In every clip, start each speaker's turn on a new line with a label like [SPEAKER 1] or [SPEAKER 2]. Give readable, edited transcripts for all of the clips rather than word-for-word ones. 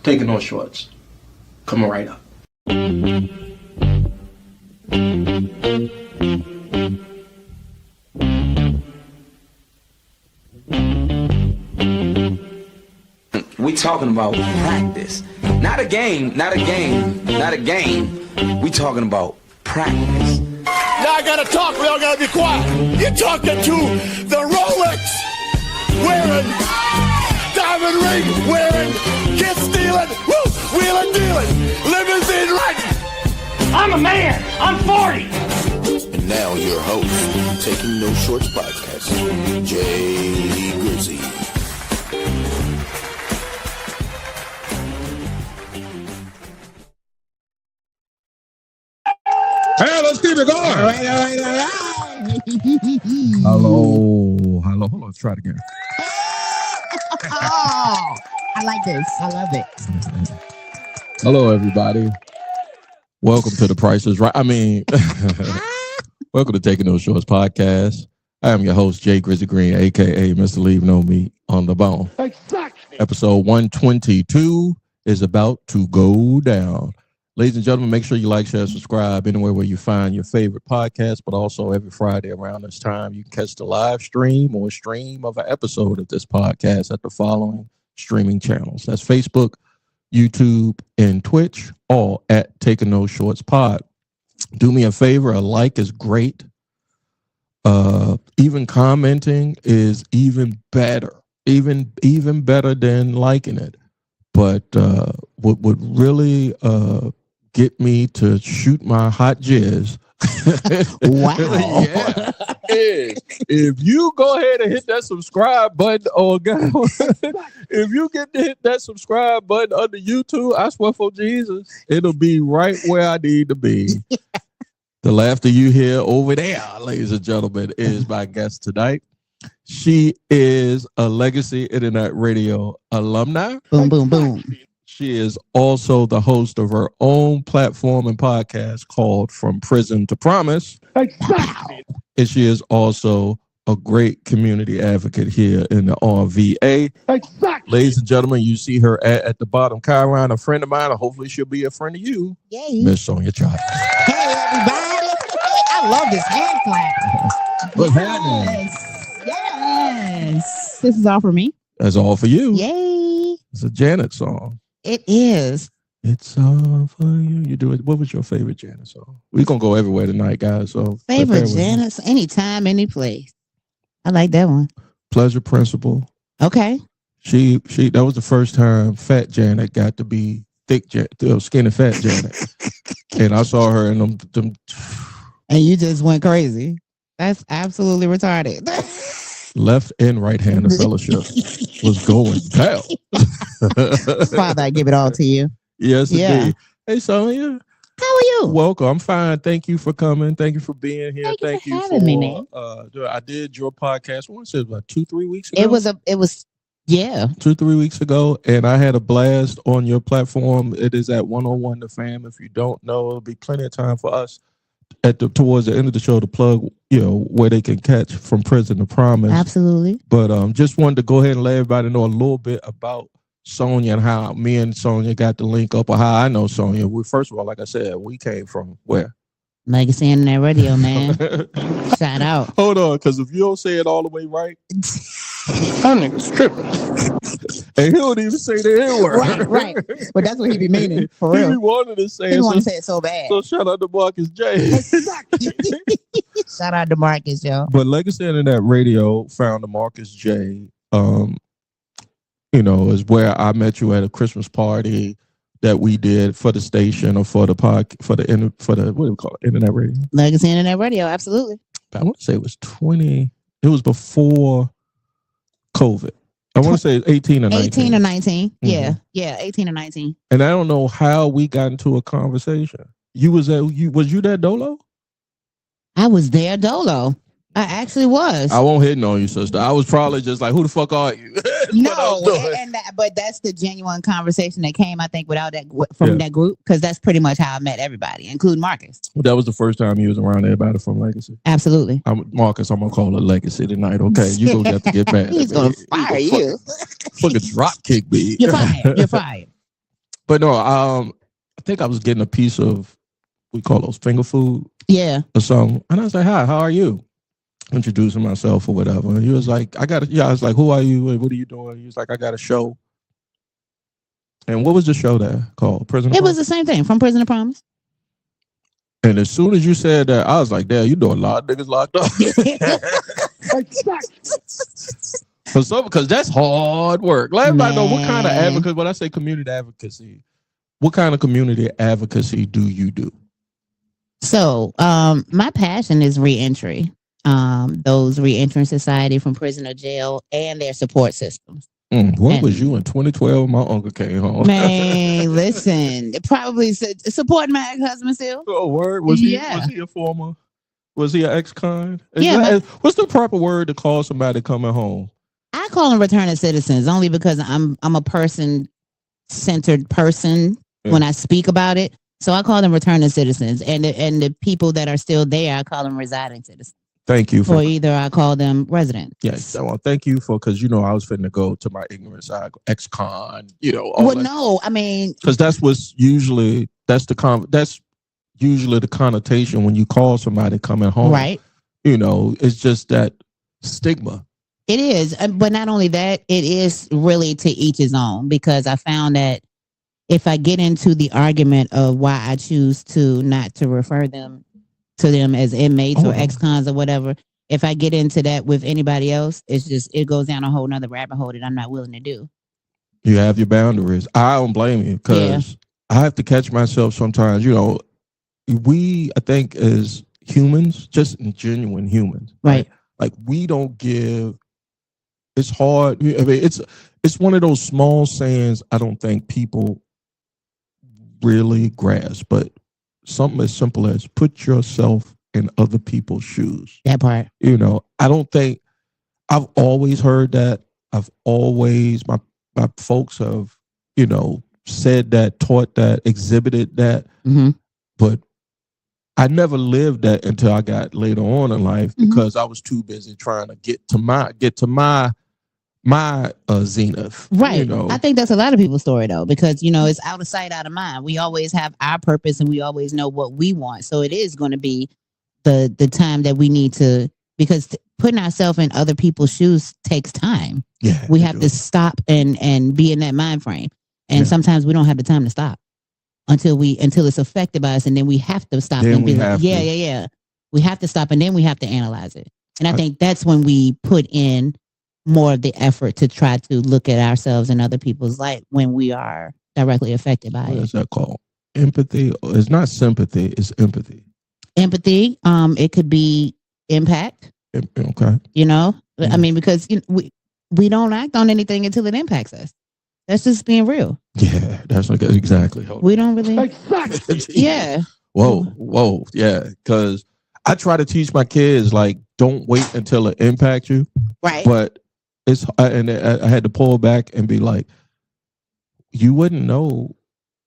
[SPEAKER 1] Taking no shorts. Coming right up.
[SPEAKER 2] We talking about practice. Not a game. We talking about practice.
[SPEAKER 3] Now I gotta talk, we all gotta be quiet. You're talking to the Rolex wearing, diamond ring wearing, kiss stealing, wheeling dealing, limousine riding.
[SPEAKER 4] I'm a man. I'm 40.
[SPEAKER 3] And now your host, Taking No Shorts podcast, Jay Grizzy.
[SPEAKER 5] Hey, let's keep it going. All right. Hello. Hold on, let's try it again.
[SPEAKER 6] Oh, I like this. I love it.
[SPEAKER 5] Hello, everybody. Welcome to The Price is Right. Welcome to Taking No Shorts podcast. I am your host, Jay Grizzly Green, a.k.a. Mr. Leave No Meat on the Bone.
[SPEAKER 3] Exactly.
[SPEAKER 5] Episode 122 is about to go down. Ladies and gentlemen, make sure you like, share, subscribe anywhere where you find your favorite podcast, but also every Friday around this time, you can catch the live stream or stream of an episode of this podcast at the following streaming channels. That's Facebook, YouTube, and Twitch, all at Taking No Shorts Pod. Do me a favor, a like is great. Even commenting is even better, even better than liking it. But what would really get me to shoot my hot jizz.
[SPEAKER 6] Wow.
[SPEAKER 5] Yeah. If you go ahead and hit that subscribe button, if you get to hit that subscribe button under YouTube, I swear for Jesus, it'll be right where I need to be. The laughter you hear over there, ladies and gentlemen, is my guest tonight. She is a Legacy Internet Radio alumni.
[SPEAKER 6] Boom, boom, boom.
[SPEAKER 5] She is also the host of her own platform and podcast called From Prison to Promise.
[SPEAKER 3] Exactly.
[SPEAKER 5] And she is also a great community advocate here in the RVA.
[SPEAKER 3] Exactly.
[SPEAKER 5] Ladies and gentlemen, you see her at the bottom. Chiron, a friend of mine, and hopefully she'll be a friend of you.
[SPEAKER 6] Yay.
[SPEAKER 5] Miss Sonia Child.
[SPEAKER 6] Hey, everybody. I love this hand clap.
[SPEAKER 5] What's happening?
[SPEAKER 6] Yes. This is all for me.
[SPEAKER 5] That's all for you.
[SPEAKER 6] Yay.
[SPEAKER 5] It's a Janet song.
[SPEAKER 6] It is.
[SPEAKER 5] It's all for you. You do it. What was your favorite Janet song? We're going to go everywhere tonight, guys. So
[SPEAKER 6] Favorite Janet? Anytime, any place. I like that one.
[SPEAKER 5] Pleasure Principle.
[SPEAKER 6] Okay.
[SPEAKER 5] She that was the first time Fat Janet got to be thick skinny fat Janet. And I saw her in them
[SPEAKER 6] And you just went crazy. That's absolutely retarded.
[SPEAKER 5] left and right hand of fellowship was going down.
[SPEAKER 6] Father, I give it all to you.
[SPEAKER 5] Yes,
[SPEAKER 6] Yeah.
[SPEAKER 5] indeed. Hey, Sonia.
[SPEAKER 6] How are you?
[SPEAKER 5] Welcome. I'm fine. Thank you for coming. Thank you for being here.
[SPEAKER 6] Thank you for having me, man.
[SPEAKER 5] I did your podcast. I want to say about 2-3 weeks ago.
[SPEAKER 6] It was
[SPEAKER 5] 2-3 weeks ago, and I had a blast on your platform. It is at 101 The Fam. If you don't know, it'll be plenty of time for us towards the end of the show to plug, where they can catch From Prison to Promise.
[SPEAKER 6] Absolutely.
[SPEAKER 5] But just wanted to go ahead and let everybody know a little bit about Sonia and how me and Sonia got to link up, or how I know Sonia. First of all, like I said, we came from where?
[SPEAKER 6] Legacy Internet Radio, man. Shout out.
[SPEAKER 5] Hold on, because if you don't say it all the way right,
[SPEAKER 3] That nigga's tripping.
[SPEAKER 5] and he don't even say the N word.
[SPEAKER 6] Right. But that's what he be meaning, for
[SPEAKER 5] He
[SPEAKER 6] real.
[SPEAKER 5] wanted to say
[SPEAKER 6] He
[SPEAKER 5] it.
[SPEAKER 6] want to say it so bad.
[SPEAKER 5] So shout out to Marcus J.
[SPEAKER 6] Shout out to Marcus, yo.
[SPEAKER 5] But Legacy Internet Radio founder Marcus J. Is where I met you at a Christmas party that we did for the station, or for the what do we call it, Internet Radio.
[SPEAKER 6] Legacy Internet Radio, absolutely.
[SPEAKER 5] I want to say it was before COVID. I want to say 18 or 19.
[SPEAKER 6] 18 or 19.
[SPEAKER 5] Mm-hmm.
[SPEAKER 6] Yeah, 18 or 19.
[SPEAKER 5] And I don't know how we got into a conversation. Was you that Dolo?
[SPEAKER 6] I was there, Dolo. I actually was.
[SPEAKER 5] I won't hit on you, sister. I was probably just like, who the fuck are you?
[SPEAKER 6] But that's the genuine conversation that came, I think, without that from that group, because that's pretty much how I met everybody, including Marcus.
[SPEAKER 5] That was the first time you was around everybody from Legacy.
[SPEAKER 6] Absolutely.
[SPEAKER 5] Marcus, I'm gonna call it Legacy tonight. Okay, you gonna have to get mad.
[SPEAKER 6] He's gonna fire you.
[SPEAKER 5] Fucking drop kick me.
[SPEAKER 6] You're fired. You're fired.
[SPEAKER 5] But no, I think I was getting a piece of, we call those finger food
[SPEAKER 6] Yeah.
[SPEAKER 5] or something. And I was like, hi, how are you? Introducing myself or whatever. And he was like, I was like, who are you? And what are you doing? He was like, I got a show. And what was the show there called? Prison?
[SPEAKER 6] It was the same thing, From Prison to Promise.
[SPEAKER 5] And as soon as you said that, I was like, damn, you know a lot of niggas locked up. Because that's hard work. Let everybody know what kind of advocacy, when I say community advocacy, what kind of community advocacy do you do?
[SPEAKER 6] So my passion is reentry. Those reentering society from prison or jail and their support systems.
[SPEAKER 5] Where was you in 2012? My uncle came home.
[SPEAKER 6] Man, listen, probably supporting my ex-husband still.
[SPEAKER 5] Oh, word? Was he a former? Was he an ex-con? What's the proper word to call somebody coming home?
[SPEAKER 6] I call them returning citizens only because I'm a person-centered person when I speak about it. So I call them returning citizens, and the people that are still there, I call them residing citizens.
[SPEAKER 5] Thank you.
[SPEAKER 6] Or either I call them residents.
[SPEAKER 5] Yes. Well, thank you because I was finna go to my ignorant side, ex-con.
[SPEAKER 6] No, I mean,
[SPEAKER 5] because that's usually the connotation when you call somebody coming home.
[SPEAKER 6] Right.
[SPEAKER 5] It's just that stigma.
[SPEAKER 6] It is, but not only that, it is really to each his own, because I found that if I get into the argument of why I choose to not to refer them to them as inmates or ex-cons or whatever, if I get into that with anybody else, it goes down a whole nother rabbit hole that I'm not willing to do.
[SPEAKER 5] You have your boundaries. I don't blame you because I have to catch myself sometimes. I think as humans, just genuine humans,
[SPEAKER 6] right?
[SPEAKER 5] Like we don't give. It's hard. I mean, it's one of those small sayings I don't think people really grasp, but something as simple as put yourself in other people's shoes.
[SPEAKER 6] That part.
[SPEAKER 5] I don't think I've always heard that. I've always, my folks have, said that, taught that, exhibited that.
[SPEAKER 6] Mm-hmm.
[SPEAKER 5] But I never lived that until I got later on in life because I was too busy trying to get to my zenith.
[SPEAKER 6] Right. I think that's a lot of people's story though, because it's out of sight, out of mind. We always have our purpose and we always know what we want. So it is going to be the time that we need to, because putting ourselves in other people's shoes takes time.
[SPEAKER 5] Yeah.
[SPEAKER 6] We have to stop and be in that mind frame. And sometimes we don't have the time to stop until it's affected by us, and then we have to stop and be like, yeah. We have to stop and then we have to analyze it. And I think that's when we put in more of the effort to try to look at ourselves and other people's light when we are directly affected by it.
[SPEAKER 5] What is that called? Empathy? It's not sympathy, it's empathy.
[SPEAKER 6] Empathy. It could be impact.
[SPEAKER 5] Okay.
[SPEAKER 6] I mean, because we don't act on anything until it impacts us. That's just being real.
[SPEAKER 5] Yeah, that's exactly.
[SPEAKER 6] We don't really. Yeah.
[SPEAKER 5] Whoa. Yeah. Because I try to teach my kids, like, don't wait until it impacts you.
[SPEAKER 6] Right.
[SPEAKER 5] But I had to pull back and be like, you wouldn't know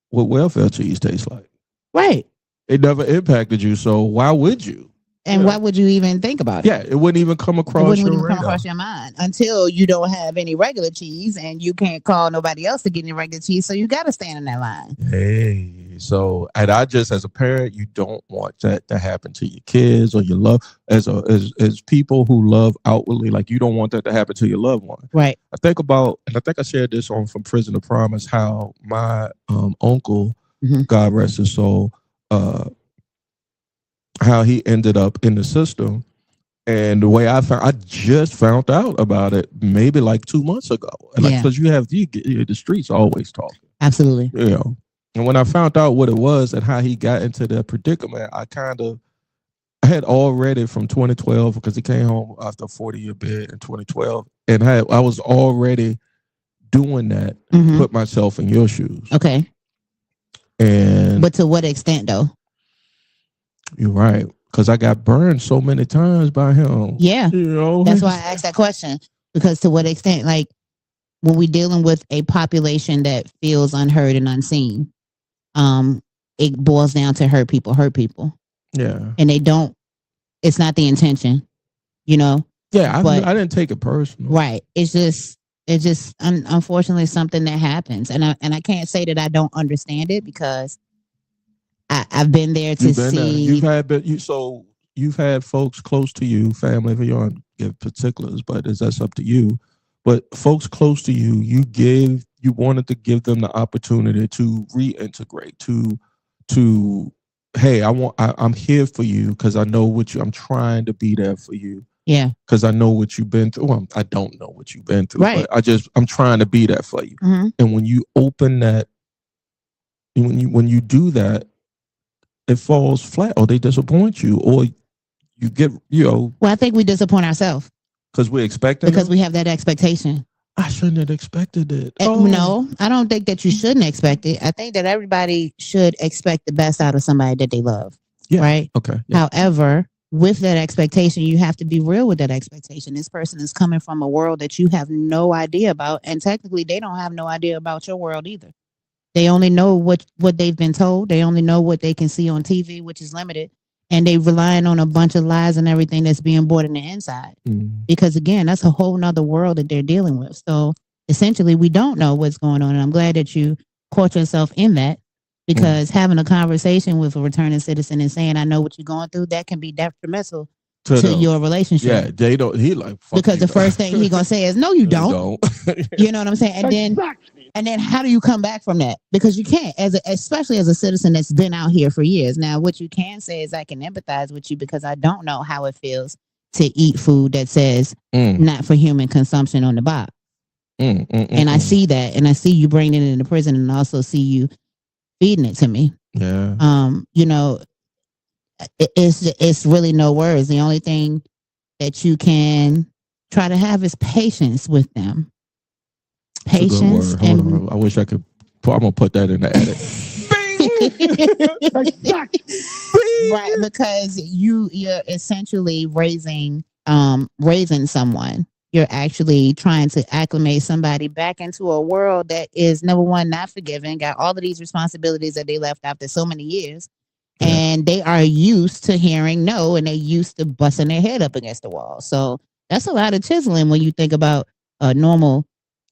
[SPEAKER 5] what welfare cheese tastes like.
[SPEAKER 6] Right.
[SPEAKER 5] It never impacted you, so why would you?
[SPEAKER 6] And why would you even think about it?
[SPEAKER 5] Yeah, it wouldn't even come across your
[SPEAKER 6] mind until you don't have any regular cheese and you can't call nobody else to get any regular cheese, so you got to stand in that line.
[SPEAKER 5] Hey, so and I just, as a parent, you don't want that to happen to your kids or your love as people who love outwardly. Like, you don't want that to happen to your loved one.
[SPEAKER 6] Right.
[SPEAKER 5] I think about, and I think I shared this on From Prison to Promise, how my uncle, God rest his soul, how he ended up in the system. And the way I just found out about it maybe like 2 months ago. And because the streets always talking.
[SPEAKER 6] Absolutely.
[SPEAKER 5] And when I found out what it was and how he got into the predicament, I had already from 2012, because he came home after a 40-year bid in 2012. And I was already doing that, put myself in your shoes.
[SPEAKER 6] Okay. But to what extent though?
[SPEAKER 5] You're right. Because I got burned so many times by him.
[SPEAKER 6] Yeah. That's why I asked that question. Because to what extent, like, when we're dealing with a population that feels unheard and unseen, it boils down to hurt people.
[SPEAKER 5] Yeah.
[SPEAKER 6] And it's not the intention,
[SPEAKER 5] Yeah, I didn't take it personal.
[SPEAKER 6] Right. It's just It's just unfortunately something that happens, and I can't say that I don't understand it because I've been there to see.
[SPEAKER 5] You've had folks close to you, family. If you don't give particulars, but that's up to you. But folks close to you, you wanted to give them the opportunity to reintegrate, to hey, I'm here for you because I know I'm trying to be there for you.
[SPEAKER 6] Yeah.
[SPEAKER 5] Because I know what you've been through. Well, I don't know what you've been through,
[SPEAKER 6] right.
[SPEAKER 5] but I'm trying to be there for you.
[SPEAKER 6] Mm-hmm.
[SPEAKER 5] And when you open that, when you do that, it falls flat, or they disappoint you, or you get,
[SPEAKER 6] Well, I think we disappoint ourselves
[SPEAKER 5] because we
[SPEAKER 6] have that expectation.
[SPEAKER 5] I shouldn't have expected it.
[SPEAKER 6] No, I don't think that you shouldn't expect it. I think that everybody should expect the best out of somebody that they love.
[SPEAKER 5] Yeah.
[SPEAKER 6] Right.
[SPEAKER 5] Okay. Yeah.
[SPEAKER 6] However, with that expectation, you have to be real with that expectation. This person is coming from a world that you have no idea about, and technically, they don't have no idea about your world either. They only know what they've been told. They only know what they can see on TV, which is limited. And they relying on a bunch of lies and everything that's being brought in the inside. Because again, that's a whole nother world that they're dealing with. So essentially, we don't know what's going on. And I'm glad that you caught yourself in that, because having a conversation with a returning citizen and saying, I know what you're going through, that can be detrimental to your relationship.
[SPEAKER 5] Yeah, they don't. He like,
[SPEAKER 6] because the first thing he gonna say is, no, you don't. You know what I'm saying? And then how do you come back from that? Because you can't, especially as a citizen that's been out here for years. Now, what you can say is I can empathize with you because I don't know how it feels to eat food that says not for human consumption on the box. And I see that, and I see you bringing it into prison, and also see you feeding it to me.
[SPEAKER 5] Yeah.
[SPEAKER 6] You know, it's really no words. The only thing that you can try to have is patience with them. Patience. And
[SPEAKER 5] I wish I could. I'm gonna put that in the edit.
[SPEAKER 6] Right, because you're essentially raising someone. You're actually trying to acclimate somebody back into a world that is, number one, not forgiving, got all of these responsibilities that they left after so many years. Yeah. And they are used to hearing no, and they used to busting their head up against the wall. So that's a lot of chiseling when you think about a normal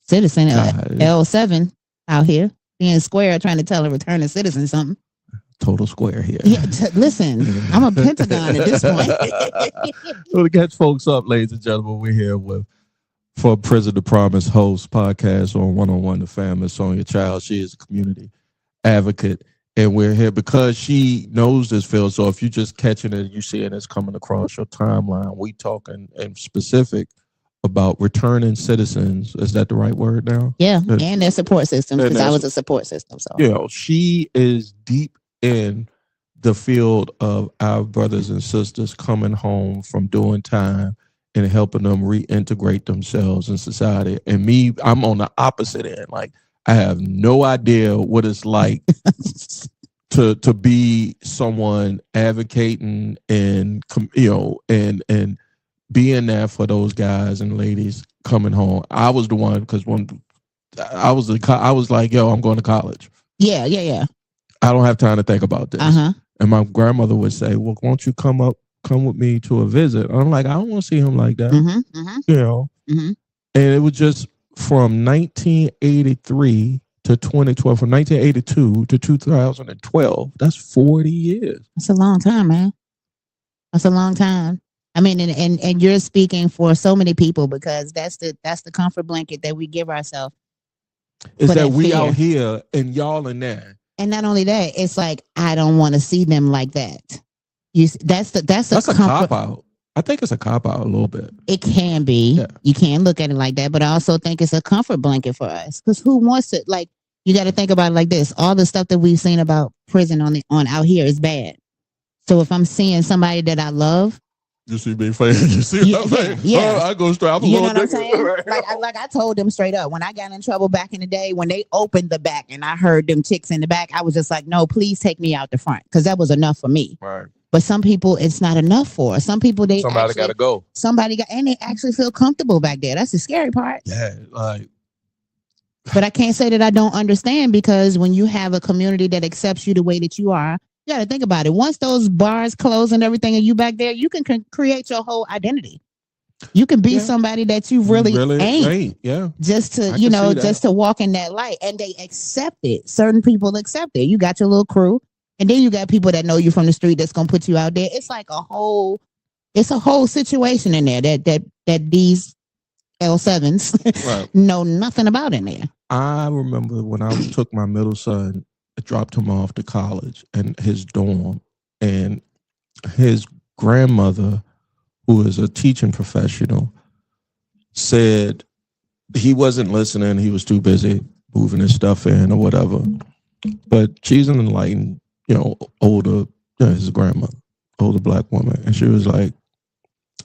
[SPEAKER 6] citizen, L7 out here being square, trying to tell a returning citizen something.
[SPEAKER 5] Total square here.
[SPEAKER 6] Yeah, listen, I'm a Pentagon at this point.
[SPEAKER 5] So to catch folks up, ladies and gentlemen, we're here for Prison to Promise host podcast on One-on-One the Family. Sonia Child, she is a community advocate, and we're here because she knows this field. So if you're just catching it, you see it as coming across your timeline. We talking in specific about returning citizens. Is that the right word now?
[SPEAKER 6] Yeah, and their support system, because I was a support system. So
[SPEAKER 5] she is deep in the field of our brothers and sisters coming home from doing time and helping them reintegrate themselves in society. And me, I'm on the opposite end. Like, I have no idea what it's like to be someone advocating and and being there for those guys and ladies coming home. I was the one, because when I was like, yo, I'm going to college.
[SPEAKER 6] Yeah.
[SPEAKER 5] I don't have time to think about this. And my grandmother would say, well, won't you come with me to a visit? I'm like, I don't want to see him like that. And it was just from 1983 to 2012, from 1982 to 2012. That's 40 years.
[SPEAKER 6] That's a long time, man. That's a long time. I mean, and you're speaking for so many people, because that's the comfort blanket that we give ourselves.
[SPEAKER 5] Is that we fear. Out here and y'all in there.
[SPEAKER 6] And not only that, it's like, I don't want to see them like that. That's a
[SPEAKER 5] cop out. I think it's a cop out a little bit.
[SPEAKER 6] It can be. Yeah. You can look at it like that, but I also think it's a comfort blanket for us. Because who wants to, like, you got to think about it like this. All the stuff that we've seen about prison on out here is bad. So if I'm seeing somebody that I love,
[SPEAKER 5] you see me playing. You see what I'm saying? Yeah. I go straight. I'm a little
[SPEAKER 6] what I'm saying? Like I told them straight up, when I got in trouble back in the day, when they opened the back and I heard them chicks in the back, I was just like, no, please take me out the front, because that was enough for me.
[SPEAKER 5] Right.
[SPEAKER 6] But some people, it's not enough for. Some people,
[SPEAKER 5] somebody got to go.
[SPEAKER 6] And they actually feel comfortable back there. That's the scary part.
[SPEAKER 5] Yeah, like.
[SPEAKER 6] But I can't say that I don't understand, because when you have a community that accepts you the way that you are, you got to think about it. Once those bars close and everything, and you back there, you can create your whole identity. You can be somebody that you really ain't.
[SPEAKER 5] Yeah.
[SPEAKER 6] Just to, just to walk in that light. And they accept it. Certain people accept it. You got your little crew. And then you got people that know you from the street that's gonna put you out there. It's like a whole situation in there that these L7s know nothing about in there.
[SPEAKER 5] I remember when I took my middle son, I dropped him off to college and his dorm, and his grandmother, who is a teaching professional, said he wasn't listening. He was too busy moving his stuff in or whatever. But she's an enlightened, older, his grandmother, older Black woman. And she was like,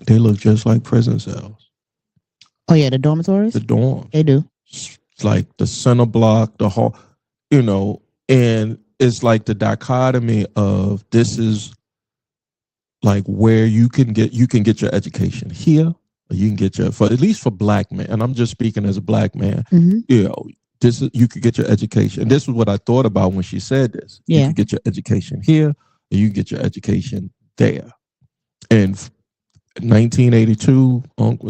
[SPEAKER 5] they look just like prison cells.
[SPEAKER 6] Oh, yeah, the dormitories?
[SPEAKER 5] The dorms.
[SPEAKER 6] They do.
[SPEAKER 5] It's like the center block, the hall, and it's like the dichotomy of this is like where you can get your education here, or you can get at least for Black men, and I'm just speaking as a Black man, you could get your education. And this is what I thought about when she said this.
[SPEAKER 6] Yeah.
[SPEAKER 5] You can get your education here, or you can get your education there. And 1982, Unc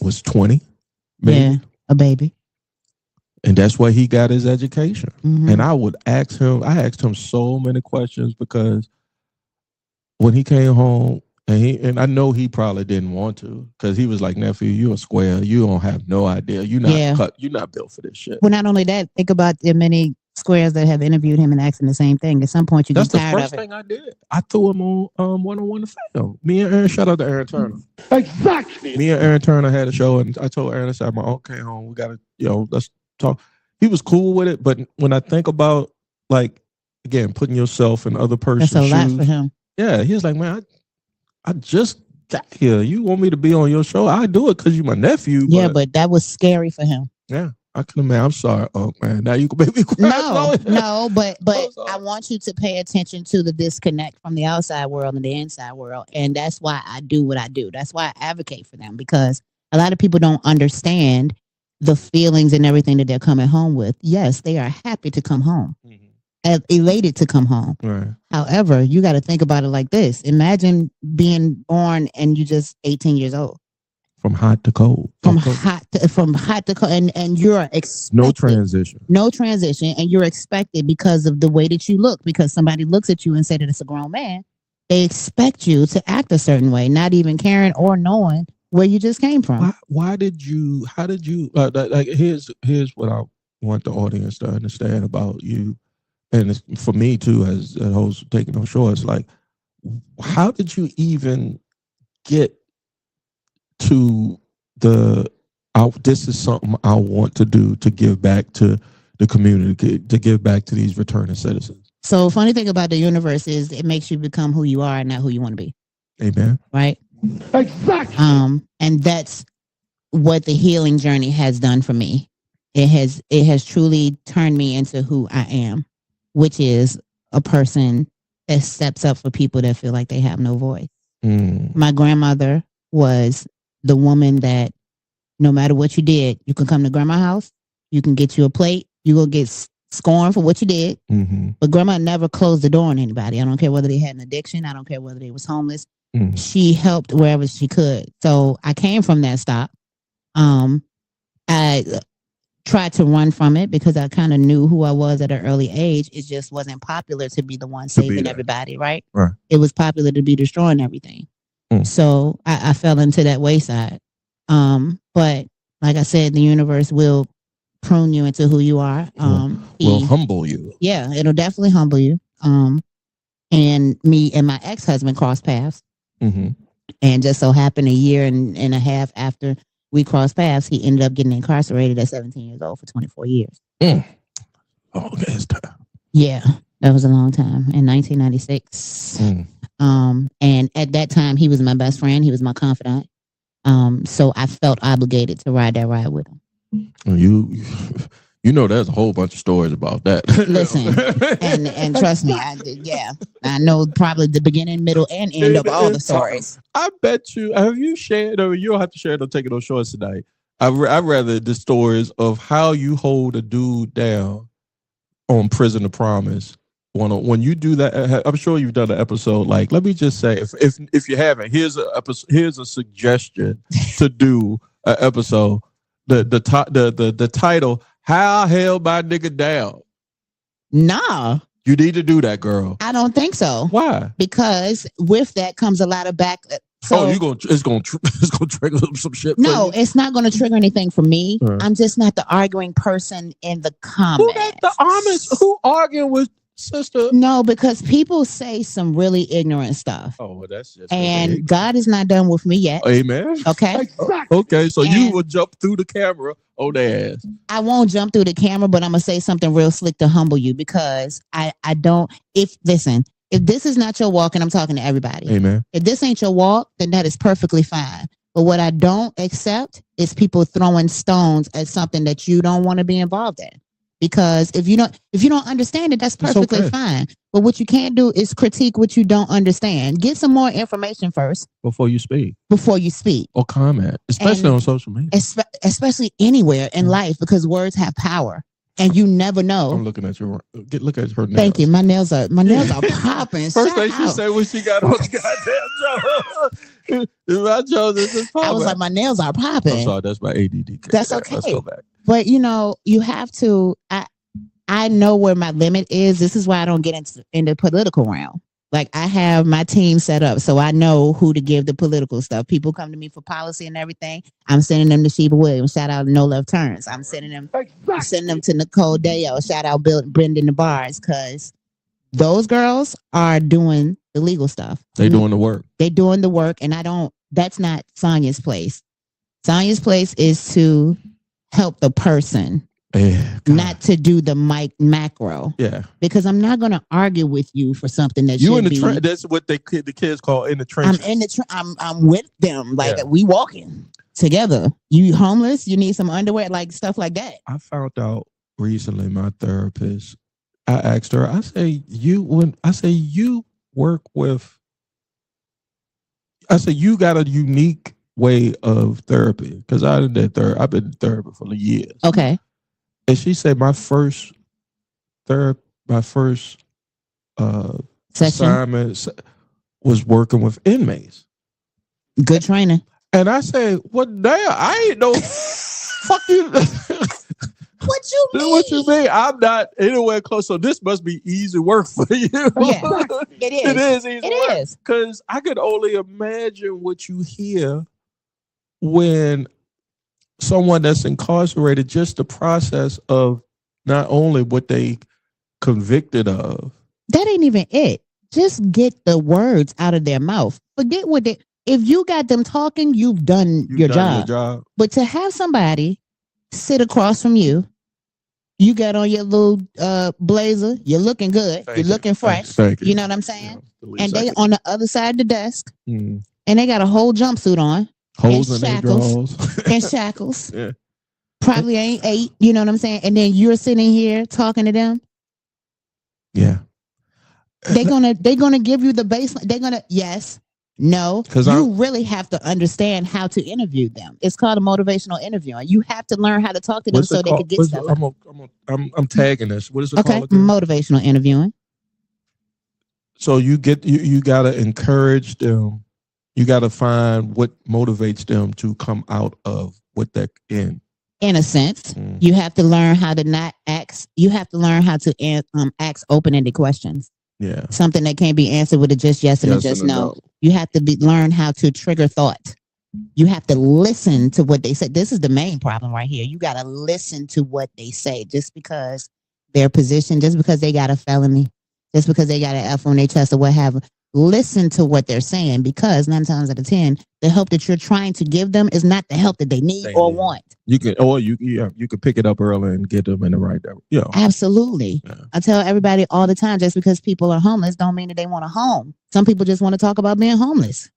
[SPEAKER 5] was 20, maybe.
[SPEAKER 6] Yeah, a baby.
[SPEAKER 5] And that's where he got his education. And I asked him so many questions, because when he came home, and I know he probably didn't want to, because he was like, nephew, you a square. You don't have no idea. You're not built for this shit.
[SPEAKER 6] Well, not only that, think about the many squares that have interviewed him and asked him the same thing. At some point, you get tired of it.
[SPEAKER 5] That's the first thing I did. I threw him on one-on-one to film. Me and Aaron, shout out to Aaron Turner.
[SPEAKER 3] Exactly.
[SPEAKER 5] Me and Aaron Turner had a show, and I told Aaron, I said, my uncle came home. We got to, let's talk. He was cool with it, but when I think about, like, again, putting yourself in other person's shoes.
[SPEAKER 6] That's a lot for him.
[SPEAKER 5] Yeah, he was like, man, I just got here. You want me to be on your show? I do it because you're my nephew.
[SPEAKER 6] Yeah, but that was scary for him.
[SPEAKER 5] Yeah, I can imagine. I'm sorry, man. Now you can make me cry.
[SPEAKER 6] No, but I want you to pay attention to the disconnect from the outside world and the inside world. And that's why I do what I do. That's why I advocate for them, because a lot of people don't understand the feelings and everything that they're coming home with. Yes, they are happy to come home. Elated to come home.
[SPEAKER 5] Right.
[SPEAKER 6] However, you got to think about it like this. Imagine being born and you just 18 years old.
[SPEAKER 5] From hot to cold.
[SPEAKER 6] From hot to cold. And you're expected. No transition. And you're expected because of the way that you look. Because somebody looks at you and said that it's a grown man. They expect you to act a certain way, not even caring or knowing where you just came from.
[SPEAKER 5] How did you, like, here's what I want the audience to understand about you. And it's, for me too, as a host taking no shorts, like, how did you even get to this is something I want to do to give back to the community, to give back to these returning citizens?
[SPEAKER 6] So funny thing about the universe is it makes you become who you are and not who you want to be.
[SPEAKER 5] Amen.
[SPEAKER 6] Right?
[SPEAKER 3] Exactly.
[SPEAKER 6] And that's what the healing journey has done for me. It has truly turned me into who I am, which is a person that steps up for people that feel like they have no voice. My grandmother was the woman that no matter what you did, you can come to grandma's house, you can get you a plate, you will get scorned for what you did. But grandma never closed the door on anybody. I don't care whether they had an addiction. I don't care whether they was homeless. She helped wherever she could. So I came from that stock. I tried to run from it because I kind of knew who I was at an early age. It just wasn't popular to be the one saving everybody, right? It was popular to be destroying everything. So I fell into that wayside. But like I said, the universe will prune you into who you are.
[SPEAKER 5] Will humble you.
[SPEAKER 6] Yeah, it'll definitely humble you. And me and my ex-husband crossed paths. And just so happened a year and a half after we crossed paths, he ended up getting incarcerated at 17 years old for 24 years.
[SPEAKER 5] Oh, that's time.
[SPEAKER 6] Yeah, that was a long time. In 1996. And at that time, he was my best friend. He was my confidant. So I felt obligated to ride that ride with him.
[SPEAKER 5] You know, there's a whole bunch of stories about that.
[SPEAKER 6] Listen, and trust me, I know probably the beginning, middle, and end of all the stories.
[SPEAKER 5] I bet you, have you shared, or you don't have to share it, don't take it on shorts tonight. I'd rather the stories of how you hold a dude down on Prison of Promise when you do that, I'm sure you've done an episode. Like, let me just say, if you haven't, here's a suggestion to do an episode. The title, "How I Held My Nigga Down."
[SPEAKER 6] Nah.
[SPEAKER 5] You need to do that, girl.
[SPEAKER 6] I don't think so.
[SPEAKER 5] Why?
[SPEAKER 6] Because with that comes a lot of back. So,
[SPEAKER 5] it's gonna trigger some shit.
[SPEAKER 6] No, it's not gonna trigger anything for me. I'm just not the arguing person in the comments.
[SPEAKER 5] Who arguing with sister?
[SPEAKER 6] No, because people say some really ignorant stuff.
[SPEAKER 5] Oh, well, that's just
[SPEAKER 6] and God is not done with me yet.
[SPEAKER 5] Amen.
[SPEAKER 6] Okay.
[SPEAKER 5] Okay, so you will jump through the camera on their ass.
[SPEAKER 6] I won't jump through the camera, but I'm gonna say something real slick to humble you because I don't. If this is not your walk, and I'm talking to everybody.
[SPEAKER 5] Amen.
[SPEAKER 6] If this ain't your walk, then that is perfectly fine. But what I don't accept is people throwing stones at something that you don't want to be involved in. Because if you don't understand it, that's perfectly fine. But what you can't do is critique what you don't understand. Get some more information first
[SPEAKER 5] before you speak.
[SPEAKER 6] Or
[SPEAKER 5] comment, especially on social media.
[SPEAKER 6] Especially anywhere in life, because words have power. And you never know.
[SPEAKER 5] I'm looking at look at her nails.
[SPEAKER 6] Thank you. My nails are popping.
[SPEAKER 5] First thing she said when she got on the goddamn show.
[SPEAKER 6] I was like, my nails are popping.
[SPEAKER 5] I'm sorry, that's my ADD.
[SPEAKER 6] That's okay.
[SPEAKER 5] Let's go back.
[SPEAKER 6] But you have to. I know where my limit is. This is why I don't get into the political realm. Like, I have my team set up, so I know who to give the political stuff. People come to me for policy and everything. I'm sending them to Sheba Williams. Shout out No Left Turns. I'm sending them to Nicole Deo. Shout out Brendan DeBars, because those girls are doing the legal stuff.
[SPEAKER 5] They doing the work.
[SPEAKER 6] They doing the work, and that's not Sonya's place. Sonya's place is to help the person.
[SPEAKER 5] Yeah,
[SPEAKER 6] not to do the macro.
[SPEAKER 5] Yeah,
[SPEAKER 6] because I'm not going to argue with you for something that
[SPEAKER 5] you in the trench. That's what the kids call in the trench.
[SPEAKER 6] I'm with them. Like, we walking together. You homeless? You need some underwear, like stuff like that.
[SPEAKER 5] I found out recently. My therapist. I asked her. I say you work with. I say you got a unique way of therapy, because I've been in therapy for years.
[SPEAKER 6] Okay.
[SPEAKER 5] And she said my first assignment was working with inmates.
[SPEAKER 6] Good training.
[SPEAKER 5] And I said, "Well, damn, I ain't no fuck you."
[SPEAKER 6] What you mean?
[SPEAKER 5] What you mean? I'm not anywhere close. So this must be easy work for you.
[SPEAKER 6] Yeah, it is.
[SPEAKER 5] It is easy
[SPEAKER 6] work.
[SPEAKER 5] It is. Because I could only imagine what you hear when someone that's incarcerated, just the process of not only what they convicted of.
[SPEAKER 6] That ain't even it. Just get the words out of their mouth. Forget if you got them talking, you've done your job. But to have somebody sit across from you, you got on your little blazer, you're looking good, you're looking fresh.
[SPEAKER 5] Thank you.
[SPEAKER 6] You know what I'm saying? And they on the other side of the desk, and they got a whole jumpsuit on.
[SPEAKER 5] Holes in their drawers.
[SPEAKER 6] And shackles.
[SPEAKER 5] Yeah.
[SPEAKER 6] Probably ain't 8, you know what I'm saying? And then you're sitting here talking to them.
[SPEAKER 5] Yeah.
[SPEAKER 6] They're gonna give you the baseline. They're gonna no. Because you really have to understand how to interview them. It's called a motivational interview. You have to learn how to talk to them so they can get stuff.
[SPEAKER 5] I'm tagging this. What is it called?
[SPEAKER 6] Okay, motivational interviewing.
[SPEAKER 5] So you gotta encourage them. You got to find what motivates them to come out of what they're in.
[SPEAKER 6] In a sense, you have to learn how to not ask. You have to learn how to ask open-ended questions.
[SPEAKER 5] Yeah.
[SPEAKER 6] Something that can't be answered with a just yes and a just no. You have to learn how to trigger thought. You have to listen to what they say. This is the main problem right here. You got to listen to what they say. Just because their position, just because they got a felony, just because they got an F on their chest or what have you. Listen to what they're saying, because 9 times out of 10, the help that you're trying to give them is not the help that they need or want.
[SPEAKER 5] You can pick it up early and get them in the right direction.
[SPEAKER 6] Absolutely. Yeah. I tell everybody all the time, just because people are homeless don't mean that they want a home. Some people just want to talk about being homeless.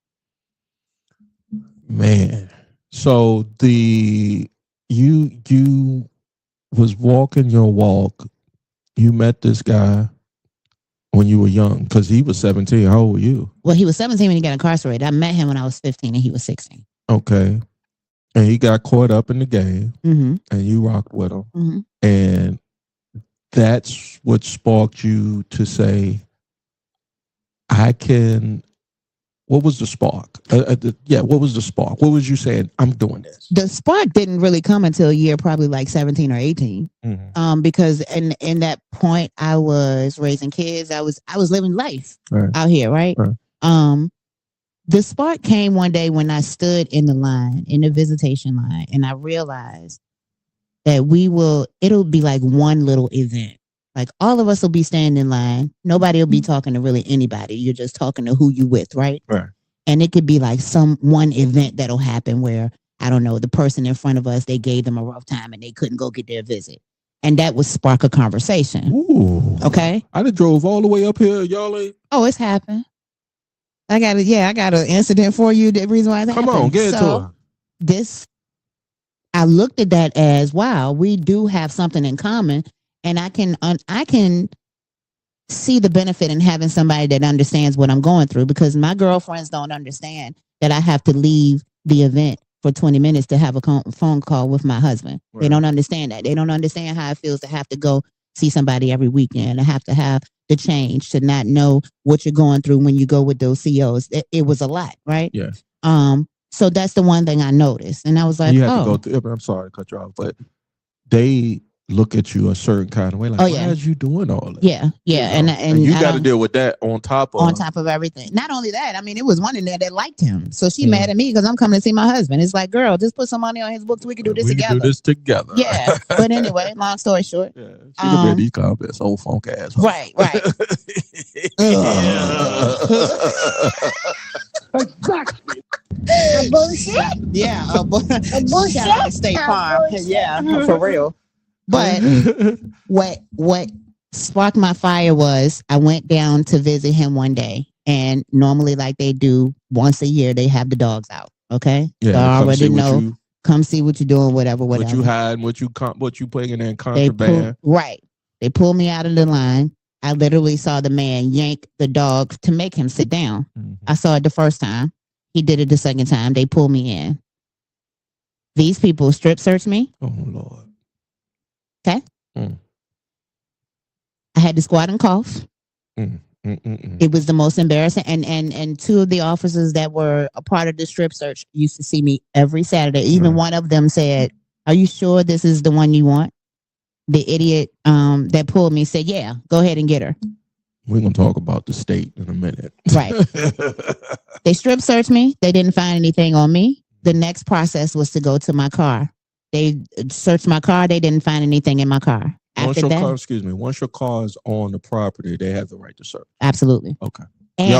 [SPEAKER 5] Man, so you was walking your walk. You met this guy when you were young, because he was 17. How old were you?
[SPEAKER 6] Well, he was 17 when he got incarcerated. I met him when I was 15 and he was 16.
[SPEAKER 5] Okay. And he got caught up in the game, and you rocked with him. And that's what sparked you to say, I can. What was the spark? What was the spark? What was you saying? I'm doing this.
[SPEAKER 6] The spark didn't really come until a year, probably like 17 or 18. Because in that point, I was raising kids. I was living life out here, right? The spark came one day when I stood in the visitation line, and I realized that it'll be like one little event. Like all of us will be standing in line. Nobody will be talking to really anybody. You're just talking to who you with, right?
[SPEAKER 5] Right.
[SPEAKER 6] And it could be like one event that'll happen where, I don't know, the person in front of us, they gave them a rough time and they couldn't go get their visit. And that would spark a conversation.
[SPEAKER 5] Ooh.
[SPEAKER 6] Okay.
[SPEAKER 5] I done drove all the way up here. Y'all ain't.
[SPEAKER 6] Oh, it's happened. I got an incident for you. The reason why that happened.
[SPEAKER 5] Come on, get into it.
[SPEAKER 6] I looked at that as, wow, we do have something in common. And I can see the benefit in having somebody that understands what I'm going through, because my girlfriends don't understand that I have to leave the event for 20 minutes to have a phone call with my husband. Right. They don't understand that. They don't understand how it feels to have to go see somebody every weekend, to have the change, to not know what you're going through when you go with those COs. It was a lot, right?
[SPEAKER 5] Yeah.
[SPEAKER 6] So that's the one thing I noticed. And I was like,
[SPEAKER 5] you have to go through, I'm sorry to cut you off, but they look at you a certain kind of way, like, why is you doing all that?
[SPEAKER 6] Yeah, yeah, you know? and
[SPEAKER 5] you got to deal with that on top of
[SPEAKER 6] everything. Not only that, I mean, it was one in there that liked him, so she mad at me because I'm coming to see my husband. It's like, girl, just put some money on his books. We can do this together.
[SPEAKER 5] We can do this together.
[SPEAKER 6] Yeah, but anyway, long story short,
[SPEAKER 5] she gonna be these comments, old funk ass.
[SPEAKER 6] Right.
[SPEAKER 7] Exactly. A bullshit.
[SPEAKER 6] Yeah, a bullshit. State Farm. Yeah, for real. But what sparked my fire was I went down to visit him one day, and normally, like they do once a year, they have the dogs out. Okay,
[SPEAKER 5] yeah,
[SPEAKER 6] so I already know. Come see what you're doing, whatever.
[SPEAKER 5] What you hiding, what you putting in contraband.
[SPEAKER 6] They pulled me out of the line. I literally saw the man yank the dog to make him sit down. Mm-hmm. I saw it the first time. He did it the second time. They pulled me in. These people strip searched me.
[SPEAKER 5] Oh, Lord.
[SPEAKER 6] Okay. I had to squat and cough. It was the most embarrassing. And two of the officers that were a part of the strip search used to see me every Saturday. Even one of them said, "Are you sure this is the one you want?" The idiot that pulled me said, "Yeah, go ahead and get her."
[SPEAKER 5] We're going to talk about the state in a minute.
[SPEAKER 6] Right. They strip searched me. They didn't find anything on me. The next process was to go to my car. They searched my car. They didn't find anything in my car.
[SPEAKER 5] Once your car is on the property, they have the right to search.
[SPEAKER 6] Absolutely.
[SPEAKER 5] Okay. And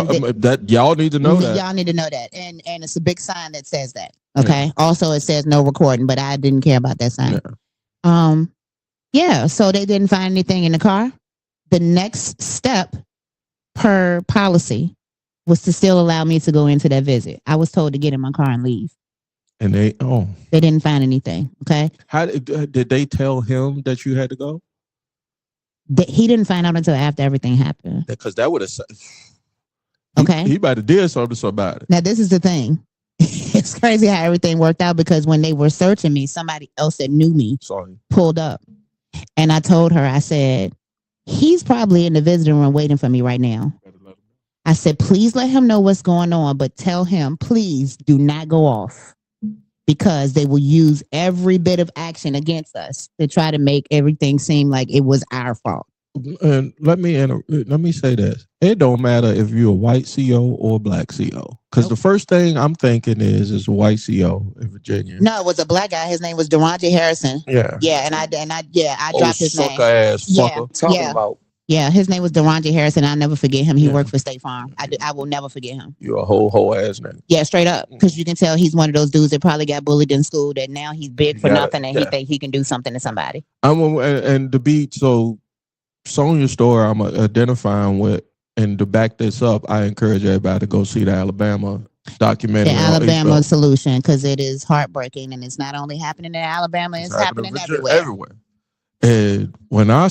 [SPEAKER 5] y'all need to know that.
[SPEAKER 6] Y'all need to know that. And it's a big sign that says that. Okay. Yeah. Also, it says no recording, but I didn't care about that sign. Yeah. So they didn't find anything in the car. The next step per policy was to still allow me to go into that visit. I was told to get in my car and leave.
[SPEAKER 5] And they
[SPEAKER 6] didn't find anything. Okay.
[SPEAKER 5] How did they tell him that you had to go?
[SPEAKER 6] He didn't find out until after everything happened.
[SPEAKER 5] Because that would have.
[SPEAKER 6] Okay.
[SPEAKER 5] He might have did something about it.
[SPEAKER 6] Now this is the thing. It's crazy how everything worked out, because when they were searching me, somebody else that knew me pulled up, and I told her, I said, he's probably in the visiting room waiting for me right now. I said, please let him know what's going on, but tell him, please do not go off, because they will use every bit of action against us to try to make everything seem like it was our fault.
[SPEAKER 5] And let me say this. It don't matter if you're a white CO or a black CO. Because the first thing I'm thinking is a white CO in Virginia.
[SPEAKER 6] No, it was a black guy. His name was Durante Harrison.
[SPEAKER 5] Yeah.
[SPEAKER 6] Yeah, and I dropped his name.
[SPEAKER 5] Ass fucker.
[SPEAKER 2] Talking about.
[SPEAKER 6] Yeah, his name was Durante Harrison. I'll never forget him. He worked for State Farm. I will never forget him.
[SPEAKER 5] You're a whole ass nigga.
[SPEAKER 6] Yeah, straight up. Because you can tell he's one of those dudes that probably got bullied in school, that now he's big for nothing, and he think he can do something to somebody.
[SPEAKER 5] And to be so Sonia's story, I'm identifying with, and to back this up, I encourage everybody to go see the Alabama documentary.
[SPEAKER 6] The Alabama Solution, because it is heartbreaking, and it's not only happening in Alabama, it's happening everywhere.
[SPEAKER 5] And when I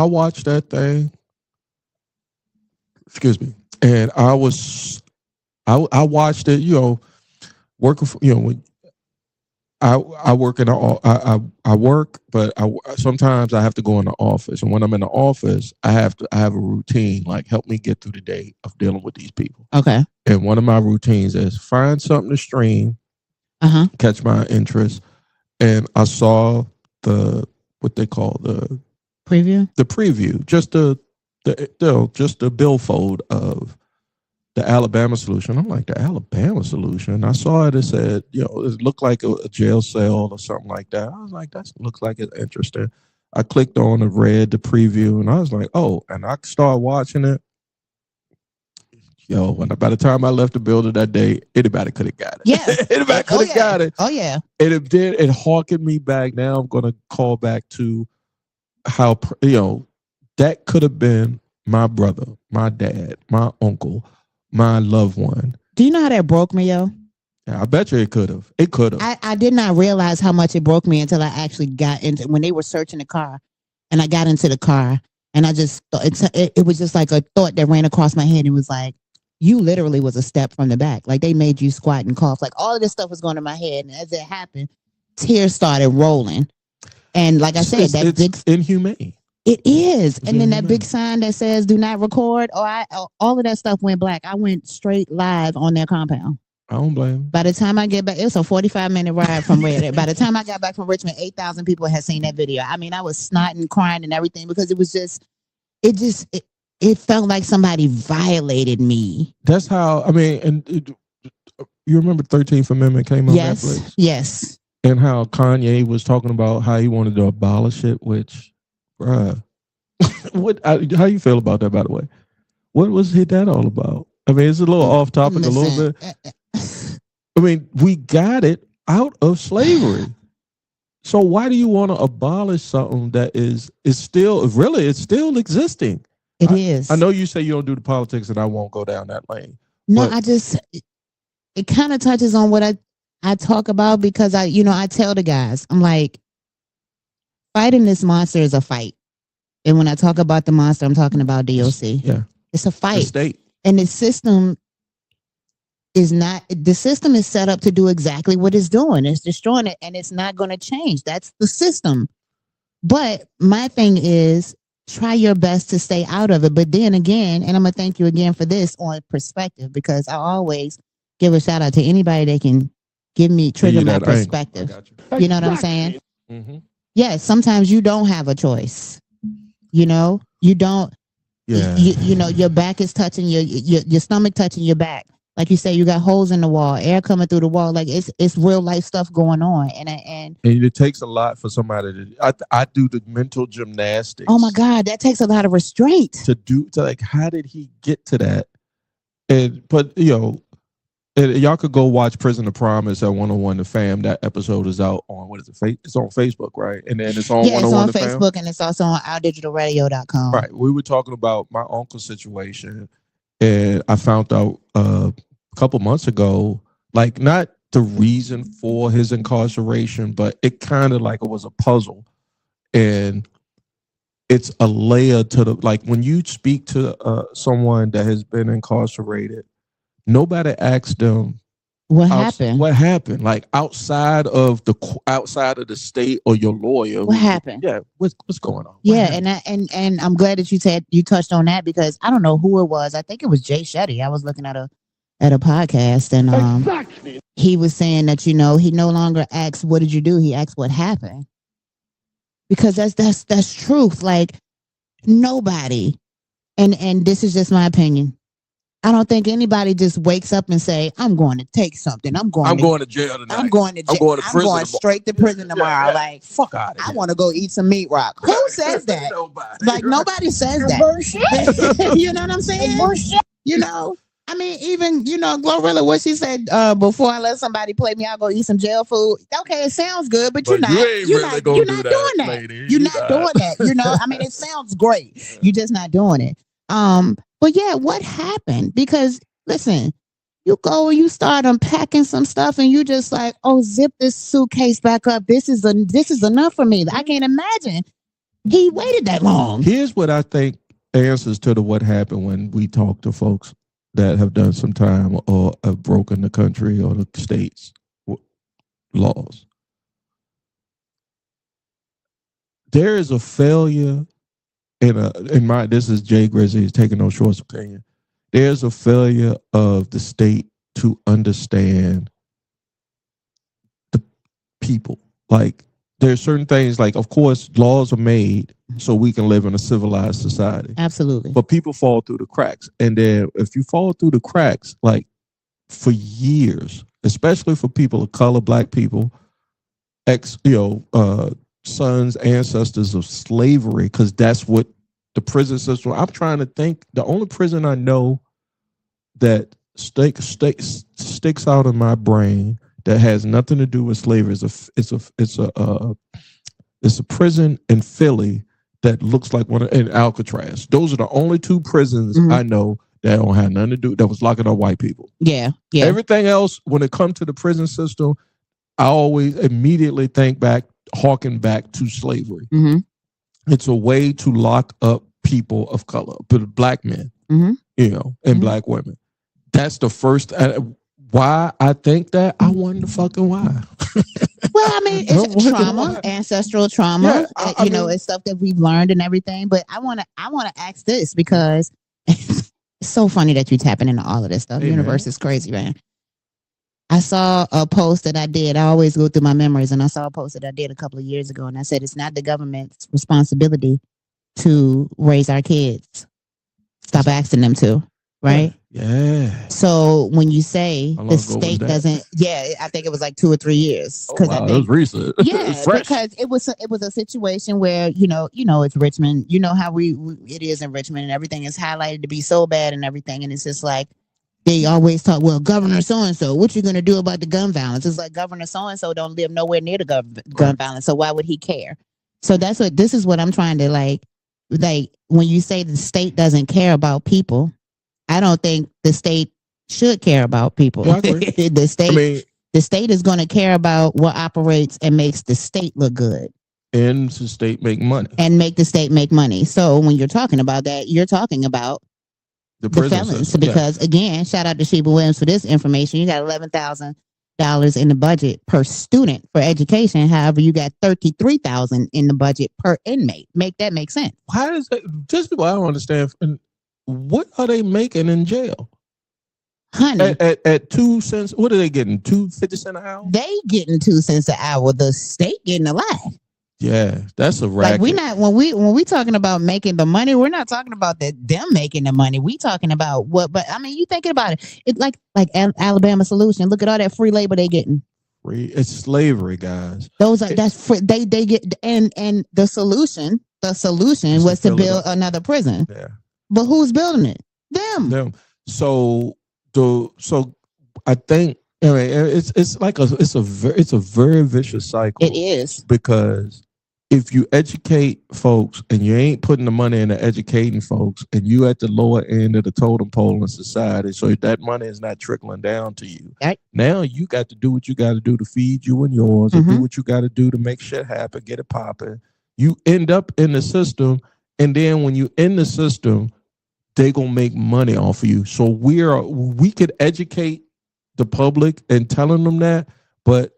[SPEAKER 5] watched that thing, and I watched it, working for, I work I work, but sometimes I have to go in the office, and when I'm in the office, I have a routine like help me get through the day of dealing with these people.
[SPEAKER 6] Okay.
[SPEAKER 5] And one of my routines is find something to stream, catch my interest, and I saw what they call the preview, just the billfold of the Alabama solution. I'm like, the Alabama solution. I saw it. It said, it looked like a jail cell or something like that. I was like, that looks like it's interesting. I clicked on and read the preview, and I was like, oh, and I started watching it. By the time I left the building that day, anybody could have got it.
[SPEAKER 6] Yeah.
[SPEAKER 5] Anybody could have got it.
[SPEAKER 6] Oh, yeah.
[SPEAKER 5] And it harkened me back. Now I'm going to call back to how, that could have been my brother, my dad, my uncle, my loved one.
[SPEAKER 6] Do you know how that broke me, yo?
[SPEAKER 5] Yeah, I bet you it could have. It could have.
[SPEAKER 6] I did not realize how much it broke me until I actually got into, when they were searching the car, and I got into the car, and I just thought, it was just like a thought that ran across my head. It was like, you literally was a step from the back. Like they made you squat and cough. Like all of this stuff was going to my head, and as it happened, tears started rolling. And like I said,
[SPEAKER 5] it's inhumane.
[SPEAKER 6] It is. And then that big sign that says "Do not record." All of that stuff went black. I went straight live on their compound.
[SPEAKER 5] I don't blame them.
[SPEAKER 6] By the time I get back, it was a 45-minute ride from Red. By the time I got back from Richmond, 8,000 people had seen that video. I mean, I was snotting, crying, and everything because it was just, it felt like somebody violated me.
[SPEAKER 5] That's how. I mean, and you remember 13th Amendment came on Netflix?
[SPEAKER 6] Yes.
[SPEAKER 5] And how Kanye was talking about how he wanted to abolish it, which. Bruh, how you feel about that, by the way? What was that all about? I mean, it's a little off topic, a little bit. I mean, we got it out of slavery. So why do you want to abolish something that is still, really, it's still existing?
[SPEAKER 6] It is.
[SPEAKER 5] I know you say you don't do the politics, and I won't go down that lane.
[SPEAKER 6] No, it kind of touches on what I talk about because I tell the guys, I'm like, fighting this monster is a fight. And when I talk about the monster, I'm talking about DOC.
[SPEAKER 5] Yeah.
[SPEAKER 6] It's a fight.
[SPEAKER 5] The state.
[SPEAKER 6] And the system is set up to do exactly what it's doing. It's destroying it, and it's not going to change. That's the system. But my thing is, try your best to stay out of it. But then again, and I'm going to thank you again for this on perspective, because I always give a shout out to anybody that can trigger my perspective. You know what I'm saying?
[SPEAKER 5] Mm-hmm.
[SPEAKER 6] Yes, sometimes you don't have a choice. You don't. Yeah. Your back is touching your stomach touching your back. Like you say, you got holes in the wall, air coming through the wall. Like it's real life stuff going on, and
[SPEAKER 5] it takes a lot for somebody to. I do the mental gymnastics.
[SPEAKER 6] Oh my God, that takes a lot of restraint
[SPEAKER 5] to like. How did he get to that? But y'all could go watch Prison of Promise at 101 The Fam. That episode is out on, what is it? It's on Facebook, right? And then it's on 101 The Fam.
[SPEAKER 6] It's on Facebook, and it's also on ourdigitalradio.com.
[SPEAKER 5] Right. We were talking about my uncle's situation, and I found out a couple months ago, like not the reason for his incarceration, but it kind of like it was a puzzle. And it's a layer to like when you speak to someone that has been incarcerated, nobody asked them
[SPEAKER 6] what happened.
[SPEAKER 5] What happened? Like outside of the state or your lawyer.
[SPEAKER 6] What happened?
[SPEAKER 5] Yeah, what's going on?
[SPEAKER 6] Yeah, and I'm glad that you touched on that, because I don't know who it was. I think it was Jay Shetty. I was looking at a podcast, and he was saying that he no longer asks what did you do. He asks what happened, because that's truth. Like nobody, and this is just my opinion. I don't think anybody just wakes up and say, I'm going to take something. I'm going to jail tonight. I'm going to prison. I'm going straight to prison tomorrow. Yeah. Like,
[SPEAKER 5] fuck out of here.
[SPEAKER 6] I want to go eat some meat rock. Who says that? Nobody says that.
[SPEAKER 7] Bullshit.
[SPEAKER 6] You know what I'm saying?
[SPEAKER 7] Bullshit.
[SPEAKER 6] I mean, even, Glorilla, what she said, before I let somebody play me, I'll go eat some jail food. Okay, it sounds good, but you're not doing that. You're not doing that. I mean, it sounds great. You're just not doing it. But yeah, what happened? Because listen, you go and you start unpacking some stuff, and you just like, oh, zip this suitcase back up. This is enough for me. I can't imagine he waited that long.
[SPEAKER 5] Here's what I think answers to what happened when we talk to folks that have done some time or have broken the country or the state's laws. there is a failure this is Jay Grizzly's taking no shorts opinion. There's a failure of the state to understand the people. Like, there's certain things, like, of course, laws are made so we can live in a civilized society.
[SPEAKER 6] Absolutely.
[SPEAKER 5] But people fall through the cracks. And then if you fall through the cracks, like, for years, especially for people of color, black people, sons, ancestors of slavery, because that's what the prison system. I'm trying to think. The only prison I know that sticks out in my brain that has nothing to do with slavery is it's a prison in Philly that looks like one in Alcatraz. Those are the only two prisons I know that don't have nothing to do. That was locking up white people.
[SPEAKER 6] Yeah.
[SPEAKER 5] Everything else, when it comes to the prison system, I always immediately harken back to slavery.
[SPEAKER 6] Mm-hmm.
[SPEAKER 5] It's a way to lock up people of color, but black men, and black women. That's the first. Why I think that, I wonder fucking why.
[SPEAKER 6] Well, I mean, it's trauma, ancestral trauma. Yeah, I mean, it's stuff that we've learned and everything. But I want to ask this, because it's so funny that you're tapping into all of this stuff. The universe is crazy, man. I saw a post that I did. I always go through my memories, and I saw a post that I did a couple of years ago, and I said, it's not the government's responsibility to raise our kids. Stop asking them to, right? Yeah. So when you say the state doesn't, I think it was like 2 or 3 years.
[SPEAKER 5] Wow, that was recent.
[SPEAKER 6] Yeah, because it was a situation where it's Richmond. You know how it is in Richmond, and everything is highlighted to be so bad and everything, and it's just like, they always talk, well, Governor so-and-so, what you going to do about the gun violence? It's like, Governor so-and-so don't live nowhere near the gun violence, so why would he care? So this is what I'm trying to like, when you say the state doesn't care about people, I don't think the state should care about people. The state is going to care about what operates and makes the state look good.
[SPEAKER 5] And the state make money.
[SPEAKER 6] And make the state make money. So when you're talking about that, you're talking about the felons, system. Because again, shout out to Sheba Williams for this information. You got $11,000 in the budget per student for education. However, you got $33,000 in the budget per inmate. Make that make sense?
[SPEAKER 5] Why is that? Just what I don't understand. What are they making in jail?
[SPEAKER 6] Honey,
[SPEAKER 5] at 2 cents. What are they getting? 2.50 cents an hour?
[SPEAKER 6] They getting 2 cents an hour. The state getting a lot.
[SPEAKER 5] Yeah, that's a racket.
[SPEAKER 6] Like when we talking about making the money, we're not talking about them making the money. We talking about what? But I mean, you thinking about it? It's like Alabama Solution. Look at all that free labor they getting.
[SPEAKER 5] Free. It's slavery, guys.
[SPEAKER 6] That's free. They get and the solution was to build another prison. Yeah. But who's building it? Them. So I think. I mean, it's a very vicious cycle. It is,
[SPEAKER 5] because if you educate folks and you ain't putting the money into educating folks, and you at the lower end of the totem pole in society, so that money is not trickling down to you.
[SPEAKER 6] Right.
[SPEAKER 5] Now you got to do what you got to do to feed you and yours, and do what you got to do to make shit happen, get it popping. You end up in the system, and then when you in the system, they gonna make money off of you. So we could educate the public and telling them that, but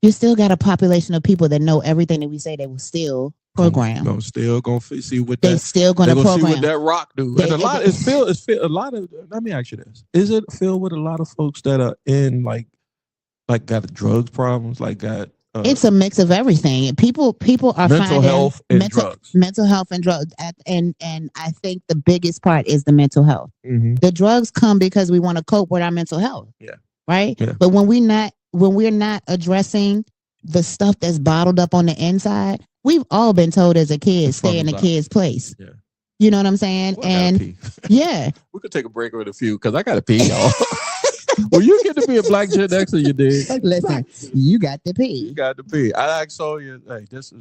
[SPEAKER 6] you still got a population of people that know everything that we say. They will still program.
[SPEAKER 5] Still gonna see what
[SPEAKER 6] they still gonna program.
[SPEAKER 5] See what that rock do. And it's filled. A lot of. Let me ask you this: is it filled with a lot of folks that are in like got drugs problems,
[SPEAKER 6] it's a mix of everything. People are
[SPEAKER 5] mental health and drugs.
[SPEAKER 6] Mental health and drugs, and I think the biggest part is the mental health. Mm-hmm. The drugs come because we want to cope with our mental health.
[SPEAKER 5] Yeah.
[SPEAKER 6] Right. Yeah. But when we're not addressing the stuff that's bottled up on the inside, we've all been told as a kid, stay in a kid's place. Yeah. You know what I'm saying? And yeah,
[SPEAKER 5] we could take a break with a few because I got to pee, y'all. Well, you get to be a black Gen Xer, you did.
[SPEAKER 6] Listen, you got to pee.
[SPEAKER 5] You got to pee. I asked Sonya, hey, this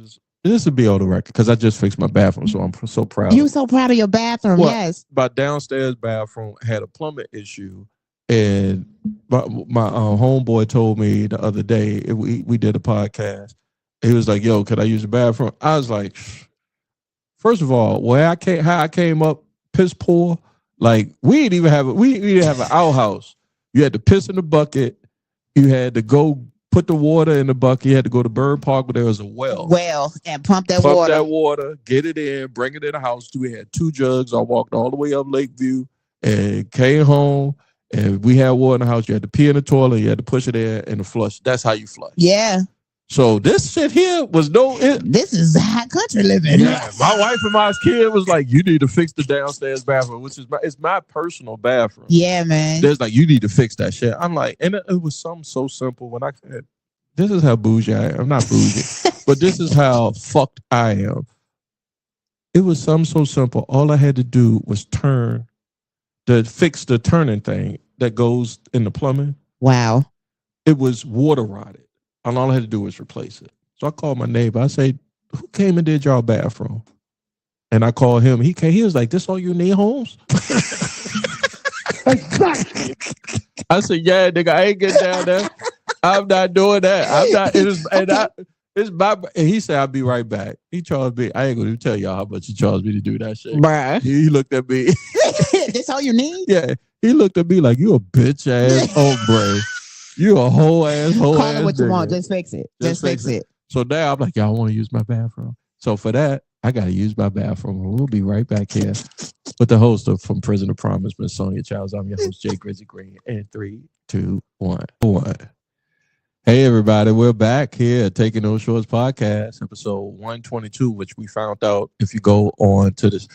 [SPEAKER 5] would be on the record because I just fixed my bathroom, so I'm so proud.
[SPEAKER 6] You're so proud of your bathroom, yes.
[SPEAKER 5] My downstairs bathroom had a plumbing issue, and my homeboy told me the other day, we did a podcast. He was like, yo, could I use the bathroom? I was like, first of all, how I came up piss poor, like we didn't have an outhouse. You had to piss in the bucket. You had to go put the water in the bucket. You had to go to Bird Park, but there was a well.
[SPEAKER 6] And pump that water.
[SPEAKER 5] Get it in, bring it in the house. We had 2 jugs. I walked all the way up Lakeview and came home, and we had water in the house. You had to pee in the toilet. You had to push it in and flush. That's how you flush.
[SPEAKER 6] Yeah.
[SPEAKER 5] So this shit here was
[SPEAKER 6] this is high country living.
[SPEAKER 5] Yeah, my wife and my kid was like, you need to fix the downstairs bathroom, which is it's my personal bathroom.
[SPEAKER 6] Yeah, man.
[SPEAKER 5] There's like, you need to fix that shit. I'm like, and it was something so simple when I said, this is how bougie I am. I'm not bougie, but this is how fucked I am. It was something so simple. All I had to do was fix the turning thing that goes in the plumbing.
[SPEAKER 6] Wow.
[SPEAKER 5] It was water rotted. And all I had to do was replace it. So I called my neighbor. I said, who came and did y'all bathroom? And I called him. He came. He was like, this all you need, Holmes?
[SPEAKER 3] Exactly.
[SPEAKER 5] I said, yeah, nigga, I ain't getting down there. I'm not doing that. I'm not. And he said, I'll be right back. He charged me. I ain't going to tell y'all how much he charged me to do that shit.
[SPEAKER 6] Bruh.
[SPEAKER 5] He looked at me.
[SPEAKER 6] This all you need?
[SPEAKER 5] Yeah. He looked at me like, you a bitch ass hombre. You a whole ass.
[SPEAKER 6] Call it what you want. Just fix it. Just fix it.
[SPEAKER 5] So now I'm like, y'all want to use my bathroom. So for that, I got to use my bathroom. We'll be right back here with the host of From Prison to Promise, Miss Sonia Childs. I'm your host, Jay Grizzly Green. And 3, 2, 1. Hey, everybody. We're back here at Taking Those Shorts podcast, episode 122, which we found out if you go on to this,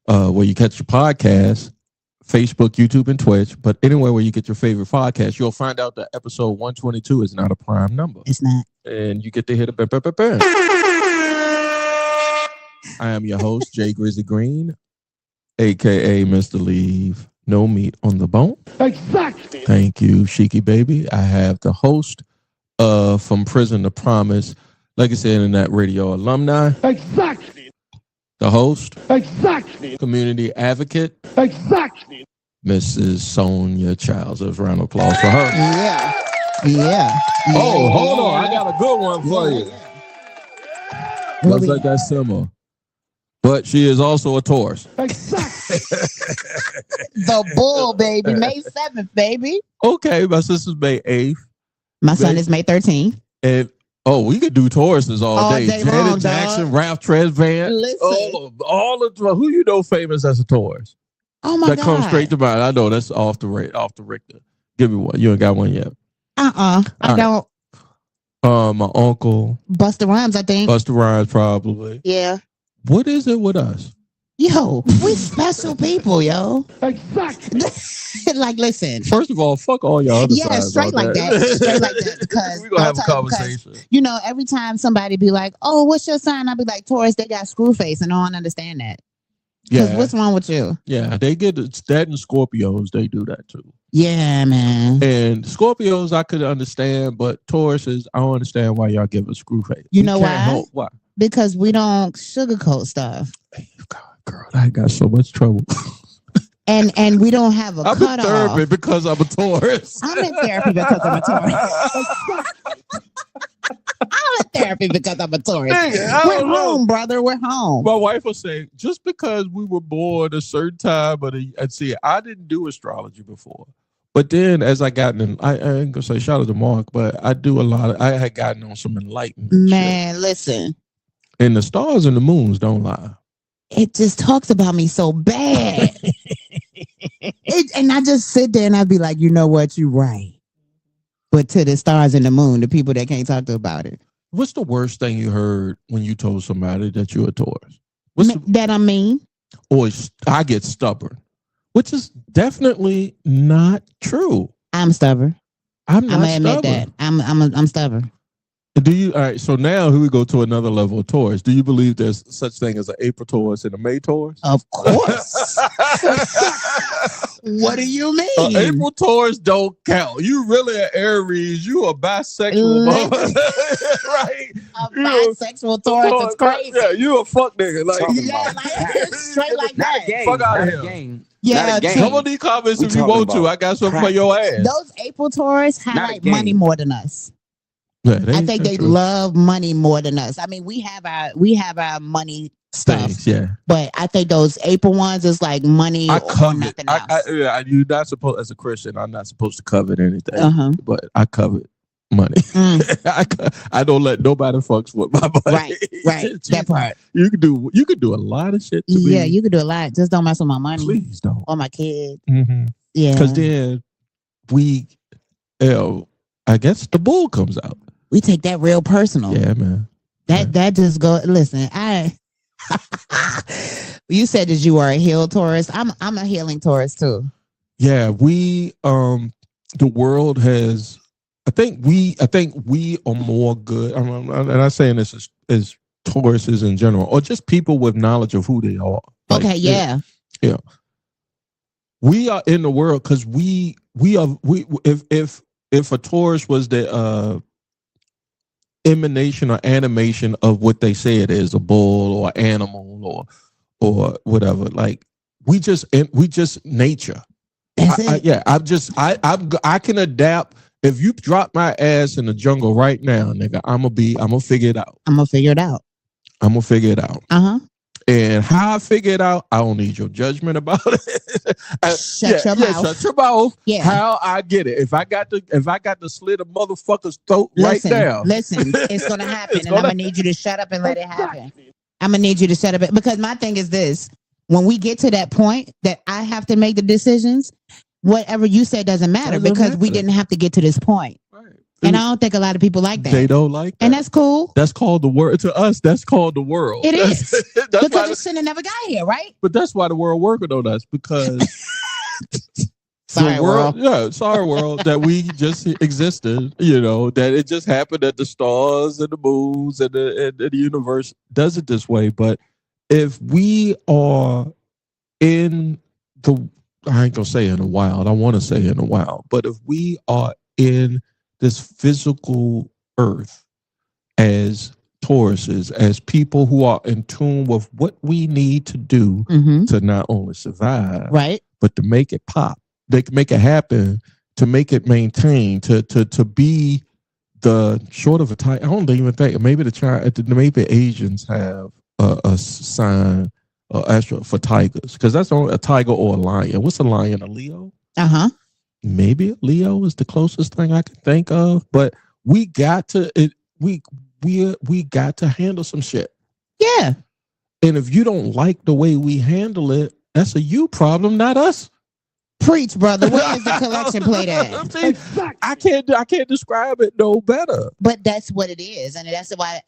[SPEAKER 5] where you catch your podcast, Facebook, YouTube, and Twitch, but anywhere where you get your favorite podcast, you'll find out that episode 122 is not a prime number.
[SPEAKER 6] It's not.
[SPEAKER 5] And you get to hit a bam, bam, bam, bam. I am your host, Jay Grizzly Green, a.k.a. Mr. Leave No Meat on the Bone.
[SPEAKER 3] Exactly.
[SPEAKER 5] Thank you, Sheiky Baby. I have the host of From Prison to Promise, Legacy Internet Radio alumni.
[SPEAKER 3] Exactly.
[SPEAKER 5] The host.
[SPEAKER 3] Exactly.
[SPEAKER 5] Community advocate.
[SPEAKER 3] Exactly.
[SPEAKER 5] Mrs. Sonia Childs. A round of applause for her.
[SPEAKER 6] Yeah.
[SPEAKER 5] Oh, hold on. I got a good one for you. Looks like that similar. But she is also a Taurus.
[SPEAKER 3] Exactly.
[SPEAKER 6] The bull, baby. May 7th, baby.
[SPEAKER 5] Okay, my sister's May 8th.
[SPEAKER 6] My son is May 13th.
[SPEAKER 5] And we could do Tauruses all day. Janet
[SPEAKER 6] long,
[SPEAKER 5] Jackson,
[SPEAKER 6] dog.
[SPEAKER 5] Ralph Tresvant.
[SPEAKER 6] Listen.
[SPEAKER 5] All of who you know famous as a Taurus.
[SPEAKER 6] Oh my God.
[SPEAKER 5] That comes straight to mind. I know that's off the Richter. Give me one. You ain't got one yet.
[SPEAKER 6] I don't.
[SPEAKER 5] My uncle.
[SPEAKER 6] Busta Rhymes, I think.
[SPEAKER 5] Busta Rhymes, probably.
[SPEAKER 6] Yeah.
[SPEAKER 5] What is it with us?
[SPEAKER 6] Yo, we special people, yo.
[SPEAKER 3] Exactly.
[SPEAKER 6] Like, listen.
[SPEAKER 5] First of all, fuck all y'all other
[SPEAKER 6] Yeah, straight like that. Straight like that. Because
[SPEAKER 5] we're going to have a conversation.
[SPEAKER 6] Because, every time somebody be like, oh, what's your sign? I'll be like, Taurus, they got screw face. And I don't understand that. Because what's wrong with you?
[SPEAKER 5] Yeah, they get that, and Scorpios, they do that too.
[SPEAKER 6] Yeah, man.
[SPEAKER 5] And Scorpios, I could understand, but Tauruses, I don't understand why y'all give a screw face.
[SPEAKER 6] You know why?
[SPEAKER 5] Why?
[SPEAKER 6] Because we don't sugarcoat stuff.
[SPEAKER 5] God, girl, I got so much trouble.
[SPEAKER 6] And we don't have a cutoff.
[SPEAKER 5] I'm in therapy because I'm a Taurus.
[SPEAKER 6] I'm in therapy because I'm a Taurus. I'm in therapy because I'm a Taurus. We're home, brother. We're home.
[SPEAKER 5] My wife will say, just because we were born a certain time, and see, I didn't do astrology before. But then as I got in, I ain't gonna say shout out to Mark, but I do a lot I had gotten on some enlightenment.
[SPEAKER 6] Man,
[SPEAKER 5] shit.
[SPEAKER 6] Listen.
[SPEAKER 5] And the stars and the moons don't lie.
[SPEAKER 6] It just talks about me so bad. And I just sit there and I'd be like, you know what? You're right. But to the stars and the moon, the people that can't talk to about it.
[SPEAKER 5] What's the worst thing you heard when you told somebody that you're a Taurus?
[SPEAKER 6] That I mean?
[SPEAKER 5] Or I get stubborn, which is definitely not true.
[SPEAKER 6] I'm stubborn.
[SPEAKER 5] I'm not
[SPEAKER 6] gonna admit that. I'm stubborn.
[SPEAKER 5] Do you? All right. So now here we go to another level of Taurus. Do you believe there's such thing as an April Taurus and a May Taurus?
[SPEAKER 6] Of course. What do you mean?
[SPEAKER 5] April Taurus don't count. You really an Aries. You a bisexual, right?
[SPEAKER 6] A bisexual Taurus is crazy.
[SPEAKER 5] Yeah, you a fuck nigga. Like,
[SPEAKER 6] straight like that.
[SPEAKER 5] Fuck out of here.
[SPEAKER 6] Yeah,
[SPEAKER 5] some of these comments if you want to. I got something for your ass.
[SPEAKER 6] Those April Taurus highlight money more than us.
[SPEAKER 5] Yeah,
[SPEAKER 6] I think they love money more than us. I mean, we have our money stuff.
[SPEAKER 5] Things, yeah.
[SPEAKER 6] But I think those April ones is like money or nothing else.
[SPEAKER 5] You're not supposed, as a Christian, I'm not supposed to covet anything. But I covet money. I don't let nobody fucks with my money.
[SPEAKER 6] Right. That part.
[SPEAKER 5] You could do a lot of shit to me.
[SPEAKER 6] Yeah, you could do a lot. Just don't mess with my money.
[SPEAKER 5] Please don't.
[SPEAKER 6] Or my kids.
[SPEAKER 5] Mm-hmm.
[SPEAKER 6] Yeah.
[SPEAKER 5] Because then I guess the bull comes out.
[SPEAKER 6] We take that real personal.
[SPEAKER 5] Yeah, man.
[SPEAKER 6] That just go. Listen, you said that you are a healed Taurus. I'm a healing Taurus too.
[SPEAKER 5] Yeah, the world has. I think we are more good. I'm not saying this as Tauruses in general, or just people with knowledge of who they are. Like,
[SPEAKER 6] okay, yeah.
[SPEAKER 5] We are in the world because we are. If a Taurus was the emanation or animation of what they say it is, a bull or animal or whatever, like we just nature.
[SPEAKER 6] That's it.
[SPEAKER 5] I can adapt. If you drop my ass in the jungle right now, nigga, I'm gonna figure it out.
[SPEAKER 6] I'm gonna figure it out.
[SPEAKER 5] Uh-huh. And how I figure it out, I don't need your judgment about it.
[SPEAKER 6] Shut your mouth.
[SPEAKER 5] Shut your mouth.
[SPEAKER 6] Yeah.
[SPEAKER 5] How I get it. If I got to slit a motherfucker's throat right now.
[SPEAKER 6] Listen, it's gonna happen, and I'm gonna need you to shut up and let it happen. I'm gonna need you to shut up because my thing is this: when we get to that point that I have to make the decisions, whatever you say doesn't matter because we didn't have to get to this point. Right. And I don't think a lot of people like that.
[SPEAKER 5] They don't like that.
[SPEAKER 6] And that's cool.
[SPEAKER 5] That's called the world. To us, that's called the world.
[SPEAKER 6] It is. Because it shouldn't have never got here, right?
[SPEAKER 5] But that's why the world working on us because
[SPEAKER 6] sorry, world.
[SPEAKER 5] Yeah, sorry, world, that we just existed, that it just happened that the stars and the moons and the universe does it this way. But if we are in I ain't gonna say in the wild, I want to say in the wild, but if we are in this physical earth as Tauruses, as people who are in tune with what we need to do to not only survive,
[SPEAKER 6] right,
[SPEAKER 5] but to make it pop, they can make it happen, to make it maintain, to be the short of a tiger. I don't even think maybe maybe Asians have a sign astro for tigers because that's only a tiger or a lion. What's a lion? A Leo? Maybe a Leo is the closest thing I can think of. But we got to we got to handle some shit.
[SPEAKER 6] Yeah.
[SPEAKER 5] And if you don't like the way we handle it, that's a you problem, not us.
[SPEAKER 6] Preach, brother. Where is the collection plate at?
[SPEAKER 5] I can't describe it no better.
[SPEAKER 6] But that's what it is. And that's why,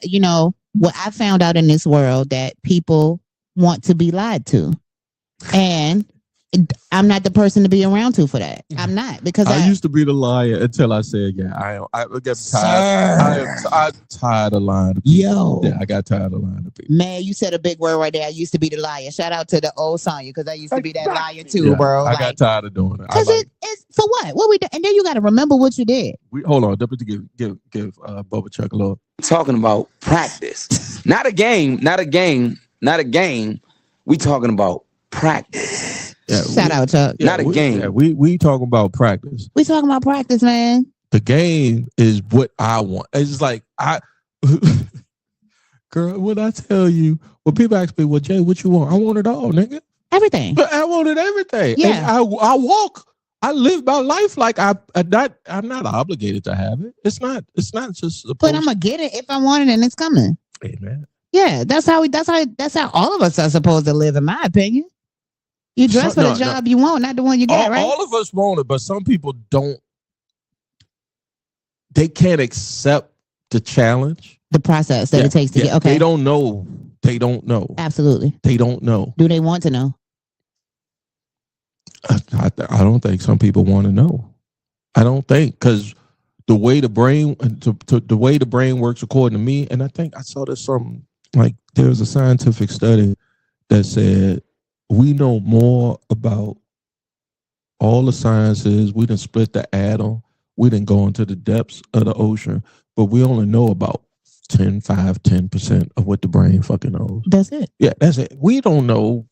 [SPEAKER 6] what I found out in this world that people want to be lied to. And I'm not the person to be around to for that. I'm not because
[SPEAKER 5] I used to be the liar until I said, I get tired. I'm tired of lying to people. Yeah, I got tired of lying to people.
[SPEAKER 6] Man, you said a big word right there. I used to be the liar. Shout out to the old Sonya because I used to be that liar too, bro.
[SPEAKER 5] I got tired of doing it.
[SPEAKER 6] Because it's for what? What we do? And then you got to remember what you did.
[SPEAKER 5] Hold on. Give Bubba Chuck a little.
[SPEAKER 2] Talking about practice, not a game. We talking about practice.
[SPEAKER 5] Yeah,
[SPEAKER 6] Shout out, Chuck.
[SPEAKER 2] Not a game.
[SPEAKER 5] Yeah, we talking about practice.
[SPEAKER 6] We talking about practice, man.
[SPEAKER 5] The game is what I want. It's just like girl, when I tell you, when people ask me, well, Jay, what you want? I want it all, nigga.
[SPEAKER 6] Everything.
[SPEAKER 5] But I wanted everything.
[SPEAKER 6] Yeah.
[SPEAKER 5] And I live my life like I'm not obligated to have it. It's not just
[SPEAKER 6] but I'm gonna get it if I want it and it's coming.
[SPEAKER 5] Amen.
[SPEAKER 6] Yeah, that's how all of us are supposed to live, in my opinion. You dress for the job you want, not the one you get, right?
[SPEAKER 5] All of us want it, but some people don't. They can't accept the challenge,
[SPEAKER 6] the process that it takes to get. Okay,
[SPEAKER 5] they don't know. They don't know.
[SPEAKER 6] Absolutely,
[SPEAKER 5] they don't know.
[SPEAKER 6] Do they want to know?
[SPEAKER 5] I don't think some people want to know. I don't think because the way the brain works, according to me, and I think I saw this something like there's a scientific study that said we know more about all the sciences. We done split the atom. We didn't go into the depths of the ocean, but we only know about 10% of what the brain fucking knows.
[SPEAKER 6] That's it.
[SPEAKER 5] Yeah, that's it. We don't know,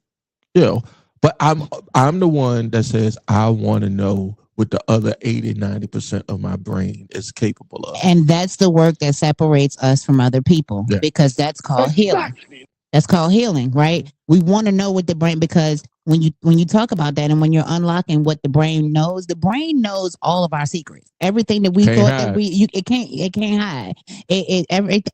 [SPEAKER 5] but I'm the one that says I want to know what the other 80-90% of my brain is capable of.
[SPEAKER 6] And that's the work that separates us from other people because that's called healing. That's called healing, right? We want to know what the brain, because when you talk about that, and when you're unlocking what the brain knows all of our secrets. Everything that we
[SPEAKER 5] Can't
[SPEAKER 6] thought
[SPEAKER 5] hide.
[SPEAKER 6] that it can't hide.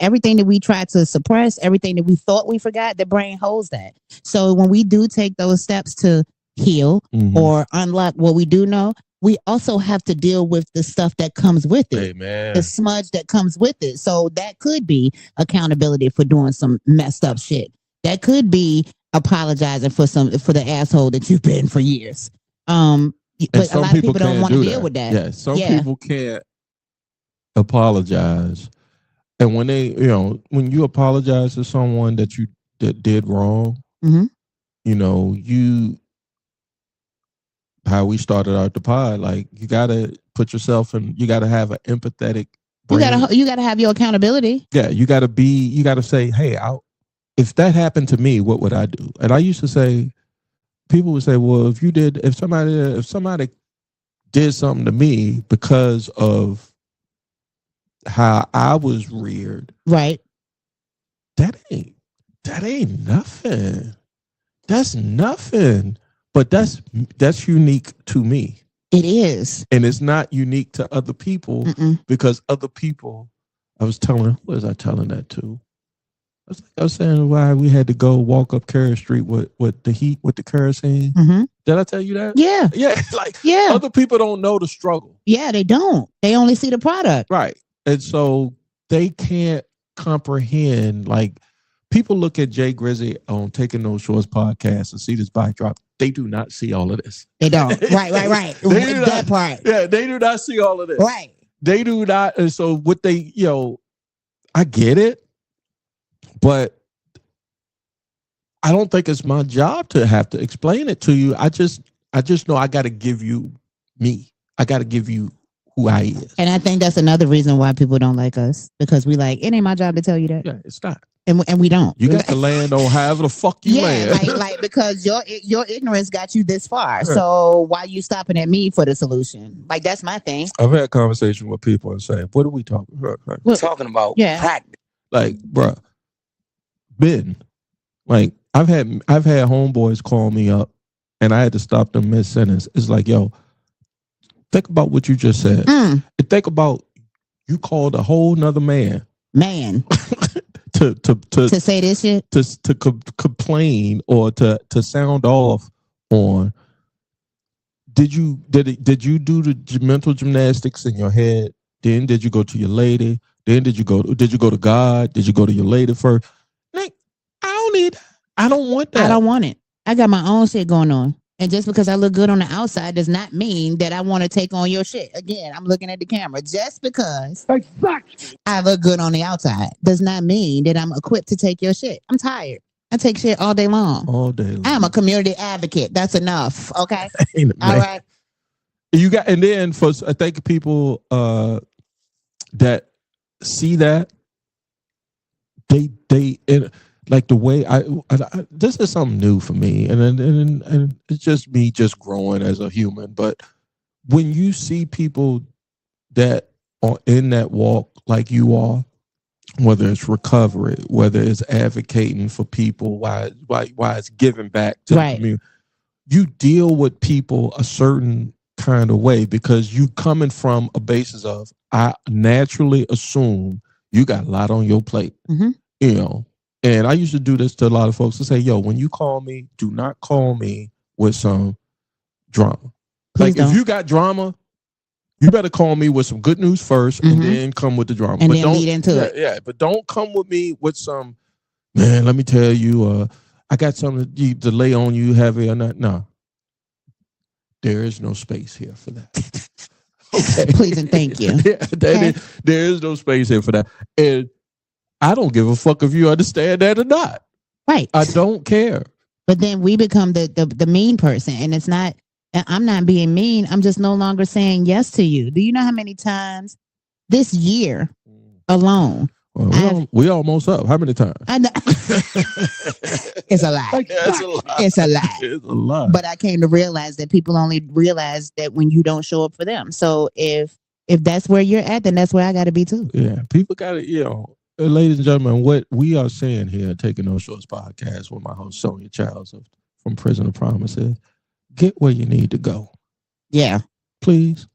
[SPEAKER 6] Everything that we try to suppress, everything that we thought we forgot, the brain holds that. So when we do take those steps to heal or unlock what we do know, we also have to deal with the stuff that comes with it.
[SPEAKER 5] Amen.
[SPEAKER 6] The smudge that comes with it. So that could be accountability for doing some messed up shit. That could be apologizing for the asshole that you've been for years. But a lot of people don't want to deal with that.
[SPEAKER 5] Yeah, some people can't apologize. And when when you apologize to someone that did wrong, how we started out the pod, like you gotta put yourself in, you gotta have an empathetic brain.
[SPEAKER 6] You gotta have your accountability.
[SPEAKER 5] Yeah, you gotta say, hey, if that happened to me, what would I do? And I used to say, people would say, well, if somebody did something to me because of how I was reared,
[SPEAKER 6] right?
[SPEAKER 5] That ain't nothing. That's nothing. But that's unique to me.
[SPEAKER 6] It is.
[SPEAKER 5] And it's not unique to other people because other people, who was I telling that to? I was saying why we had to go walk up Carey Street with the heat, with the kerosene. Did I tell you that?
[SPEAKER 6] Yeah.
[SPEAKER 5] Yeah. Other people don't know the struggle.
[SPEAKER 6] Yeah, they don't. They only see the product.
[SPEAKER 5] Right. And so they can't comprehend, like, people look at Jay Grizzy on Taking No Shorts podcast and see this backdrop. They do not see all of this.
[SPEAKER 6] They don't. Right. That part.
[SPEAKER 5] Yeah, they do not see all of this.
[SPEAKER 6] Right.
[SPEAKER 5] They do not. And so what they, I get it, but I don't think it's my job to have to explain it to you. I just know I got to give you me. I got to give you who I is.
[SPEAKER 6] And I think that's another reason why people don't like us, because we like, it ain't my job to tell you that.
[SPEAKER 5] Yeah, it's not.
[SPEAKER 6] And we don't.
[SPEAKER 5] You got to land on however the fuck you land.
[SPEAKER 6] like because your ignorance got you this far. So why you stopping at me for the solution? Like, that's my thing.
[SPEAKER 5] I've had conversations with people and saying, "What are we talking about?"
[SPEAKER 2] We're talking about practice.
[SPEAKER 5] Like, bruh, Ben, like I've had homeboys call me up, and I had to stop them mid sentence. It's like, yo, think about what you just said. And think about, you called a whole nother man. to
[SPEAKER 6] say this shit,
[SPEAKER 5] to complain or to sound off on. Did you do the mental gymnastics in your head? Then did you go to your lady? Then did you go to God? Did you go to your lady first? Like, I don't want that.
[SPEAKER 6] I don't want it. I got my own shit going on. And just because I look good on the outside does not mean that I want to take on your shit. Again, I'm looking at the camera. Just because I look good on the outside does not mean that I'm equipped to take your shit. I'm tired. I take shit all day long.
[SPEAKER 5] All day long.
[SPEAKER 6] I'm a community advocate. That's enough. Okay. All right.
[SPEAKER 5] You got, and then I think people that see that they like the way I this is something new for me, and it's just me just growing as a human. But when you see people that are in that walk like you are, whether it's recovery, whether it's advocating for people, why it's giving back to the community, you deal with people a certain kind of way because you coming from a basis of, I naturally assume you got a lot on your plate, And I used to do this to a lot of folks to say, yo, when you call me, do not call me with some drama. Please don't. If you got drama, you better call me with some good news first and then come with the drama.
[SPEAKER 6] And then lead into it.
[SPEAKER 5] Yeah, but don't come with me with some, man, let me tell you, I got something to lay on you heavy or not. No. There is no space here for that.
[SPEAKER 6] Okay. Please and thank you.
[SPEAKER 5] There is no space here for that. And I don't give a fuck if you understand that or not.
[SPEAKER 6] Right.
[SPEAKER 5] I don't care.
[SPEAKER 6] But then we become the mean person. And it's not, I'm not being mean. I'm just no longer saying yes to you. Do you know how many times this year alone?
[SPEAKER 5] Well, we almost up. How many times?
[SPEAKER 6] I know. It's a lot. It's a lot.
[SPEAKER 5] It's a lot.
[SPEAKER 6] But I came to realize that people only realize that when you don't show up for them. So if that's where you're at, then that's where I got to be too.
[SPEAKER 5] Yeah. People got to, ladies and gentlemen, what we are saying here, Taking No Shorts podcast with my host, Sonia Childs from Prison of Promises. Get where you need to go.
[SPEAKER 6] Yeah.
[SPEAKER 5] Please.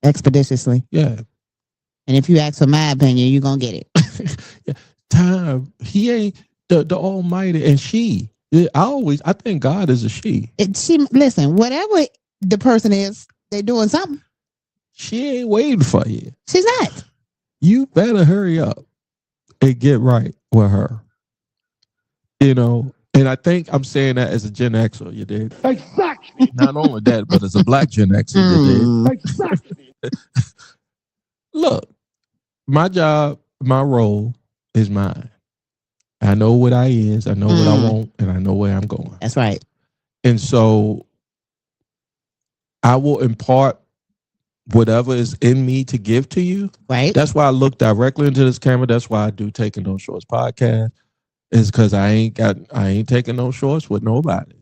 [SPEAKER 6] Expeditiously.
[SPEAKER 5] Yeah.
[SPEAKER 6] And if you ask for my opinion, you're going to get it.
[SPEAKER 5] Yeah. Time. He ain't the Almighty. And she. I think God is a she.
[SPEAKER 6] Listen, whatever the person is, they're doing something.
[SPEAKER 5] She ain't waiting for you.
[SPEAKER 6] She's not.
[SPEAKER 5] You better hurry up and get right with her. You know, and I think I'm saying that as a Gen Xer, you did.
[SPEAKER 3] Exactly.
[SPEAKER 5] Not only that, but as a black Gen Xer, you did.
[SPEAKER 3] Exactly.
[SPEAKER 5] Look, my job, my role is mine. I know what I is, I know what I want, and I know where I'm going.
[SPEAKER 6] That's right.
[SPEAKER 5] And so I will impart whatever is in me to give to you.
[SPEAKER 6] Right.
[SPEAKER 5] That's why I look directly into this camera. That's why I do Taking No Shorts podcast. Is because I ain't taking no shorts with nobody.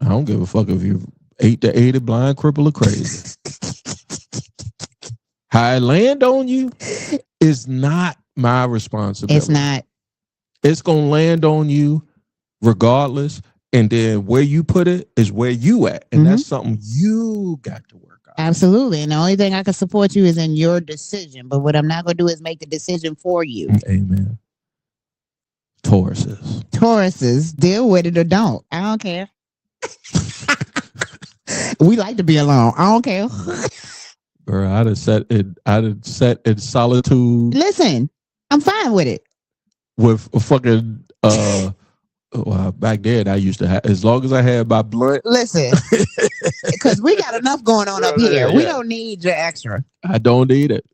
[SPEAKER 5] I don't give a fuck if you 8 to 80, blind, cripple, or crazy. How I land on you is not my responsibility.
[SPEAKER 6] It's not.
[SPEAKER 5] It's gonna land on you regardless. And then where you put it is where you at. And that's something you got to work out.
[SPEAKER 6] Absolutely. And the only thing I can support you is in your decision. But what I'm not going to do is make the decision for you.
[SPEAKER 5] Amen. Tauruses,
[SPEAKER 6] deal with it or don't. I don't care. We like to be alone. I don't care.
[SPEAKER 5] Bro, I'd have sat in solitude.
[SPEAKER 6] Listen, I'm fine with it.
[SPEAKER 5] With a fucking well, back then I used to have, as long as I had my blunt.
[SPEAKER 6] Listen, because we got enough going on up here. We don't need your extra.
[SPEAKER 5] I don't need it.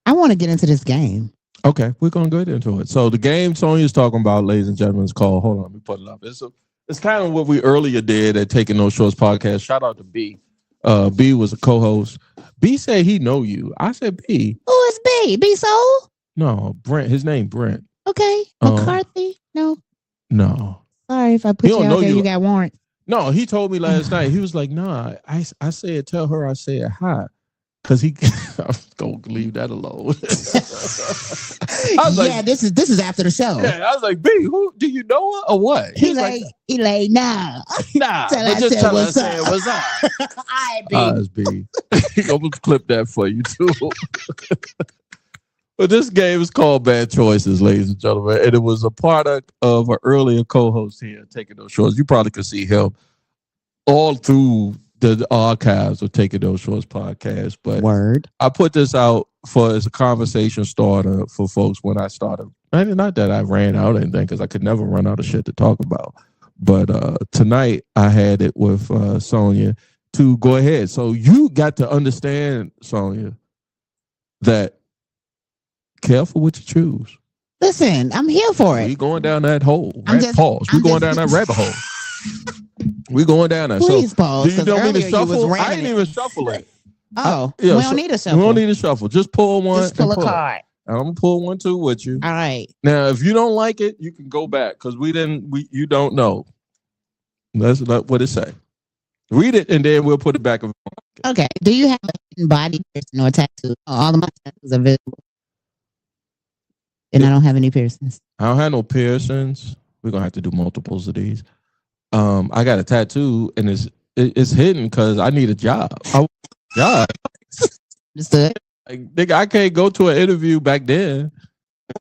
[SPEAKER 6] I want to get into this game.
[SPEAKER 5] Okay, we're gonna get into it. So the game Sonya's talking about, ladies and gentlemen, is called. Hold on, let me put it up. It's kind of what we earlier did at Taking No Shorts podcast. Shout out to B. B was a co-host. B said he know you. I said B.
[SPEAKER 6] Who is B? B Soul?
[SPEAKER 5] No, Brent. His name Brent.
[SPEAKER 6] Okay, McCarthy. No. Sorry if I put you out there. You got warrant.
[SPEAKER 5] No, he told me last night. He was like, "Nah, I said tell her I said hi." Because he, I'm gonna leave that alone. I was
[SPEAKER 6] like, this is after the show.
[SPEAKER 5] Yeah, I was like, B, who do you know her or what?
[SPEAKER 6] He like, nah.
[SPEAKER 5] But just tell her I said what's up.
[SPEAKER 6] All right,
[SPEAKER 5] B. I'm gonna clip that for you too. But this game is called Bad Choices, ladies and gentlemen, and it was a product of an earlier co-host here Taking Those Shorts. You probably could see him all through the archives of Taking Those Shorts podcast. But I put this out as a conversation starter for folks when I started. Not that I ran out or anything, because I could never run out of shit to talk about. But tonight I had it with Sonya to go ahead. So you got to understand, Sonya, that careful what you choose.
[SPEAKER 6] Listen, I'm here for it.
[SPEAKER 5] We going down that hole. Pause. We going down that rabbit hole. We going down there.
[SPEAKER 6] Please pause.
[SPEAKER 5] Do you don't need to shuffle? I ain't even shuffling.
[SPEAKER 6] Oh, we don't need a shuffle.
[SPEAKER 5] We don't need a shuffle. Just pull one.
[SPEAKER 6] Just pull a card.
[SPEAKER 5] I'm gonna pull one too with you.
[SPEAKER 6] All right.
[SPEAKER 5] Now, if you don't like it, you can go back because you don't know. That's what it say. Read it and then we'll put it back.
[SPEAKER 6] Okay. Do you have a hidden body piercing or tattoo? All of my tattoos are visible. And I don't have any piercings.
[SPEAKER 5] I don't have no piercings. We're gonna have to do multiples of these. I got a tattoo and it's hidden because I need a job.
[SPEAKER 6] Understood.
[SPEAKER 5] Like, nigga, I can't go to an interview back then.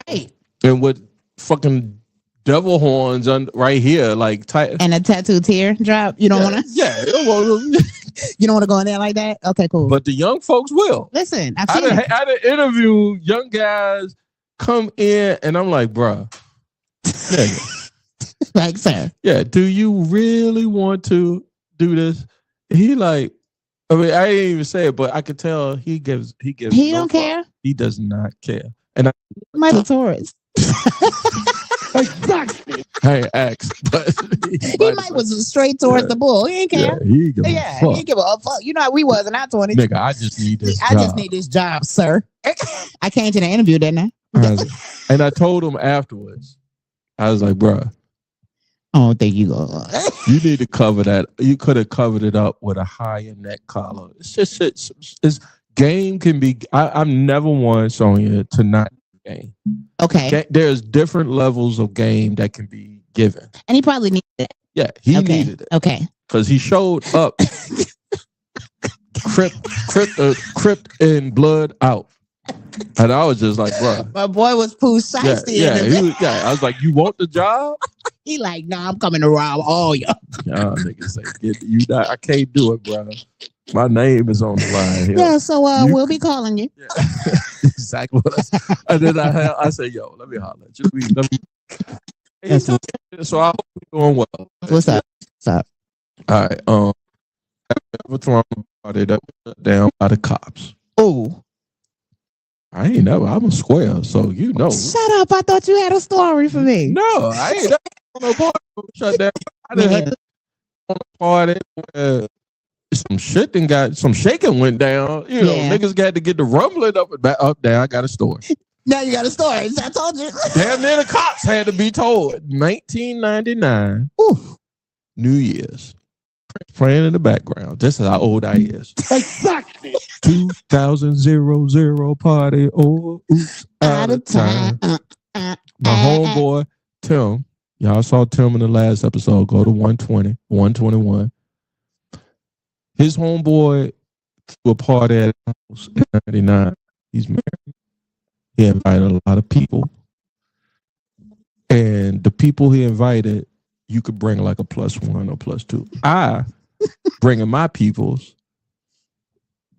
[SPEAKER 6] Right.
[SPEAKER 5] And with fucking devil horns right here, like
[SPEAKER 6] and a tattoo tear drop. You don't want to.
[SPEAKER 5] Yeah.
[SPEAKER 6] You don't want to go in there like that. Okay, cool.
[SPEAKER 5] But the young folks will.
[SPEAKER 6] Listen, I
[SPEAKER 5] had an interview. Young guys come in, and I'm like, bruh.
[SPEAKER 6] Like, sir.
[SPEAKER 5] Yeah. Do you really want to do this? He like. I mean, I didn't even say it, but I could tell he gives. He
[SPEAKER 6] don't care.
[SPEAKER 5] He does not care. And
[SPEAKER 6] Michael Torres.
[SPEAKER 3] Exactly.
[SPEAKER 5] I ain't asked, but
[SPEAKER 6] he might was straight towards the bull. He didn't care.
[SPEAKER 5] He
[SPEAKER 6] didn't give a fuck. You know how we was in our 20s.
[SPEAKER 5] Nigga, I just need this job.
[SPEAKER 6] I just need this job, sir. I came to the interview, didn't I?
[SPEAKER 5] And I told him afterwards. I was like, bruh.
[SPEAKER 6] I don't think you go.
[SPEAKER 5] You need to cover that. You could have covered it up with a higher neck collar. It's just it's game can be. I'm never one, Sonya, to not game.
[SPEAKER 6] Okay.
[SPEAKER 5] There's different levels of game that can be given.
[SPEAKER 6] And he probably needs it.
[SPEAKER 5] Yeah, he
[SPEAKER 6] Okay.
[SPEAKER 5] needed it.
[SPEAKER 6] Okay.
[SPEAKER 5] Because he showed up, crypt and blood out. And I was just like, bro.
[SPEAKER 6] My boy was Pooh Shiesty.
[SPEAKER 5] I was like, you want the job?
[SPEAKER 6] He like, nah, I'm coming to rob all y'all.
[SPEAKER 5] Y'all niggas say, I can't do it, bro. My name is on the line here.
[SPEAKER 6] Yeah, so we'll be calling you.
[SPEAKER 5] Yeah. Exactly. And then I said, yo, let me holler at you. So I hope you're doing well.
[SPEAKER 6] What's up?
[SPEAKER 5] All right. Ever thrown a party that was shut down by the cops?
[SPEAKER 6] Oh.
[SPEAKER 5] I ain't never. I'm a square, so you know.
[SPEAKER 6] Shut up. I thought you had a story for me.
[SPEAKER 5] No, I ain't never no party shut down. I didn't have a party where some shit and got some shaking went down. You know, niggas got to get the rumbling up and back up there. I got a story.
[SPEAKER 6] Now you got a story. I told you.
[SPEAKER 5] Damn near the cops had to be told. 1999, New Year's. Playing in the background. This is how old I is.
[SPEAKER 3] Exactly.
[SPEAKER 5] 2000 party. Oh, oops, out of time. My homeboy, Tim. Y'all saw Tim in the last episode. Go to 120, 121. His homeboy threw a party at his house in 99. He's married. He invited a lot of people. And the people he invited, you could bring like a +1 or +2. I, bringing my peoples,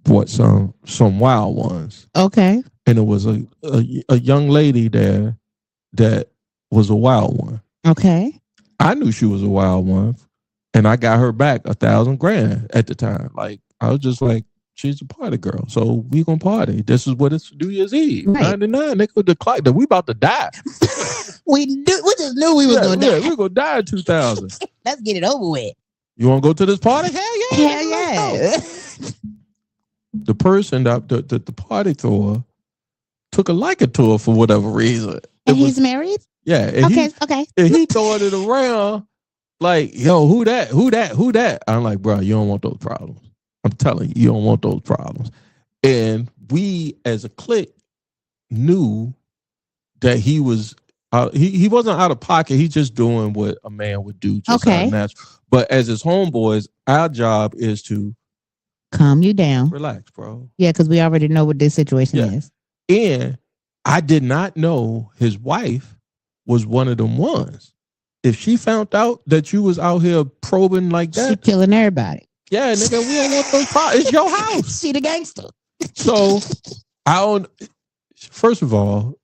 [SPEAKER 5] bought some wild ones.
[SPEAKER 6] Okay.
[SPEAKER 5] And it was a young lady there that was a wild one.
[SPEAKER 6] Okay.
[SPEAKER 5] I knew she was a wild one. And I got her back $1,000 at the time. Like, I was just like, she's a party girl. So we gonna party. This is what it's New Year's Eve. Right. 99, nigga, the clock that we about to die.
[SPEAKER 6] We just knew we was gonna die.
[SPEAKER 5] Yeah, we gonna die in 2000.
[SPEAKER 6] Let's get it over with.
[SPEAKER 5] You wanna go to this party? Hell yeah.
[SPEAKER 6] Hell yeah.
[SPEAKER 5] The person that the party thrower took a liking to her for whatever reason.
[SPEAKER 6] And he's married?
[SPEAKER 5] Yeah. And
[SPEAKER 6] okay.
[SPEAKER 5] And he throwing it around like, yo, who that? I'm like, bro, you don't want those problems. I'm telling you, you don't want those problems. And we, as a clique, knew that he was he wasn't out of pocket. He's just doing what a man would do. Just natural. But as his homeboys, our job is to
[SPEAKER 6] calm you down.
[SPEAKER 5] Relax, bro.
[SPEAKER 6] Yeah, because we already know what this situation is.
[SPEAKER 5] And I did not know his wife was one of them ones. If she found out that you was out here probing like that,
[SPEAKER 6] she killing everybody.
[SPEAKER 5] Yeah, nigga, we don't want those problems. It's your house.
[SPEAKER 6] She the gangster.
[SPEAKER 5] So I don't. First of all,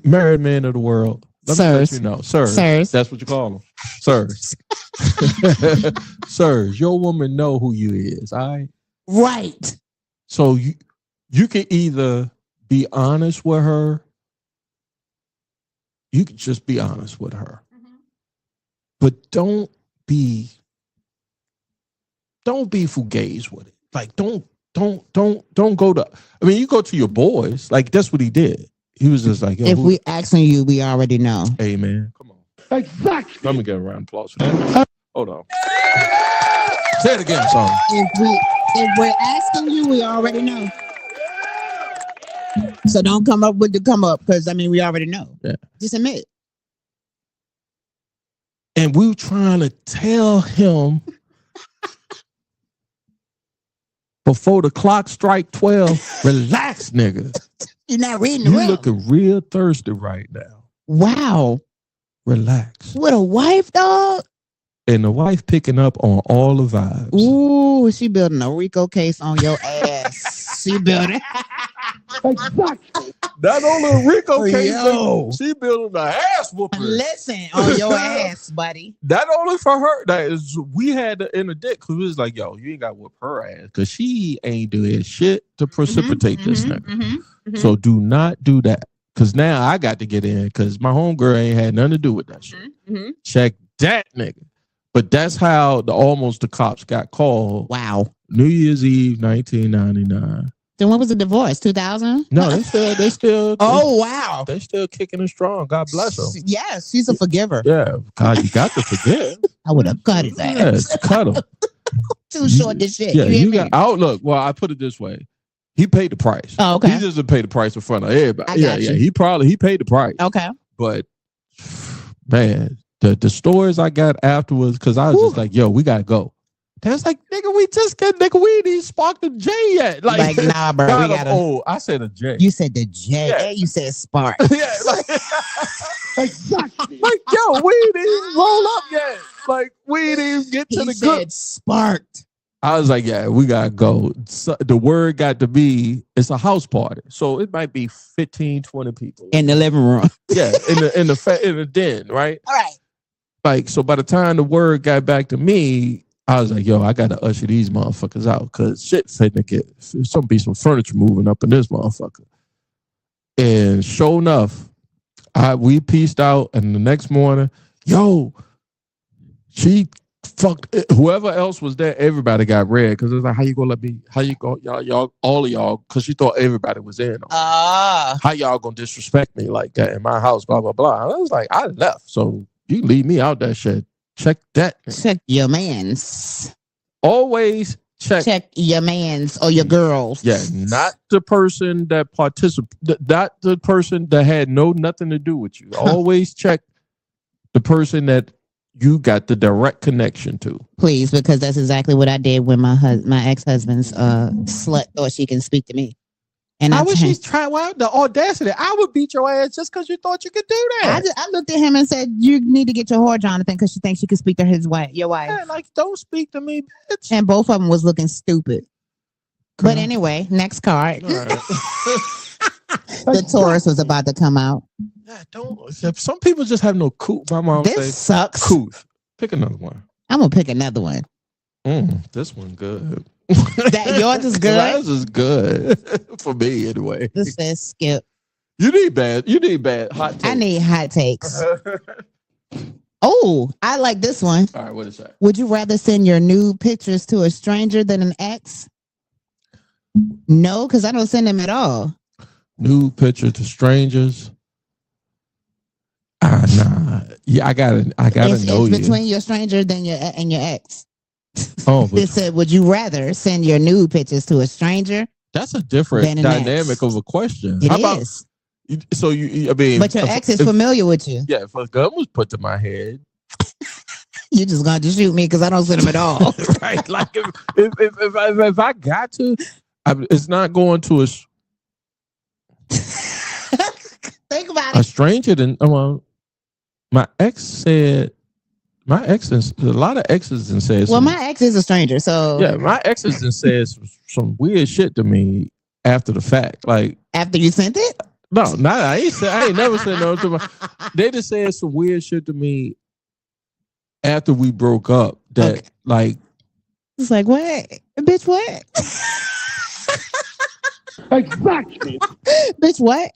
[SPEAKER 5] married men of the world. Let me let you know, sirs. That's what you call them, sirs. Sirs, your woman know who you is. All right.
[SPEAKER 6] Right.
[SPEAKER 5] So you can either be honest with her. You can just be honest with her, but don't be fugazi with it. Like don't go to. I mean, you go to your boys. Like that's what he did. He was just like, yo,
[SPEAKER 6] if we asking you, we already know.
[SPEAKER 5] Hey man, come on.
[SPEAKER 3] Exactly.
[SPEAKER 5] Let me get a round of applause for that. Hold on. Say it again, son.
[SPEAKER 6] If we're asking you, we already know. So don't come up with the come up because I mean we already know.
[SPEAKER 5] Yeah.
[SPEAKER 6] Just admit.
[SPEAKER 5] And we were trying to tell him before the clock strike 12, relax, nigga.
[SPEAKER 6] You're not reading the room.
[SPEAKER 5] You looking real thirsty right now.
[SPEAKER 6] Wow.
[SPEAKER 5] Relax.
[SPEAKER 6] With a wife, dog?
[SPEAKER 5] And the wife picking up on all the vibes.
[SPEAKER 6] Ooh, she building a Rico case on your ass. She building.
[SPEAKER 5] Not only a Rico case, she building the ass whooping.
[SPEAKER 6] Listen, on your ass, buddy.
[SPEAKER 5] Not only for her, that is, we had to interdict because we was like, yo, you ain't got to whoop her ass because she ain't doing shit to precipitate this nigga. So do not do that. Because now I got to get in because my homegirl ain't had nothing to do with that shit. Check that nigga. But that's how the cops got called.
[SPEAKER 6] Wow.
[SPEAKER 5] New Year's Eve, 1999.
[SPEAKER 6] Then when was the divorce? 2000?
[SPEAKER 5] No, they still.
[SPEAKER 6] Oh, wow.
[SPEAKER 5] They still kicking and strong. God bless them.
[SPEAKER 6] Yes, she's a forgiver.
[SPEAKER 5] Yeah. God, you got to forgive.
[SPEAKER 6] I would have cut his ass.
[SPEAKER 5] Yeah, cut him.
[SPEAKER 6] Too short this shit.
[SPEAKER 5] Yeah, you got outlook. Well, I put it this way. He paid the price.
[SPEAKER 6] Oh, okay.
[SPEAKER 5] He just didn't pay the price in front of everybody.
[SPEAKER 6] I got you.
[SPEAKER 5] He paid the price.
[SPEAKER 6] Okay.
[SPEAKER 5] But man, the stories I got afterwards, because I was just like, yo, we gotta go. That's like, nigga, we ain't even sparked the J yet. Like
[SPEAKER 6] nah, bro,
[SPEAKER 5] God,
[SPEAKER 6] we gotta.
[SPEAKER 5] Oh, I said a J.
[SPEAKER 6] You said the J.
[SPEAKER 5] Yeah.
[SPEAKER 6] You said spark.
[SPEAKER 5] Yeah, like,
[SPEAKER 3] Exactly.
[SPEAKER 5] like, yo, we ain't even roll up yet. Like, we ain't even get to
[SPEAKER 6] He
[SPEAKER 5] the
[SPEAKER 6] said
[SPEAKER 5] good.
[SPEAKER 6] sparked.
[SPEAKER 5] I was like, yeah, we gotta go. So the word got to be, it's a house party. So it might be 15, 20 people.
[SPEAKER 6] In the living room.
[SPEAKER 5] Yeah, in the den, right?
[SPEAKER 6] All right.
[SPEAKER 5] Like, so by the time the word got back to me, I was like, yo, I gotta usher these motherfuckers out, because shit finna get some furniture moving up in this motherfucker. And sure enough, we pieced out, and the next morning, yo, she fucked whoever else was there. Everybody got red, because it was like, how you gonna y'all, all of y'all, because she thought everybody was in. How y'all gonna disrespect me like that in my house? Blah blah blah. And I was like, I left, so you leave me out that shit. Check that.
[SPEAKER 6] Check your mans.
[SPEAKER 5] Always check
[SPEAKER 6] your mans or your girls.
[SPEAKER 5] Yeah, not the person that not the person that had nothing to do with you. Always check the person that you got the direct connection to.
[SPEAKER 6] Please, because that's exactly what I did when my ex-husband's slut thought she can speak to me. And
[SPEAKER 5] I wish she's trying. Well, the audacity! I would beat your ass just because you thought you could do that.
[SPEAKER 6] I looked at him and said, "You need to get your whore, Jonathan, because she thinks she can speak to your wife."
[SPEAKER 5] Yeah, like, don't speak to me, bitch.
[SPEAKER 6] And both of them was looking stupid.
[SPEAKER 5] Girl.
[SPEAKER 6] But anyway, next card.
[SPEAKER 5] Right.
[SPEAKER 6] The Taurus was about to come out.
[SPEAKER 5] Yeah, don't. Some people just have no cool. My mom
[SPEAKER 6] This sucks.
[SPEAKER 5] Cool. Pick another one.
[SPEAKER 6] I'm gonna pick another one.
[SPEAKER 5] This one good.
[SPEAKER 6] That yours is good.
[SPEAKER 5] Yours is good for me anyway.
[SPEAKER 6] This says skip.
[SPEAKER 5] You need bad hot takes.
[SPEAKER 6] I need hot takes. Oh, I like this one.
[SPEAKER 5] All right, what is that?
[SPEAKER 6] Would you rather send your nude pictures to a stranger than an ex? No, because I don't send them at all.
[SPEAKER 5] Nude picture to strangers. Nah. Yeah, I gotta know you.
[SPEAKER 6] It's between your stranger than your ex.
[SPEAKER 5] Oh,
[SPEAKER 6] It said, would you rather send your nude pictures to a stranger?
[SPEAKER 5] That's a different dynamic of a question.
[SPEAKER 6] It is.
[SPEAKER 5] So I mean,
[SPEAKER 6] but your ex is familiar with you.
[SPEAKER 5] Yeah, if a gun was put to my head,
[SPEAKER 6] you just going to shoot me because I don't send them at all.
[SPEAKER 5] right? Like if I got to, it's not going to a.
[SPEAKER 6] Think about
[SPEAKER 5] a
[SPEAKER 6] it.
[SPEAKER 5] stranger. Then my ex said. My exes, a lot of exes and says.
[SPEAKER 6] Well, my ex is a stranger, so
[SPEAKER 5] yeah, my exes and says some weird shit to me after the fact. Like
[SPEAKER 6] after you sent it?
[SPEAKER 5] No, I ain't never said no to my. They just said some weird shit to me after we broke up. That like,
[SPEAKER 6] it's like what, bitch? What?
[SPEAKER 3] Exactly.
[SPEAKER 6] Bitch, what?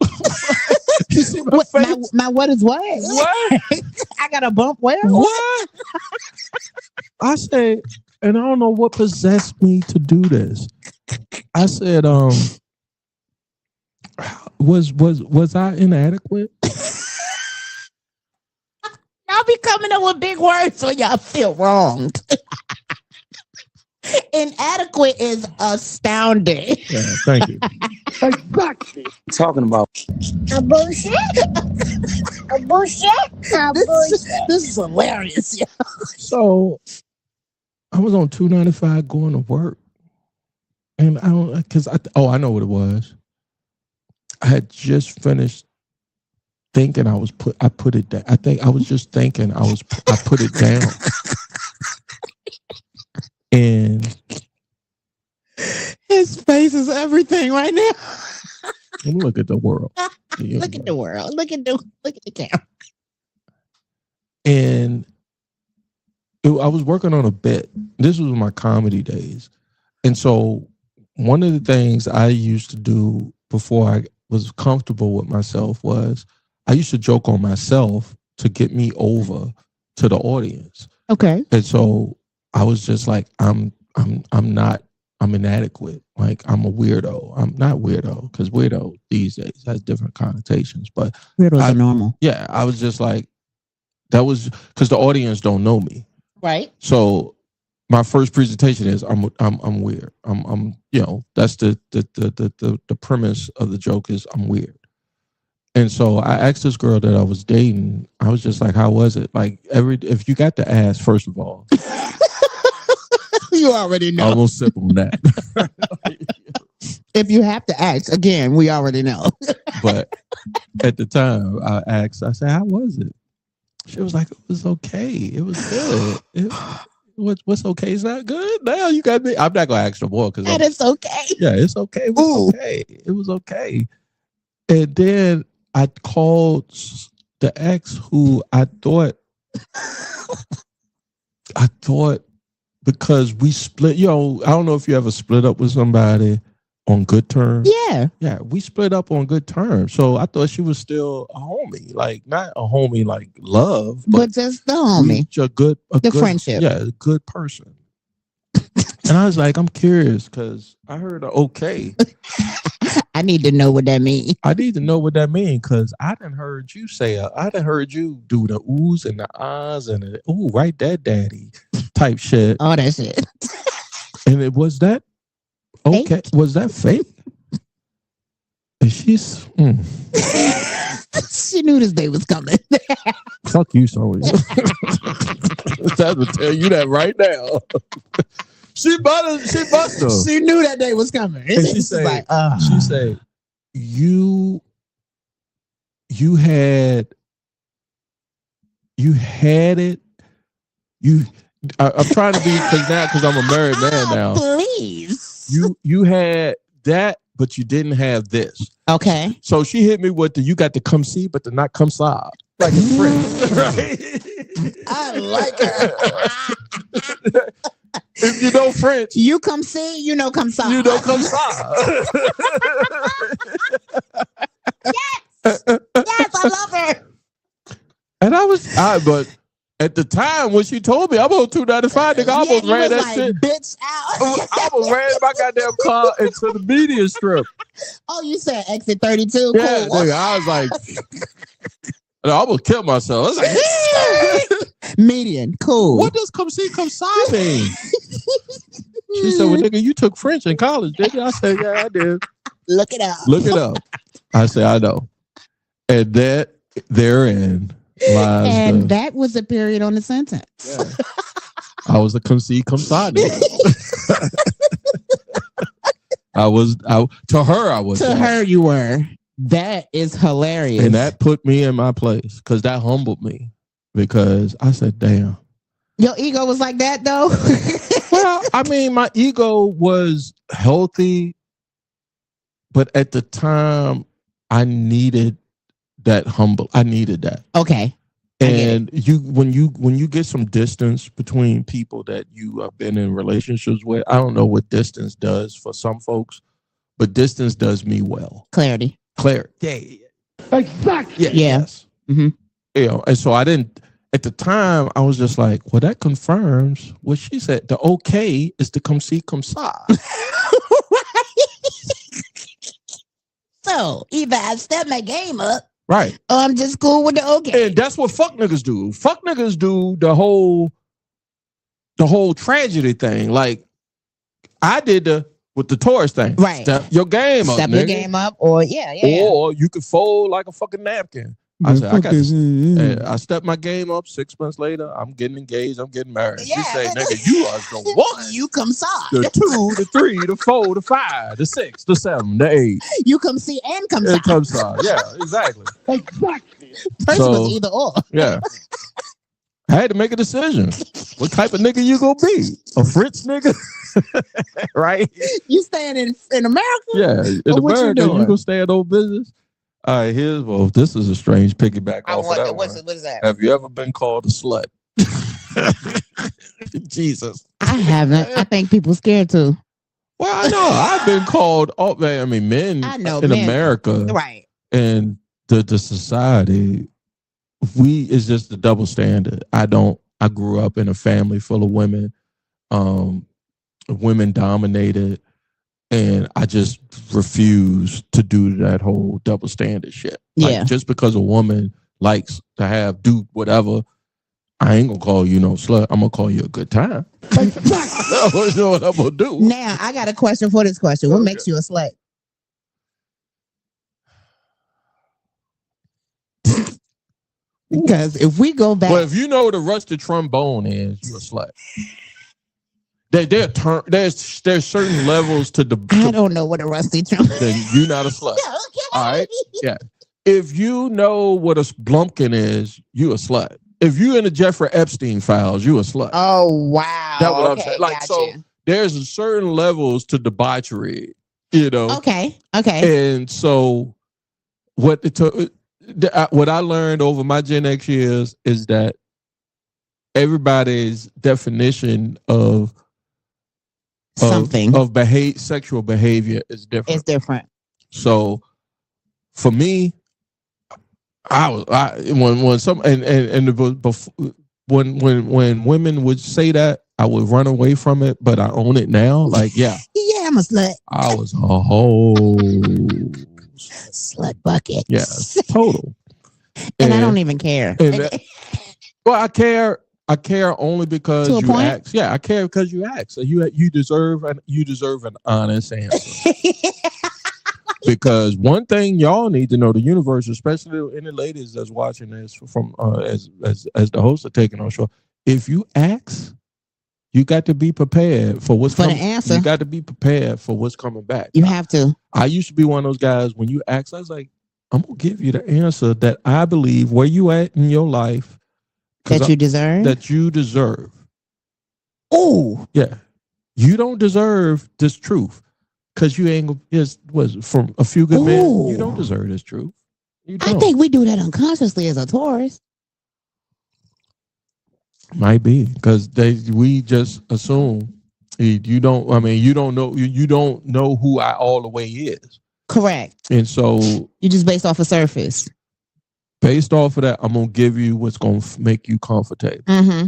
[SPEAKER 5] You see my face?
[SPEAKER 6] My what is what?
[SPEAKER 5] What?
[SPEAKER 6] I got a bump where?
[SPEAKER 5] What? I said, and I don't know what possessed me to do this. I said, was I inadequate?
[SPEAKER 6] Y'all be coming up with big words when y'all feel wronged. Inadequate is astounding.
[SPEAKER 5] Yeah, thank you.
[SPEAKER 3] Exactly.
[SPEAKER 2] Talking about
[SPEAKER 7] A bullshit? A bullshit? A bullshit.
[SPEAKER 6] This is hilarious. Yeah.
[SPEAKER 5] So I was on 295 going to work, and I know what it was. I had just finished thinking I put it down. I think I was just thinking I put it down. And
[SPEAKER 6] his face is everything right now.
[SPEAKER 5] look at the world.
[SPEAKER 6] Look at the world. Look at the camera.
[SPEAKER 5] And I was working on a bit. This was my comedy days. And so one of the things I used to do before I was comfortable with myself was I used to joke on myself to get me over to the audience.
[SPEAKER 6] Okay.
[SPEAKER 5] And so I was just like, I'm inadequate. Like, I'm a weirdo. I'm not weirdo, because weirdo these days has different connotations. But
[SPEAKER 6] weirdos are normal.
[SPEAKER 5] Yeah, I was just like, that was because the audience don't know me,
[SPEAKER 6] right?
[SPEAKER 5] So my first presentation is I'm weird. I'm that's the premise of the joke is I'm weird, And so I asked this girl that I was dating. I was just like, "How was it?" Like if you got to ask, first of all,
[SPEAKER 6] you already know.
[SPEAKER 5] I won't sip on that.
[SPEAKER 6] If you have to ask, again, we already know.
[SPEAKER 5] But at the time, I asked. I said, "How was it?" She was like, "It was okay. It was good. What's okay is not good. Now you got me." I'm not gonna ask no more because
[SPEAKER 6] That is okay.
[SPEAKER 5] Yeah, it's okay. It was okay. It was okay. And then I called the ex who I thought because we split. I don't know if you ever split up with somebody on good terms. Yeah, we split up on good terms. So I thought she was still a homie, like not a homie like love,
[SPEAKER 6] but just the homie,
[SPEAKER 5] a good
[SPEAKER 6] friendship.
[SPEAKER 5] Yeah, a good person. And I was like, I'm curious because I heard okay.
[SPEAKER 6] I need to know what that means.
[SPEAKER 5] I need to know what that means because I didn't heard you say I didn't heard you do the oohs and the ahs and the ooh, right that daddy type shit.
[SPEAKER 6] All that shit.
[SPEAKER 5] And it was that okay.
[SPEAKER 6] Fake?
[SPEAKER 5] Was that fake? And she's
[SPEAKER 6] she knew this day was coming.
[SPEAKER 5] Fuck you, sorry. I would tell you that right now. She must have.
[SPEAKER 6] She knew that day was coming.
[SPEAKER 5] And she said, you had it. I'm trying to be because I'm a married man now.
[SPEAKER 6] Please.
[SPEAKER 5] You had that, but you didn't have this.
[SPEAKER 6] Okay.
[SPEAKER 5] So she hit me with you got to come see, but to not come sob. Like a friend. Right?
[SPEAKER 6] I like it.
[SPEAKER 5] If you know French,
[SPEAKER 6] you come see, you know come sob.
[SPEAKER 5] You know come sob.
[SPEAKER 6] Yes, I love her.
[SPEAKER 5] And but at the time when she told me I'm on 295, nigga, I almost ran that shit.
[SPEAKER 6] Bitch out.
[SPEAKER 5] I almost ran my goddamn car into the median strip.
[SPEAKER 6] Oh, you said exit 32?
[SPEAKER 5] Yeah,
[SPEAKER 6] cool.
[SPEAKER 5] nigga, I was like, I almost killed myself. I was like,
[SPEAKER 6] median, cool.
[SPEAKER 5] What does come see, come sob mean? She said, well, nigga, you took French in college, didn't you? I said, yeah, I did.
[SPEAKER 6] Look it up.
[SPEAKER 5] Look it up. I said, I know. And that therein lies.
[SPEAKER 6] And that was a period on the sentence.
[SPEAKER 5] Yeah. I was a come see, come sob. To her,
[SPEAKER 6] you were. That is hilarious.
[SPEAKER 5] And that put me in my place because that humbled me because I said, damn.
[SPEAKER 6] Your ego was like that though?
[SPEAKER 5] Well, I mean, my ego was healthy, but at the time I needed that humble. I needed that.
[SPEAKER 6] Okay.
[SPEAKER 5] And when you get some distance between people that you have been in relationships with, I don't know what distance does for some folks, but distance does me well.
[SPEAKER 6] Clarity.
[SPEAKER 5] Yeah.
[SPEAKER 4] Exactly.
[SPEAKER 5] Yeah. Yes.
[SPEAKER 6] Mm-hmm.
[SPEAKER 5] And so I didn't. At the time, I was just like, well, that confirms what she said. The okay is to come see, come saw.
[SPEAKER 6] So either I step my game up,
[SPEAKER 5] right,
[SPEAKER 6] or I'm just cool with the okay.
[SPEAKER 5] And that's what fuck niggas do. Fuck niggas do the whole tragedy thing. Like I did with the Taurus thing.
[SPEAKER 6] Right.
[SPEAKER 5] Step your game up.
[SPEAKER 6] Step your game up, or
[SPEAKER 5] Or you could fold like a fucking napkin. I said, I got this. I stepped my game up. 6 months later, I'm getting engaged. I'm getting married.
[SPEAKER 6] Yeah.
[SPEAKER 5] She say, nigga, you are the one.
[SPEAKER 6] You come saw.
[SPEAKER 5] The 2, the 3, the 4, the 5, the 6, the 7, the 8.
[SPEAKER 6] You come see and come saw.
[SPEAKER 5] And come saw. Yeah, exactly.
[SPEAKER 4] Exactly.
[SPEAKER 6] Person was either or.
[SPEAKER 5] Yeah. I had to make a decision. What type of nigga you gonna be? A Fritz nigga? Right?
[SPEAKER 6] You staying in America?
[SPEAKER 5] Yeah. In America, you gonna stay in old business? All right, this is a strange piggyback off of that.
[SPEAKER 6] What is that?
[SPEAKER 5] Have you ever been called a slut? Jesus.
[SPEAKER 6] I haven't. I think people scared too.
[SPEAKER 5] Well, I know. I've been called, men
[SPEAKER 6] I know,
[SPEAKER 5] in
[SPEAKER 6] men.
[SPEAKER 5] America.
[SPEAKER 6] Right.
[SPEAKER 5] And the society, it's just the double standard. I grew up in a family full of women, women dominated. And I just refuse to do that whole double standard shit. Like, just because a woman likes to do whatever, I ain't gonna call you no slut. I'm gonna call you a good time. You know what I'm gonna do.
[SPEAKER 6] Now, I got a question for this question. What makes you a slut? Because if we go back,
[SPEAKER 5] well, if you know what a rusted trombone is, you're a slut. There's certain levels to the.
[SPEAKER 6] I don't know what a rusty trombone.
[SPEAKER 5] Then you're not a slut.
[SPEAKER 6] Okay.
[SPEAKER 5] All right. Yeah. If you know what a blumpkin is, you a slut. If you in the Jeffrey Epstein files, you a slut.
[SPEAKER 6] Oh wow.
[SPEAKER 5] That's what I'm saying. Like,
[SPEAKER 6] gotcha.
[SPEAKER 5] so there's a certain levels to debauchery, you know.
[SPEAKER 6] Okay.
[SPEAKER 5] And so what I learned over my Gen X years is that everybody's definition of
[SPEAKER 6] something
[SPEAKER 5] of sexual behavior is different.
[SPEAKER 6] It's different.
[SPEAKER 5] So for me, when women would say that, I would run away from it, but I own it now. Like, yeah,
[SPEAKER 6] I'm a slut.
[SPEAKER 5] I was a whole
[SPEAKER 6] slut bucket.
[SPEAKER 5] Yeah, total.
[SPEAKER 6] And I don't even care.
[SPEAKER 5] Well, I care only because you ask. Yeah, I care because you ask. So you deserve an honest answer. Because one thing y'all need to know, the universe, especially any ladies that's watching this from as the host of Taking on Show, if you ask, you got to be prepared for what's coming.
[SPEAKER 6] The answer.
[SPEAKER 5] You got to be prepared for what's coming back.
[SPEAKER 6] You have to.
[SPEAKER 5] I used to be one of those guys, when you ask, I was like, I'm gonna give you the answer that I believe where you at in your life
[SPEAKER 6] that you deserve.
[SPEAKER 5] That you deserve.
[SPEAKER 6] Oh,
[SPEAKER 5] yeah, you don't deserve this truth. Because you ain't from a few good men, you don't deserve this truth.
[SPEAKER 6] I think we do that unconsciously as a Taurus.
[SPEAKER 5] Might be because we just assume you don't know who I all the way is.
[SPEAKER 6] Correct.
[SPEAKER 5] And so
[SPEAKER 6] you just based off a surface.
[SPEAKER 5] Based off of that, I'm gonna give you what's gonna make you comfortable.
[SPEAKER 6] Mm-hmm.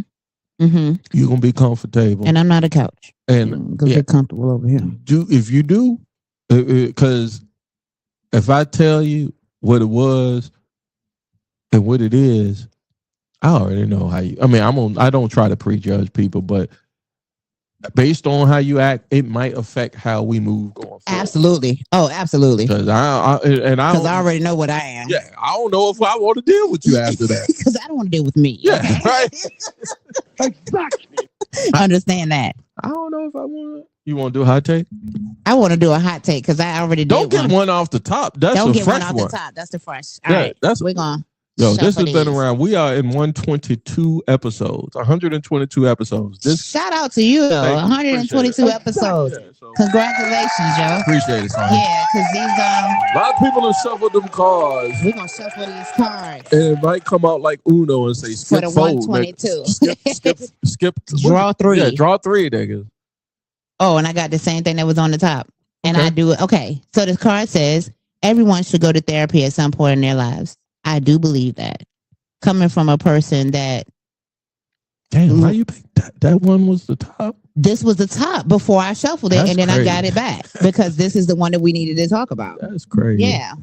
[SPEAKER 6] Mm-hmm.
[SPEAKER 5] You're gonna be comfortable,
[SPEAKER 6] and I'm not a couch.
[SPEAKER 5] And
[SPEAKER 6] get comfortable over here.
[SPEAKER 5] If you do, because if I tell you what it was and what it is, I already know how you. I mean, I don't try to prejudge people, but based on how you act, it might affect how we move going forward.
[SPEAKER 6] Absolutely. Oh, absolutely.
[SPEAKER 5] Because I
[SPEAKER 6] already know what I am.
[SPEAKER 5] Yeah, I don't know if I want to deal with you after that.
[SPEAKER 6] Because I don't want to deal with me.
[SPEAKER 5] Yeah,
[SPEAKER 6] okay?
[SPEAKER 5] right.
[SPEAKER 6] Exactly. Understand that.
[SPEAKER 5] I don't know if I want to. You want to do a hot take?
[SPEAKER 6] I want to do a hot take because I already did.
[SPEAKER 5] Don't get one off the top. That's
[SPEAKER 6] don't
[SPEAKER 5] the
[SPEAKER 6] get
[SPEAKER 5] fresh
[SPEAKER 6] one off the top. That's the fresh. All right. We're going.
[SPEAKER 5] Yo, this has been around. We are in 122 episodes. 122 episodes.
[SPEAKER 6] Shout out to you, though. 122 episodes. Yeah, so. Congratulations, yo.
[SPEAKER 5] Appreciate it, son.
[SPEAKER 6] Yeah, because these
[SPEAKER 5] a lot of people have shuffled them cards.
[SPEAKER 6] We're gonna shuffle these cards.
[SPEAKER 5] And it might come out like Uno and say skip
[SPEAKER 6] for the
[SPEAKER 5] fold.
[SPEAKER 6] 122.
[SPEAKER 5] Skip.
[SPEAKER 6] Draw 3.
[SPEAKER 5] Yeah, draw 3, niggas.
[SPEAKER 6] Oh, and I got the same thing that was on the top. And
[SPEAKER 5] okay.
[SPEAKER 6] I do it. Okay. So this card says everyone should go to therapy at some point in their lives. I do believe that. Coming from a person that...
[SPEAKER 5] Damn, why you picked that? That one was the top?
[SPEAKER 6] This was the top before I shuffled it. That's and then crazy. I got it back because this is the one that we needed to talk about.
[SPEAKER 5] That's crazy.
[SPEAKER 6] Yeah.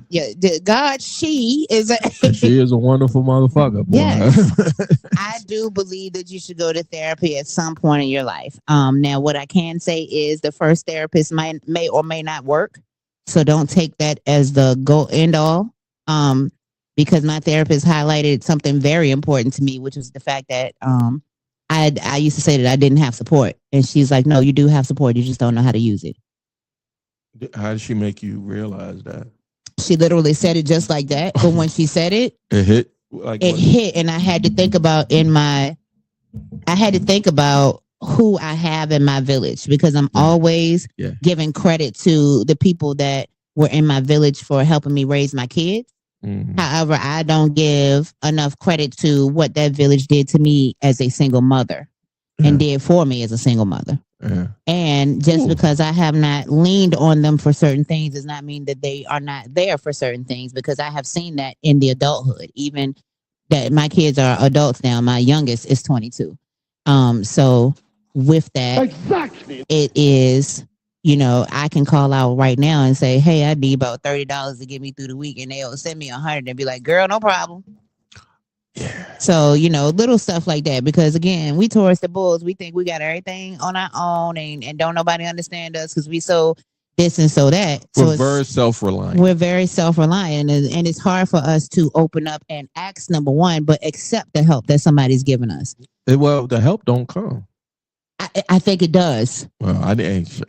[SPEAKER 6] God, she is
[SPEAKER 5] she is a wonderful motherfucker. Boy.
[SPEAKER 6] Yes. I do believe that you should go to therapy at some point in your life. Now, what I can say is the first therapist may or may not work. So don't take that as the go end all. Because my therapist highlighted something very important to me, which was the fact that I used to say that I didn't have support. And she's like, no, you do have support. You just don't know how to use it.
[SPEAKER 5] How did she make you realize that?
[SPEAKER 6] She literally said it just like that. But when she said it,
[SPEAKER 5] it hit.
[SPEAKER 6] Hit. And I had to think about who I have in my village, because I'm always giving credit to the people that were in my village for helping me raise my kids. Mm-hmm. However, I don't give enough credit to what that village did to me as a single mother and did for me as a single mother. Yeah. And just because I have not leaned on them for certain things does not mean that they are not there for certain things, because I have seen that in the adulthood, even that my kids are adults now. My youngest is 22. So with that, exactly, it is, I can call out right now and say, hey, I need about $30 to get me through the week. And they'll send me $100 and be like, girl, no problem. Yeah. So, little stuff like that, because again, we Taurus the bulls, we think we got everything on our own and don't nobody understand us because we so this and so that. So
[SPEAKER 5] we're very self-reliant.
[SPEAKER 6] We're very self-reliant, and it's hard for us to open up and ask, number one, but accept the help that somebody's giving us.
[SPEAKER 5] Well, the help don't come.
[SPEAKER 6] I think it does.
[SPEAKER 5] Well, I ain't.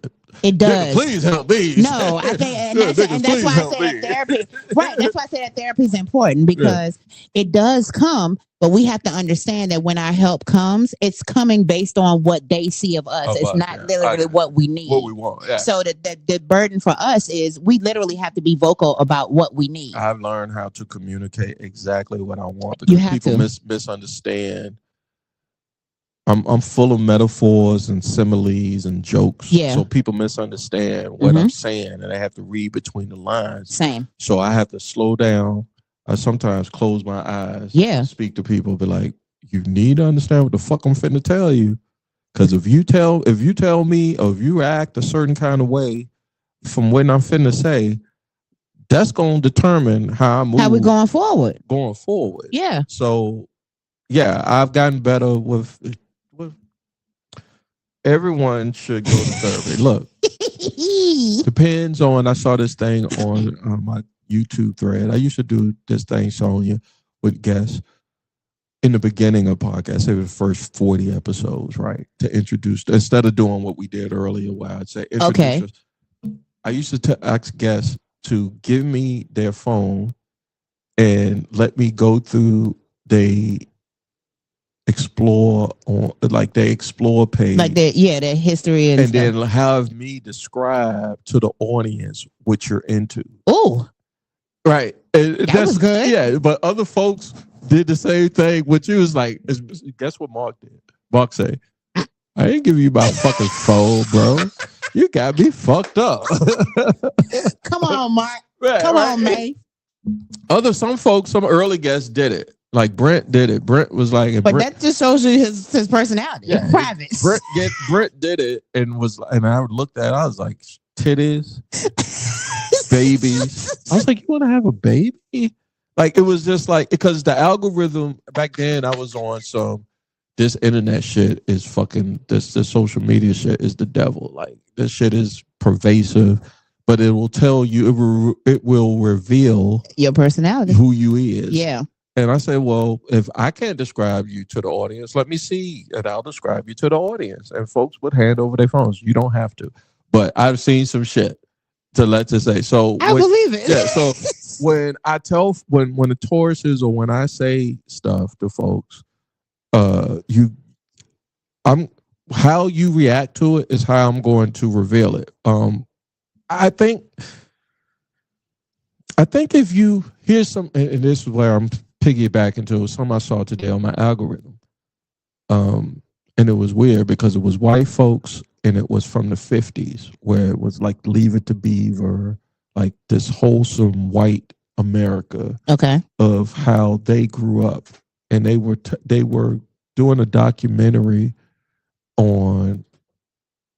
[SPEAKER 6] It does.
[SPEAKER 5] Nigga, please help me.
[SPEAKER 6] No, I think, and that's why I said that therapy. Right. That's why I said that therapy is important, because it does come, but we have to understand that when our help comes, it's coming based on what they see of us. It's not literally what we need.
[SPEAKER 5] What we want. Yeah.
[SPEAKER 6] So the burden for us is we literally have to be vocal about what we need.
[SPEAKER 5] I've learned how to communicate exactly what I want, because people misunderstand. I'm full of metaphors and similes and jokes.
[SPEAKER 6] Yeah.
[SPEAKER 5] So people misunderstand what I'm saying, and they have to read between the lines.
[SPEAKER 6] Same.
[SPEAKER 5] So I have to slow down. I sometimes close my eyes.
[SPEAKER 6] Yeah.
[SPEAKER 5] Speak to people, be like, you need to understand what the fuck I'm finna tell you. Because if you tell me, or if you act a certain kind of way from what I'm finna say, that's gonna determine how I move.
[SPEAKER 6] How we going forward.
[SPEAKER 5] Yeah. So yeah, I've gotten better with everyone should go to therapy. Look, depends on. I saw this thing on my YouTube thread. I used to do this thing, Sonia, with guests in the beginning of podcasts. It was the first 40 episodes, right? To introduce, instead of doing what we did earlier, where I'd say,
[SPEAKER 6] okay.
[SPEAKER 5] I used to ask guests to give me their phone and let me go through the explore page,
[SPEAKER 6] like their history and
[SPEAKER 5] then have me describe to the audience what you're into.
[SPEAKER 6] Oh,
[SPEAKER 5] right.
[SPEAKER 6] That was good.
[SPEAKER 5] Yeah, but other folks did the same thing, which was like, guess what Mark did? Mark said, I ain't give you my fucking phone, bro. You got me fucked up.
[SPEAKER 6] Come on, Mark.
[SPEAKER 5] Right,
[SPEAKER 6] Come on, man.
[SPEAKER 5] Some early guests did it. Like Brent did it. Brent was like,
[SPEAKER 6] but that just shows you his personality. Yeah, his private.
[SPEAKER 5] Brent did it and I looked at it, I was like, titties, babies. I was like, you want to have a baby? Like, it was just like, because the algorithm back then, I was on this internet shit is fucking, this social media shit is the devil. Like, this shit is pervasive, but it will tell you, it will reveal
[SPEAKER 6] your personality,
[SPEAKER 5] who you is.
[SPEAKER 6] Yeah.
[SPEAKER 5] And I said, well, if I can't describe you to the audience, let me see, and I'll describe you to the audience. And folks would hand over their phones. You don't have to. But I've seen some shit to let's just say. So
[SPEAKER 6] I believe it.
[SPEAKER 5] Yeah. So when I tell, when the Tauruses, or when I say stuff to folks, how you react to it is how I'm going to reveal it. I think if you here's some, and this is where I'm piggyback into something I saw today on my algorithm. And it was weird because it was white folks, and it was from the 50s, where it was like Leave It to Beaver, like this wholesome white America,
[SPEAKER 6] okay,
[SPEAKER 5] of how they grew up. And they were doing a documentary on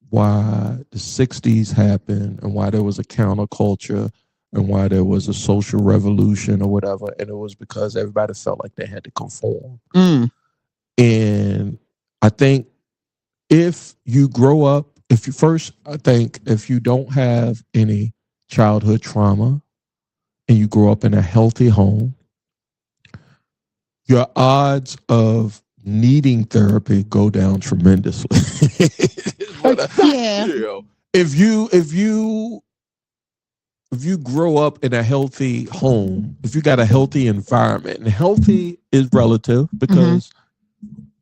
[SPEAKER 5] why the 60s happened and why there was a counterculture and why there was a social revolution or whatever. And it was because everybody felt like they had to conform. And I think if you grow up, if you don't have any childhood trauma and you grow up in a healthy home, your odds of needing therapy go down tremendously.
[SPEAKER 6] Yeah.
[SPEAKER 5] If you grow up in a healthy home, if you got a healthy environment, and healthy is relative, because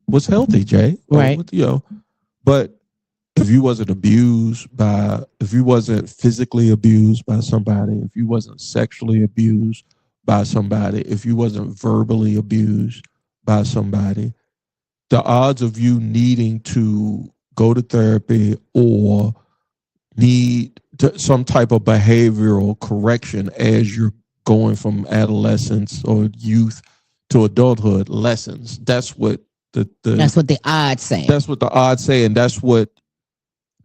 [SPEAKER 5] what's healthy, Jay?
[SPEAKER 6] Right.
[SPEAKER 5] But if you wasn't if you wasn't physically abused by somebody, if you wasn't sexually abused by somebody, if you wasn't verbally abused by somebody, the odds of you needing to go to therapy or need some type of behavioral correction as you're going from adolescence or youth to adulthood lessens. That's what that's what the odds say. That's what the odds say, and that's what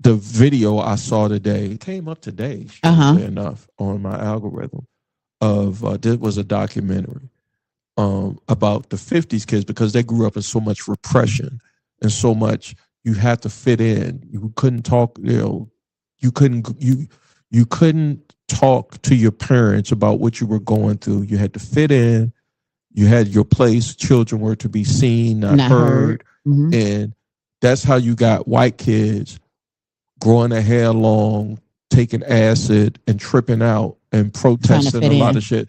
[SPEAKER 5] the video I saw today came up today. Enough on my algorithm of this was a documentary about the 50s kids, because they grew up in so much repression and so much you had to fit in. You couldn't talk. You you couldn't talk to your parents about what you were going through. You had to fit in. You had your place. Children were to be seen, not heard.
[SPEAKER 6] Mm-hmm.
[SPEAKER 5] And that's how you got white kids growing their hair long, taking acid and tripping out and protesting a lot of shit.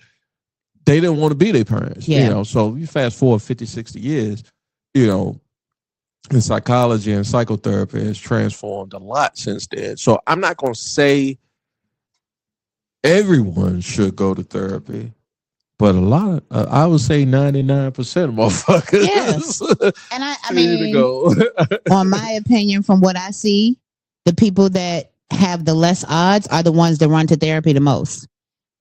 [SPEAKER 5] They didn't want to be their parents, you know. So you fast forward 50, 60 years, you know, and psychology and psychotherapy has transformed a lot since then. So I'm not going to say everyone should go to therapy, but a lot of, I would say 99% of motherfuckers.
[SPEAKER 6] Yes. And I mean, on my opinion, from what I see, the people that have the less odds are the ones that run to therapy the most.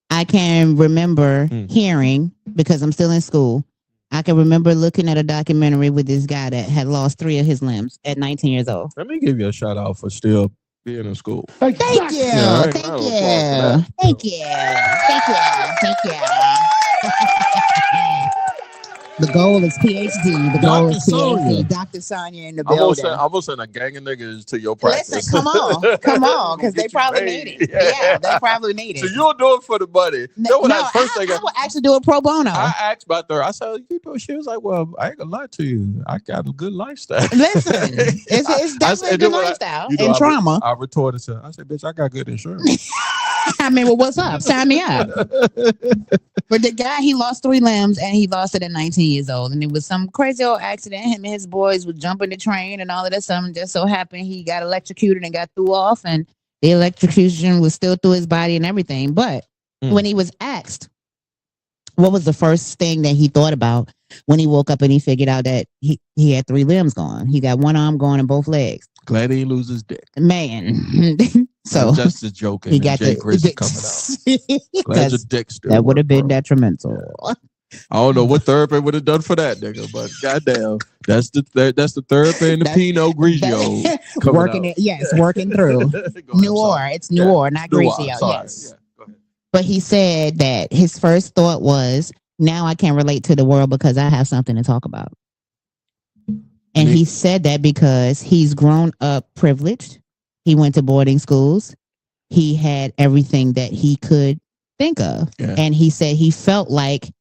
[SPEAKER 6] I can remember hearing, because I'm still in school, I can remember looking at a documentary with this guy that had lost 3 of his limbs at 19 years old.
[SPEAKER 5] Let me give you a shout out for still being in school.
[SPEAKER 6] Thank you.
[SPEAKER 5] Yeah,
[SPEAKER 6] Thank you. Thank you. Thank you. Thank you. The goal is PhD. The goal is PhD. Dr. Sonia in the building.
[SPEAKER 5] I'm gonna send a gang of niggas to your practice.
[SPEAKER 6] Listen, come on, because they probably need it. Yeah, they probably need it.
[SPEAKER 5] So you'll do it for the money.
[SPEAKER 6] I would actually do it pro bono.
[SPEAKER 5] I asked about her. I said, you know, she was like, well, I ain't gonna lie to you. I got a good lifestyle.
[SPEAKER 6] Listen, it's definitely a good lifestyle and trauma.
[SPEAKER 5] I retorted to her. I said, bitch, I got good insurance.
[SPEAKER 6] I mean, well, what's up? Sign me up. But the guy, he lost 3 limbs and he lost it at 19 years old. And it was some crazy old accident. Him and his boys would jump in the train and all of that stuff. And just so happened he got electrocuted and got threw off. And the electrocution was still through his body and everything. But when he was asked, what was the first thing that he thought about when he woke up and he figured out that he had 3 limbs gone? He got 1 arm gone and both legs.
[SPEAKER 5] Glad he didn't lose his dick.
[SPEAKER 6] Man. So
[SPEAKER 5] I'm just a joking. He got Jake Chris coming out. Glad your dick still
[SPEAKER 6] that would have been detrimental.
[SPEAKER 5] Yeah. I don't know what therapy would have done for that nigga, but goddamn, that's the therapy and the Pinot Grigio
[SPEAKER 6] working it. Yes, working through. It's Noir, not Grigio. Yes. Yeah, but he said that his first thought was, now I can relate to the world because I have something to talk about. And he said that because he's grown up privileged. He went to boarding schools. He had everything that he could think of. Yeah. And he said he felt like,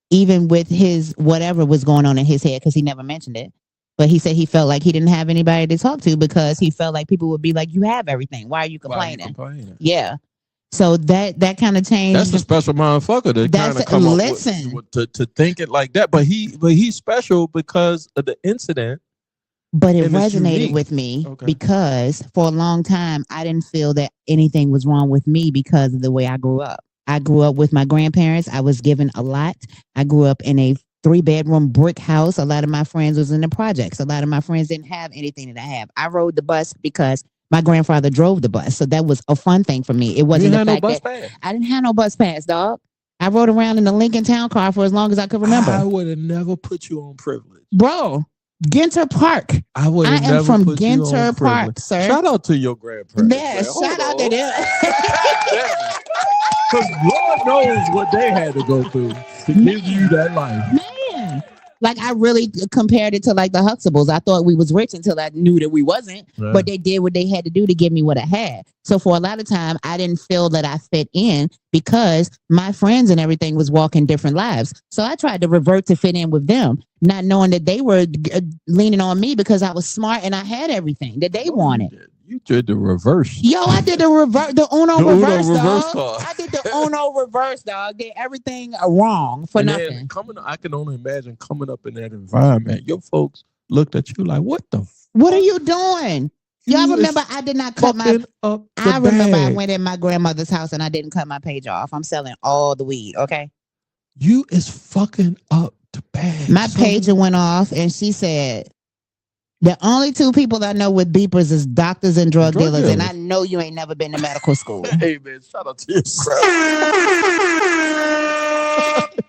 [SPEAKER 6] even with his whatever was going on in his head, because he never mentioned it, but he said he felt like he didn't have anybody to talk to because he felt like people would be like, you have everything. Why are you complaining? Yeah. So that kind of changed.
[SPEAKER 5] That's a special motherfucker to kind of come up with, to think it like that. But he's special because of the incident.
[SPEAKER 6] But it resonated with me because for a long time, I didn't feel that anything was wrong with me because of the way I grew up. I grew up with my grandparents. I was given a lot. I grew up in a 3-bedroom brick house. A lot of my friends was in the projects. A lot of my friends didn't have anything that I have. I rode the bus because my grandfather drove the bus. So that was a fun thing for me. It wasn't the fact that I didn't have no bus pass, dog. I rode around in the Lincoln Town car for as long as I could remember.
[SPEAKER 5] I would have never put you on privilege.
[SPEAKER 6] Bro. Ginter Park. I am from Ginter Park, sir.
[SPEAKER 5] Shout out to your grandparents.
[SPEAKER 6] Yeah, shout out to them.
[SPEAKER 5] Because Lord knows what they had to go through to give you that life.
[SPEAKER 6] Man, like I really compared it to like the Huxtables. I thought we was rich until I knew that we wasn't. Right. But they did what they had to do to give me what I had. So for a lot of time, I didn't feel that I fit in because my friends and everything was walking different lives. So I tried to revert to fit in with them, not knowing that they were leaning on me because I was smart and I had everything that they wanted.
[SPEAKER 5] You did the reverse.
[SPEAKER 6] Yo, I did the reverse, the Uno reverse, dog. I did the Uno reverse, dog. Did everything wrong for nothing.
[SPEAKER 5] I can only imagine coming up in that environment. Your folks looked at you like, what the?
[SPEAKER 6] What are you doing? Y'all remember I did not cut my. I remember I went in my grandmother's house and I didn't cut my page off. I'm selling all the weed. Okay.
[SPEAKER 5] You is fucking up the bag.
[SPEAKER 6] My pager went off and she said, the only 2 people I know with beepers is doctors and drug dealers. And I know you ain't never been to medical school.
[SPEAKER 5] Hey, man, shout out to your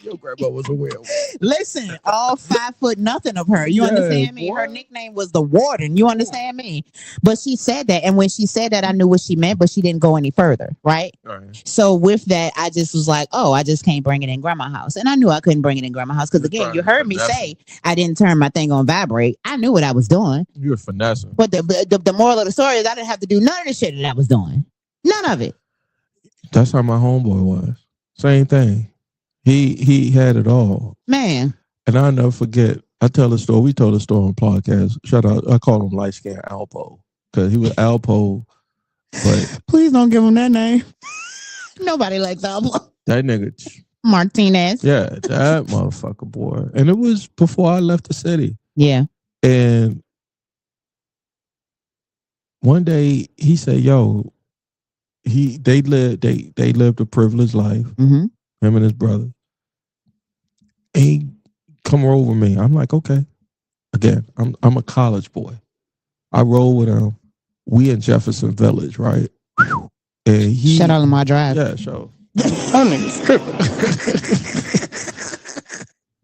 [SPEAKER 5] Your grandma was a werewolf.
[SPEAKER 6] Listen, all 5 foot nothing of her. You understand me? Her nickname was the Warden. You understand me? But she said that. And when she said that, I knew what she meant, but she didn't go any further. Right? So with that, I just was like, oh, I just can't bring it in grandma's house. And I knew I couldn't bring it in grandma's house. Because again, you heard me say I didn't turn my thing on vibrate. I knew what I was doing.
[SPEAKER 5] You were finessing.
[SPEAKER 6] But the moral of the story is I didn't have to do none of the shit that I was doing. None of it.
[SPEAKER 5] That's how my homeboy was. Same thing. He had it all.
[SPEAKER 6] Man.
[SPEAKER 5] And I'll never forget. I tell the story. We told the story on podcast. Shout out. I call him light skin Alpo because he was Alpo. But
[SPEAKER 6] please don't give him that name. Nobody likes Alpo.
[SPEAKER 5] That nigga
[SPEAKER 6] Martinez.
[SPEAKER 5] Yeah, that motherfucker, boy. And it was before I left the city.
[SPEAKER 6] Yeah.
[SPEAKER 5] And one day he said, "Yo, they lived a privileged life.
[SPEAKER 6] Mm-hmm.
[SPEAKER 5] Him and his brother. And he come over me. I'm like, okay. Again, I'm a college boy. I roll with him. We in Jefferson Village, right? And he
[SPEAKER 6] shout out to my drive.
[SPEAKER 5] Yeah, sure.
[SPEAKER 1] I'm tripping.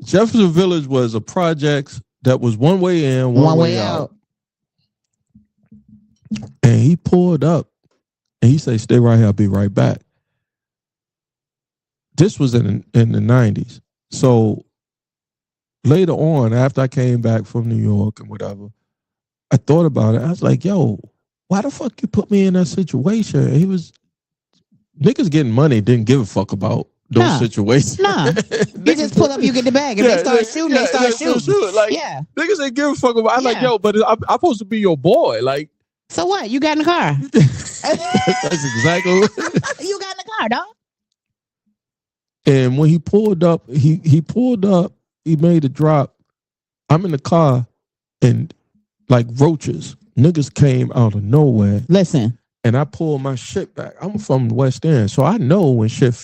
[SPEAKER 5] Jefferson Village was a project that was one way in, one way out. And he pulled up and he said, "Stay right here, I'll be right back." This was in the 90s. So later on, after I came back from New York and whatever, I thought about it. I was like, yo, why the fuck you put me in that situation? And he was, niggas getting money didn't give a fuck about those situations.
[SPEAKER 6] Nah. You just pull up, you get the bag. If they start shooting, they start shooting.
[SPEAKER 5] Like, niggas ain't give a fuck about it. I'm like, yo, but I'm supposed to be your boy. Like,
[SPEAKER 6] so what? You got in the car.
[SPEAKER 5] That's exactly what
[SPEAKER 6] you got in the car, dog.
[SPEAKER 5] And when he pulled up, he pulled up, he made a drop. I'm in the car and like roaches, niggas came out of nowhere.
[SPEAKER 6] Listen.
[SPEAKER 5] And I pulled my shit back. I'm from the West End, so I know when shit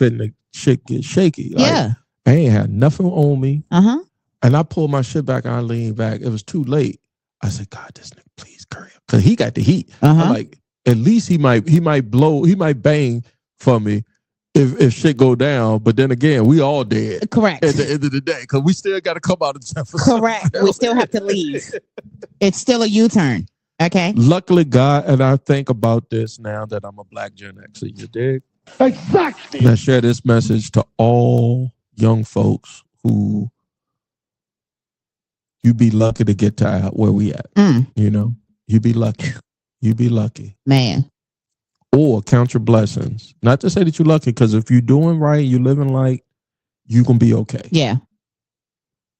[SPEAKER 5] gets shaky.
[SPEAKER 6] Yeah.
[SPEAKER 5] I ain't had nothing on me.
[SPEAKER 6] Uh-huh.
[SPEAKER 5] And I pulled my shit back and I leaned back. It was too late. I said, God, this nigga, please hurry up. Cause he got the heat.
[SPEAKER 6] Uh-huh.
[SPEAKER 5] I'm like, at least he might bang for me if shit go down. But then again, we all dead.
[SPEAKER 6] Correct.
[SPEAKER 5] At the end of the day, because we still got to come out of Jefferson.
[SPEAKER 6] Correct. We still have to leave. It's still a U-turn. Okay.
[SPEAKER 5] Luckily, God, and I think about this now that I'm a Black Gen Xer. You dig?
[SPEAKER 4] Exactly.
[SPEAKER 5] And I share this message to all young folks who you be lucky to get to where we at. You know, you be lucky. You be lucky.
[SPEAKER 6] Man.
[SPEAKER 5] Or count your blessings. Not to say that you're lucky, because if you're doing right, you're living like, you can be okay.
[SPEAKER 6] Yeah.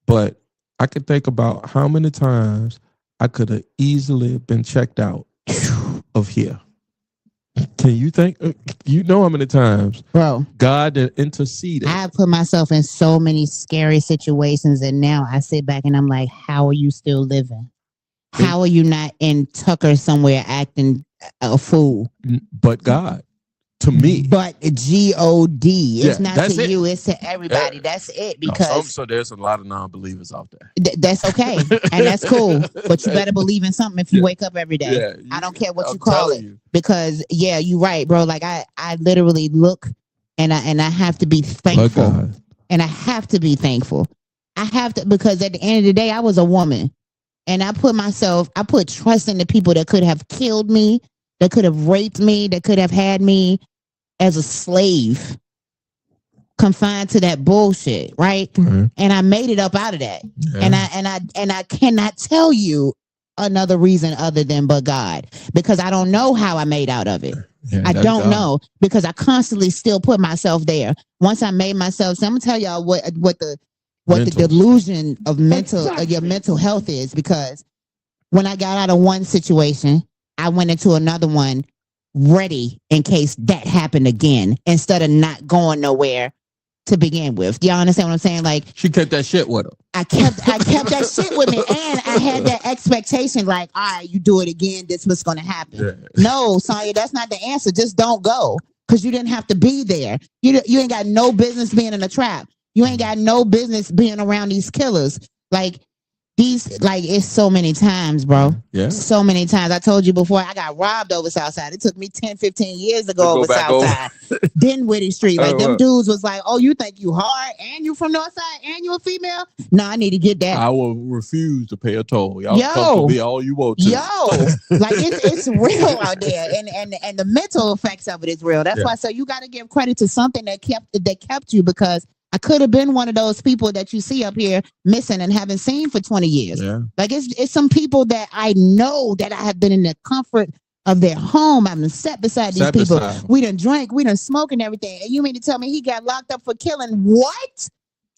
[SPEAKER 5] But I could think about how many times I could have easily been checked out of here. Can you think? You know how many times,
[SPEAKER 6] bro,
[SPEAKER 5] God interceded.
[SPEAKER 6] I put myself in so many scary situations, and now I sit back and I'm like, how are you still living? How are you not in Tucker somewhere acting a fool?
[SPEAKER 5] But God, to me.
[SPEAKER 6] But G-O-D. It's not to
[SPEAKER 5] it.
[SPEAKER 6] you, it's to everybody. That's it. Because
[SPEAKER 5] so there's a lot of non-believers out there.
[SPEAKER 6] That's okay. And that's cool. But you better believe in something if you wake up every day.
[SPEAKER 5] Yeah,
[SPEAKER 6] I don't care what you call it. Because you're right, bro. Like I literally look and I have to be thankful. And I have to be thankful. I have to, because at the end of the day, I was a woman. And I put trust in the people that could have killed me, that could have raped me, that could have had me as a slave, confined to that bullshit, right? Mm-hmm. And I made it up out of that. Yeah. And I cannot tell you another reason other than but God, because I don't know how I made out of it. Yeah, I don't know, because I constantly still put myself there. Once I made myself, so I'm gonna tell y'all what the delusion of your mental health is, because when I got out of one situation, I went into another one ready in case that happened again, instead of not going nowhere to begin with. Do y'all understand what I'm saying? Like,
[SPEAKER 5] she kept that shit with her.
[SPEAKER 6] I kept that shit with me, and I had that expectation, like, all right, you do it again, this was going to happen. Yeah. No, Sonya, that's not the answer. Just don't go, because you didn't have to be there. You ain't got no business being in a trap. You ain't got no business being around these killers. It's so many times, bro. Yeah. So many times. I told you before, I got robbed over Southside. It took me 10, 15 years to go over Southside. Dinwiddie Street. Them dudes was like, oh, you think you hard and you from Northside and you a female? No, I need to get that.
[SPEAKER 5] I will refuse to pay a toll. Y'all come to me all you want to.
[SPEAKER 6] It's real out there. And the mental effects of it is real. That's why I say you got to give credit to something that kept you, because I could have been one of those people that you see up here missing and haven't seen for 20 years. Yeah. Like it's some people that I know that I have been in the comfort of their home. I'm sat beside these
[SPEAKER 5] Sat
[SPEAKER 6] people.
[SPEAKER 5] beside 'em.
[SPEAKER 6] We done drank, we done smoked and everything. And you mean to tell me he got locked up for killing what?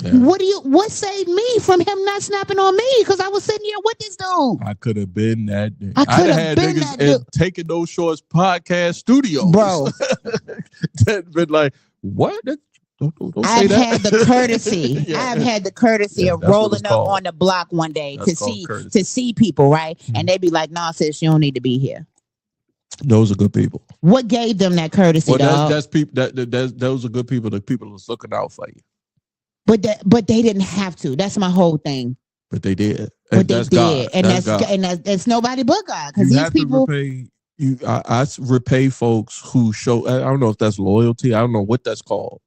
[SPEAKER 5] Yeah.
[SPEAKER 6] What saved me from him not snapping on me? Because I was sitting here with this dude.
[SPEAKER 5] I could have been that nigga.
[SPEAKER 6] I could have
[SPEAKER 5] had
[SPEAKER 6] been
[SPEAKER 5] niggas
[SPEAKER 6] that
[SPEAKER 5] in
[SPEAKER 6] dude.
[SPEAKER 5] Taking Those Shorts podcast studios.
[SPEAKER 6] Bro.
[SPEAKER 5] That been like, what? Don't say
[SPEAKER 6] I've
[SPEAKER 5] that.
[SPEAKER 6] had the courtesy.
[SPEAKER 5] Yeah.
[SPEAKER 6] I've had the courtesy of
[SPEAKER 5] that's what
[SPEAKER 6] rolling
[SPEAKER 5] it's
[SPEAKER 6] up
[SPEAKER 5] called.
[SPEAKER 6] on the block one day
[SPEAKER 5] That's
[SPEAKER 6] to
[SPEAKER 5] called
[SPEAKER 6] see
[SPEAKER 5] courtesy.
[SPEAKER 6] people, right?
[SPEAKER 5] Mhm.
[SPEAKER 6] And they be like, "Nah, sis, you don't need to be here."
[SPEAKER 5] Those are good people.
[SPEAKER 6] What gave them that courtesy,
[SPEAKER 5] Well,
[SPEAKER 6] dog?
[SPEAKER 5] that's people. Those are good people. The people that's looking out for you.
[SPEAKER 6] But they didn't have to. That's my whole thing.
[SPEAKER 5] But they did.
[SPEAKER 6] But they did, and
[SPEAKER 5] that's God.
[SPEAKER 6] that's nobody but God. Because
[SPEAKER 5] You
[SPEAKER 6] these
[SPEAKER 5] have
[SPEAKER 6] people,
[SPEAKER 5] to repay. I repay folks who show. I don't know if that's loyalty. I don't know what that's called.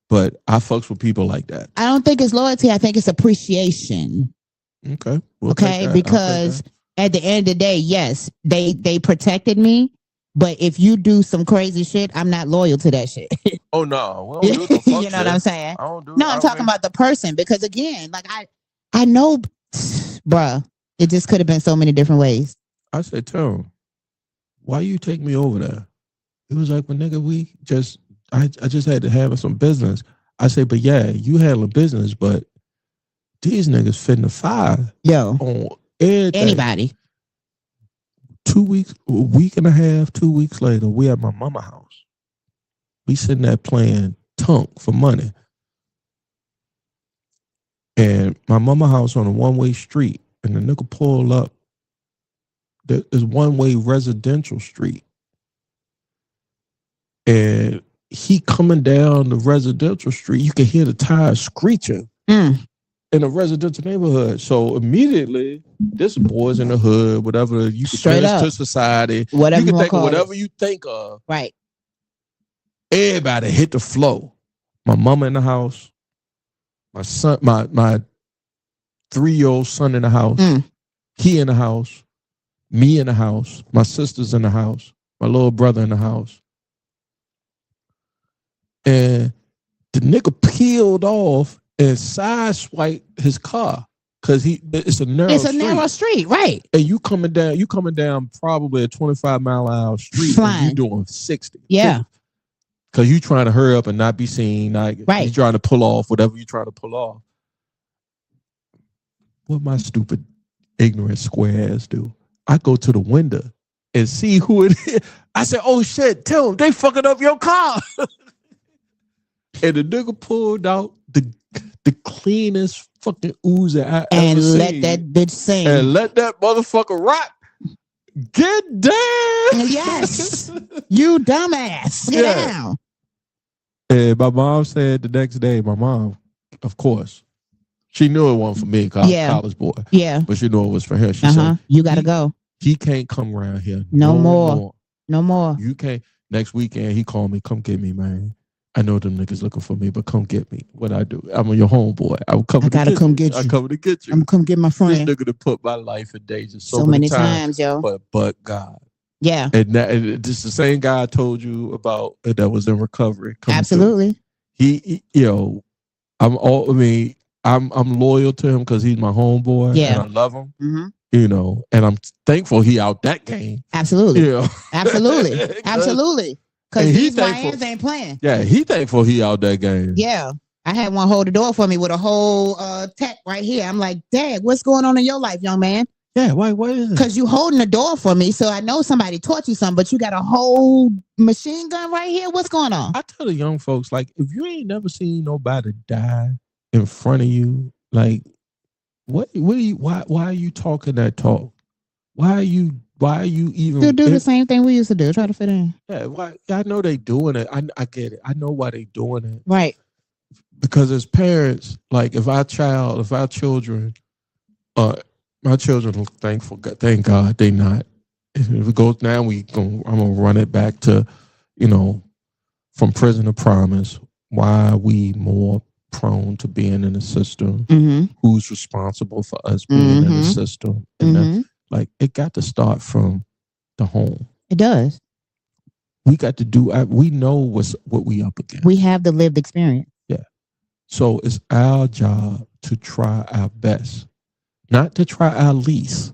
[SPEAKER 5] But I fucks with people like that.
[SPEAKER 6] I don't think it's loyalty. I think it's appreciation.
[SPEAKER 5] Okay. We'll
[SPEAKER 6] Okay, because at the end of the day, yes, they protected me. But if you do some crazy shit, I'm not loyal to that shit.
[SPEAKER 5] Oh no, we don't do the fuck
[SPEAKER 6] You know
[SPEAKER 5] shit.
[SPEAKER 6] what I'm saying?
[SPEAKER 5] I don't do.
[SPEAKER 6] No, I'm talking about the person because again, like I know, bruh, it just could have been so many different ways.
[SPEAKER 5] I said, tell him, why you take me over there? It was like, well, nigga, I just had to have some business. I said, but yeah, you handle business, but these niggas finna fire
[SPEAKER 6] Yo,
[SPEAKER 5] on everything.
[SPEAKER 6] anybody.
[SPEAKER 5] 2 weeks, a week and a half, 2 weeks later, we at my mama house. We sitting there playing Tunk for money. And my mama house on a one-way street, and the nigga pull up. There's one-way residential street. And he coming down the residential street, you can hear the tires screeching in a residential neighborhood. So immediately, this boy's in the hood, whatever you can
[SPEAKER 6] Straight
[SPEAKER 5] trace
[SPEAKER 6] up.
[SPEAKER 5] to society.
[SPEAKER 6] Whatever
[SPEAKER 5] you can
[SPEAKER 6] you
[SPEAKER 5] think of
[SPEAKER 6] call
[SPEAKER 5] whatever
[SPEAKER 6] it.
[SPEAKER 5] you think of.
[SPEAKER 6] Right.
[SPEAKER 5] Everybody hit the flow. My mama in the house, my son, my 3-year-old son in the house, he in the house, me in the house, my sister's in the house, my little brother in the house. And the nigga peeled off and sideswiped his car because it's a narrow
[SPEAKER 6] street, right?
[SPEAKER 5] And you coming down probably a 25-mile-an-hour street,
[SPEAKER 6] Flying.
[SPEAKER 5] and you doing 60.
[SPEAKER 6] Yeah.
[SPEAKER 5] Because you trying to hurry up and not be seen. Like,
[SPEAKER 6] Right.
[SPEAKER 5] you trying to pull off whatever you trying to pull off. What my stupid, ignorant square ass do? I go to the window and see who it is. I said, oh shit, tell them they fucking up your car. And the nigga pulled out the cleanest fucking Uzi I
[SPEAKER 6] And
[SPEAKER 5] ever
[SPEAKER 6] let
[SPEAKER 5] seen.
[SPEAKER 6] that bitch sing.
[SPEAKER 5] And let that motherfucker rock. Get down.
[SPEAKER 6] Yes. You dumbass. Get
[SPEAKER 5] Yeah.
[SPEAKER 6] down.
[SPEAKER 5] And my mom said the next day, my mom, of course, she knew it wasn't for me, college boy.
[SPEAKER 6] Yeah.
[SPEAKER 5] But she knew it was for her. She
[SPEAKER 6] Uh-huh.
[SPEAKER 5] said,
[SPEAKER 6] You gotta go.
[SPEAKER 5] he can't come around here.
[SPEAKER 6] No more. No more.
[SPEAKER 5] You can't. Next weekend, he called me, come get me, man. I know them niggas looking for me, but come get me. What I do? I'm your homeboy. I
[SPEAKER 6] gotta come get
[SPEAKER 5] I'm
[SPEAKER 6] you.
[SPEAKER 5] coming to get you.
[SPEAKER 6] I'm gonna come get my
[SPEAKER 5] This
[SPEAKER 6] friend.
[SPEAKER 5] nigga to put my life in danger
[SPEAKER 6] So many times, yo.
[SPEAKER 5] But God.
[SPEAKER 6] Yeah.
[SPEAKER 5] And this the same guy I told you about that was in recovery.
[SPEAKER 6] Absolutely.
[SPEAKER 5] He I'm loyal to him because he's my homeboy.
[SPEAKER 6] Yeah.
[SPEAKER 5] And I love him.
[SPEAKER 6] Mm-hmm.
[SPEAKER 5] And I'm thankful he out that game.
[SPEAKER 6] Absolutely. Absolutely.
[SPEAKER 5] 'Cause-
[SPEAKER 6] Absolutely. Because
[SPEAKER 5] And he
[SPEAKER 6] these
[SPEAKER 5] thankful.
[SPEAKER 6] YNs ain't playing.
[SPEAKER 5] Yeah, he thankful he out that game.
[SPEAKER 6] Yeah. I had one hold the door for me with a whole tech right here. I'm like, Dad, what's going on in your life, young man?
[SPEAKER 5] Yeah, why is it?
[SPEAKER 6] Because you holding the door for me, so I know somebody taught you something, but you got a whole machine gun right here. What's going on?
[SPEAKER 5] I tell the young folks, like, if you ain't never seen nobody die in front of you, like, why are you talking that talk? Why are you even
[SPEAKER 6] Still do the same thing we used to do, try to fit in.
[SPEAKER 5] Yeah, why? I know they doing it. I get it. I know why they doing it.
[SPEAKER 6] Right.
[SPEAKER 5] Because as parents, like if our children, my children are thankful. Thank God they not. If it goes now, I'm gonna run it back to, from prison to promise. Why are we more prone to being in the system?
[SPEAKER 6] Mm-hmm.
[SPEAKER 5] Who's responsible for us being in the system? And
[SPEAKER 6] Mm-hmm.
[SPEAKER 5] like it got to start from the home.
[SPEAKER 6] It does.
[SPEAKER 5] We got to do. We know what we up against.
[SPEAKER 6] We have the lived experience.
[SPEAKER 5] Yeah. So it's our job to try our best, not to try our least,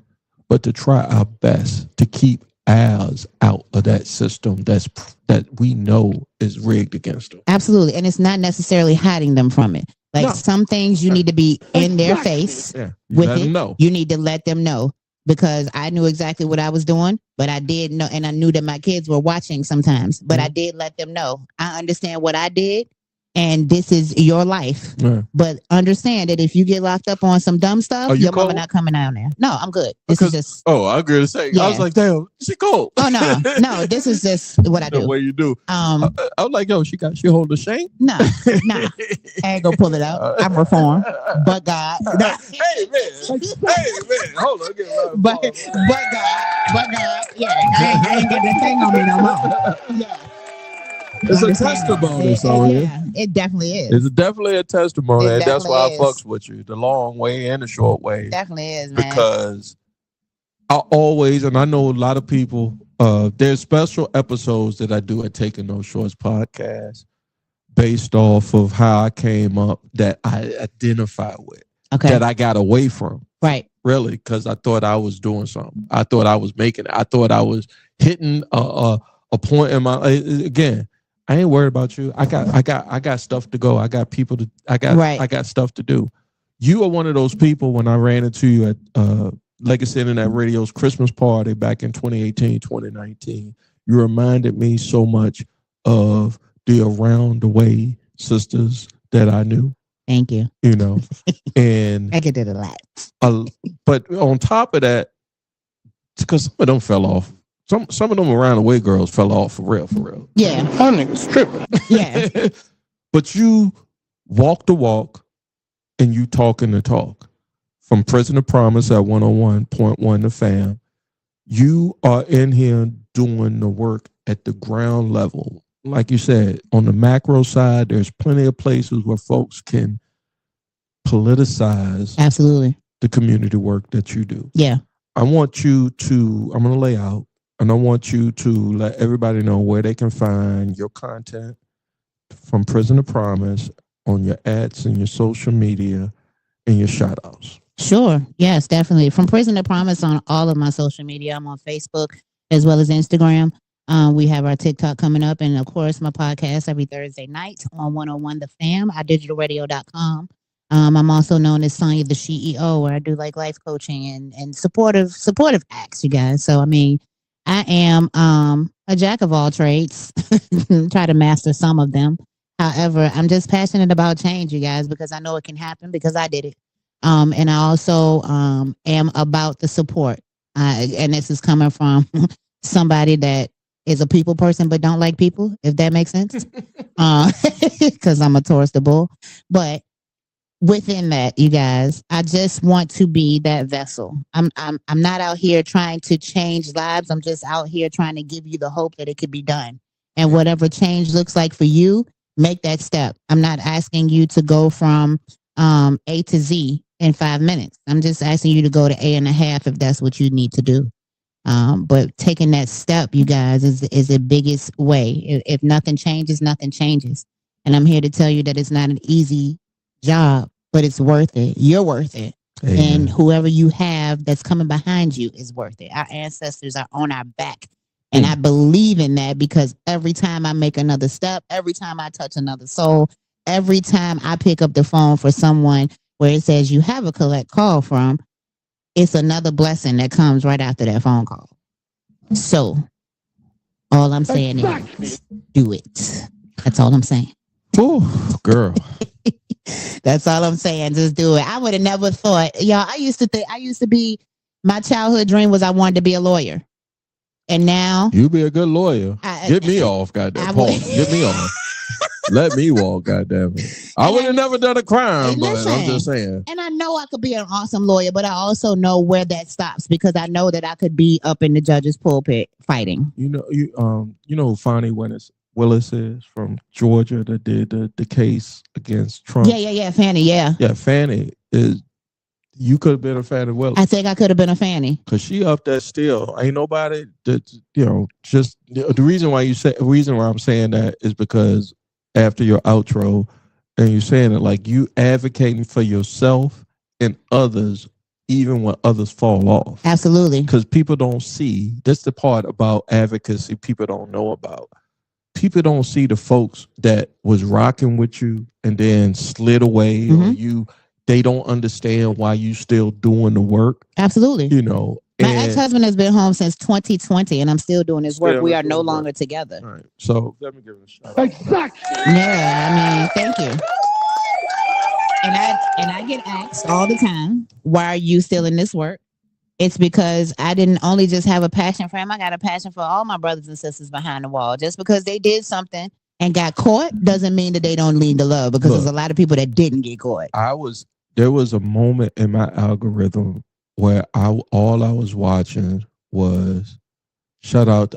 [SPEAKER 5] but to try our best to keep ours out of that system that we know is rigged against them.
[SPEAKER 6] Absolutely. And it's not necessarily hiding them from it. Like some things you need to be in their face with it. You need to let them know, because I knew exactly what I was doing, but I did know, and I knew that my kids were watching sometimes, but I did let them know. I understand what I did, and this is your life. But understand that if you get locked up on some dumb stuff, your mama not coming down there. No, I'm good. This is just.
[SPEAKER 5] Oh, I agree to say. I was like, damn, she cold.
[SPEAKER 6] Oh no, this is just what I do.
[SPEAKER 5] The way you do. I was like, yo, she hold the shank.
[SPEAKER 6] Nah. I ain't gonna pull it out. I'm reformed, but God.
[SPEAKER 5] Hey man, hold on.
[SPEAKER 6] But God. Yeah, I ain't got that thing on me no more. Yeah.
[SPEAKER 5] It's a testimony,
[SPEAKER 6] it definitely is.
[SPEAKER 5] It's definitely a testimony, and that's why I fucks with you, the long way and the short way.
[SPEAKER 6] Definitely is, man.
[SPEAKER 5] Because I always, and I know a lot of people, there's special episodes that I do at Taking No Shorts podcast based off of how I came up that I identify with, that I got away from.
[SPEAKER 6] Right.
[SPEAKER 5] Really, because I thought I was doing something. I thought I was making it. I thought I was hitting a point in my, again, I ain't worried about you. I got stuff to go. I got people to. I got stuff to do. You are one of those people. When I ran into you at Legacy Internet Radio's Christmas party back in 2018, 2019, you reminded me so much of the around the way sisters that I knew.
[SPEAKER 6] Thank you.
[SPEAKER 5] You know, and
[SPEAKER 6] I did a lot.
[SPEAKER 5] But on top of that, because some of them fell off. Some of them around the way girls fell off for real.
[SPEAKER 6] Yeah.
[SPEAKER 1] That nigga's tripping.
[SPEAKER 6] Yeah.
[SPEAKER 5] But you walk the walk and you talking the talk. From Prison of Promise at 101.1 The Fam, you are in here doing the work at the ground level. Like you said, on the macro side, there's plenty of places where folks can politicize
[SPEAKER 6] absolutely
[SPEAKER 5] the community work that you do.
[SPEAKER 6] Yeah.
[SPEAKER 5] I'm going to lay out, and I want you to let everybody know where they can find your content from Prison of Promise on your ads and your social media and your shout outs.
[SPEAKER 6] Sure. Yes, definitely. From Prison to Promise on all of my social media. I'm on Facebook as well as Instagram. We have our TikTok coming up, and of course my podcast every Thursday night on 101 The Fam, digitalradio.com. I'm also known as Sonya the CEO, where I do like life coaching and supportive acts, you guys. So I mean, I am a jack of all trades. Try to master some of them. However, I'm just passionate about change, you guys, because I know it can happen because I did it. And I also am about the support. And this is coming from somebody that is a people person but don't like people, if that makes sense. Because I'm a Taurus the bull. But within that, you guys, I just want to be that vessel. I'm not out here trying to change lives. I'm just out here trying to give you the hope that it could be done. And whatever change looks like for you, make that step. I'm not asking you to go from A to Z in 5 minutes. I'm just asking you to go to A.5 if that's what you need to do. But taking that step, you guys, is the biggest way. If nothing changes, nothing changes. And I'm here to tell you that it's not an easy job, but it's worth it. You're worth it. Amen. And whoever you have that's coming behind you is worth it. Our ancestors are on our back. And I believe in that because every time I make another step, every time I touch another soul, every time I pick up the phone for someone where it says you have a collect call from, it's another blessing that comes right after that phone call. So all I'm saying is do it. That's all I'm saying.
[SPEAKER 5] Oh, girl.
[SPEAKER 6] That's all I'm saying. Just do it. I would have never thought, y'all. I used to be, my childhood dream was I wanted to be a lawyer. And now
[SPEAKER 5] you be a good lawyer. Get me off, goddamn. Get me off. Let me walk, goddamn it. I would have never done a crime, but I'm just saying. And
[SPEAKER 6] I know I could be an awesome lawyer, but I also know where that stops because I know that I could be up in the judge's pulpit fighting.
[SPEAKER 5] You know who Fonnie Willis is from Georgia that did the case against Trump.
[SPEAKER 6] Yeah, Fannie, yeah.
[SPEAKER 5] Yeah, Fannie is. You could have been a Fannie Willis.
[SPEAKER 6] I think I could have been a Fannie.
[SPEAKER 5] Cause she up there still. Ain't nobody that just the reason why I'm saying that is because after your outro and you're saying it like you advocating for yourself and others even when others fall off.
[SPEAKER 6] Absolutely.
[SPEAKER 5] Because people don't see, that's the part about advocacy people don't know about. People don't see the folks that was rocking with you and then slid away, or they don't understand why you still doing the work.
[SPEAKER 6] Absolutely.
[SPEAKER 5] My
[SPEAKER 6] ex-husband has been home since 2020 and I'm still doing his work. We are no longer together.
[SPEAKER 5] All right. So let me give it a shout out.
[SPEAKER 4] Exactly.
[SPEAKER 6] Yeah, I mean, thank you. And I get asked all the time, why are you still in this work? It's because I didn't only just have a passion for him. I got a passion for all my brothers and sisters behind the wall. Just because they did something and got caught doesn't mean that they don't need the love, because there's a lot of people that didn't get caught.
[SPEAKER 5] There was a moment in my algorithm where all I was watching was shout out.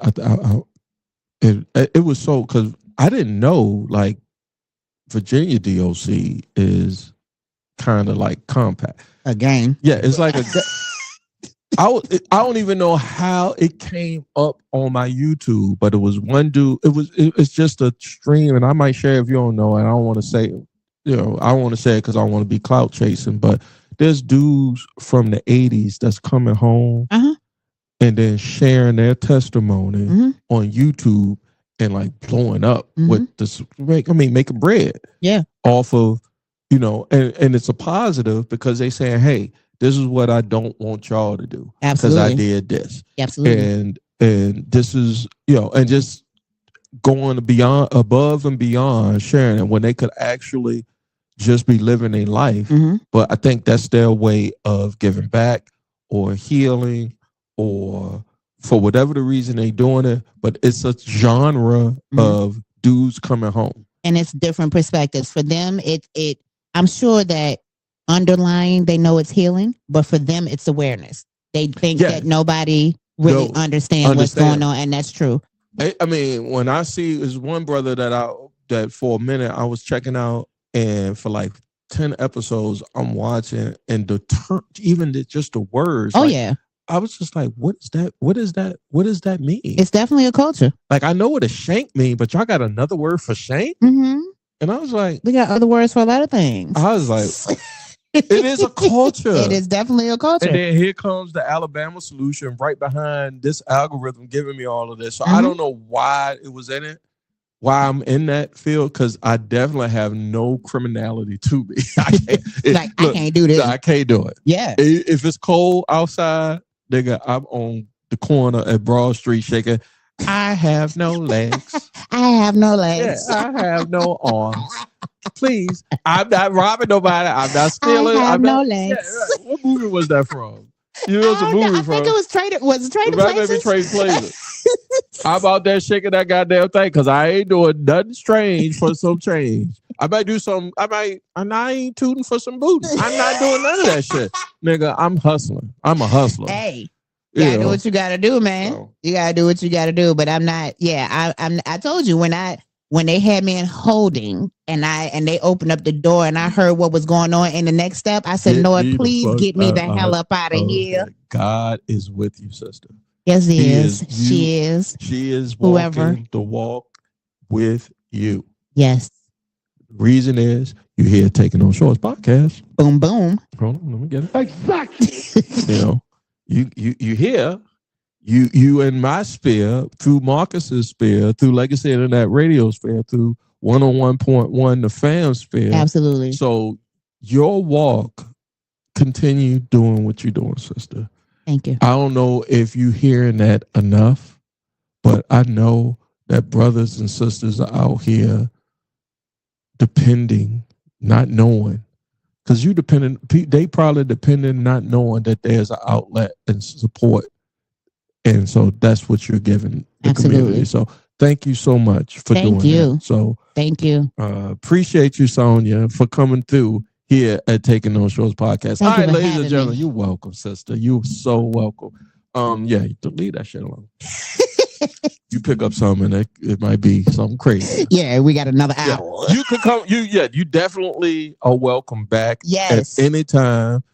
[SPEAKER 5] It was so, because I didn't know like Virginia DOC is kind of like compact.
[SPEAKER 6] A gang.
[SPEAKER 5] Yeah, it's like a. I don't even know how it came up on my YouTube, but it was one dude. It's just a stream, and I might share if you don't know. And I don't want to say, I don't want to say it because I don't want to be clout chasing. But there's dudes from the '80s that's coming home and then sharing their testimony on YouTube and like blowing up with this. Making bread.
[SPEAKER 6] Yeah.
[SPEAKER 5] Off of, and it's a positive because they saying, hey, this is what I don't want y'all to do.
[SPEAKER 6] Absolutely.
[SPEAKER 5] Because I did this.
[SPEAKER 6] Absolutely.
[SPEAKER 5] And this is, and just going above and beyond sharing it when they could actually just be living a life. But I think that's their way of giving back or healing or for whatever the reason they doing it. But it's a genre of dudes coming home.
[SPEAKER 6] And it's different perspectives. For them, I'm sure that underlying, they know it's healing, but for them, it's awareness. They think that nobody really understands what's going on, and that's true.
[SPEAKER 5] I mean, when I see, there's one brother that for a minute I was checking out, and for like 10 episodes I'm watching, and just the words.
[SPEAKER 6] Oh, yeah.
[SPEAKER 5] I was just like, what is that? What does that mean?
[SPEAKER 6] It's definitely a culture.
[SPEAKER 5] Like, I know what a shank means, but y'all got another word for shank? And I was like,
[SPEAKER 6] we got other words for a lot of things.
[SPEAKER 5] I was like, it is a culture.
[SPEAKER 6] It is definitely a culture.
[SPEAKER 5] And then here comes the Alabama solution right behind this algorithm giving me all of this. So I don't know why it was in it, why I'm in that field, because I definitely have no criminality to me. I
[SPEAKER 6] can't do this.
[SPEAKER 5] I can't do it.
[SPEAKER 6] Yeah.
[SPEAKER 5] If it's cold outside, nigga, I'm on the corner at Broad Street shaking. I have no legs.
[SPEAKER 6] I have no legs.
[SPEAKER 5] Yeah, I have no arms. Please, I'm not robbing nobody. I'm not stealing.
[SPEAKER 6] I have no legs.
[SPEAKER 5] Yeah, what movie was that from? It was a movie from.
[SPEAKER 6] I think it was Trading Places.
[SPEAKER 5] Trading Places. I'm out there shaking that goddamn thing because I ain't doing nothing strange for some change. I might do some. I ain't tooting for some booty. I'm not doing none of that shit, nigga. I'm hustling. I'm a hustler.
[SPEAKER 6] Hey. You gotta do what you gotta do, man. So. You gotta do what you gotta do. But I'm not. Yeah, I told you when they had me in holding and they opened up the door and I heard what was going on in the next step, I said, Lord, please get me the hell up out of here.
[SPEAKER 5] God is with you, sister.
[SPEAKER 6] Yes, he is. She is.
[SPEAKER 5] She is walking the walk with you.
[SPEAKER 6] Yes.
[SPEAKER 5] The reason is you here Taking No Shorts podcast.
[SPEAKER 6] Boom, boom.
[SPEAKER 5] Hold on, let me get it.
[SPEAKER 4] Exactly.
[SPEAKER 5] You hear, you in my sphere, through Marcus's sphere, through Legacy Internet Radio sphere, through 101.1 the fam sphere.
[SPEAKER 6] Absolutely.
[SPEAKER 5] So your walk, continue doing what you're doing, sister.
[SPEAKER 6] Thank you.
[SPEAKER 5] I don't know if you're hearing that enough, but I know that brothers and sisters are out here depending, not knowing. Because they probably depending, not knowing that there's an outlet and support. And so that's what you're giving the community. So thank you so much for doing that. So
[SPEAKER 6] thank you.
[SPEAKER 5] Appreciate you, Sonia, for coming through here at Taking No Shorts podcast. All right, ladies and gentlemen, you're welcome, sister. You're so welcome. Yeah, leave that shit alone. You pick up something and it might be something crazy.
[SPEAKER 6] Yeah, we got another hour.
[SPEAKER 5] You can come. You definitely are welcome back.
[SPEAKER 6] Yes,
[SPEAKER 5] at any time.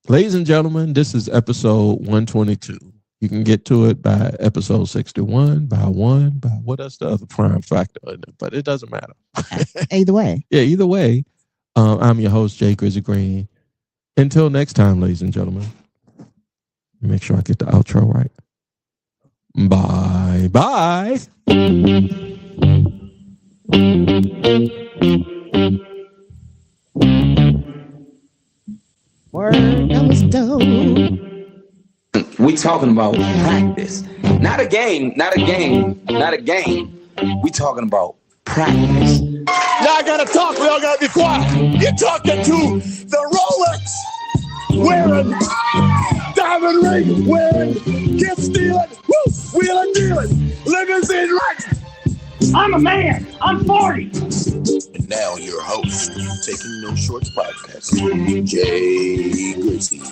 [SPEAKER 5] Ladies and gentlemen, this is episode 122. You can get to it by episode 61, by what else the other prime factor in it, but it doesn't matter.
[SPEAKER 6] Either way.
[SPEAKER 5] Yeah, either way. I'm your host, Jay Grizzly Green. Until next time, ladies and gentlemen. Make sure I get the outro right. Bye. Bye.
[SPEAKER 6] Word, that was dope.
[SPEAKER 2] We talking about practice. Not a game. We talking about practice.
[SPEAKER 3] Now I gotta talk, we all gotta be quiet. You're talking to the Rolex wearing, diamond ring wearing, gift stealing, wheeling dealing, limousine riding. I'm a man. I'm 40.
[SPEAKER 8] And now your host, Taking No Shorts podcast, Jay Gracie.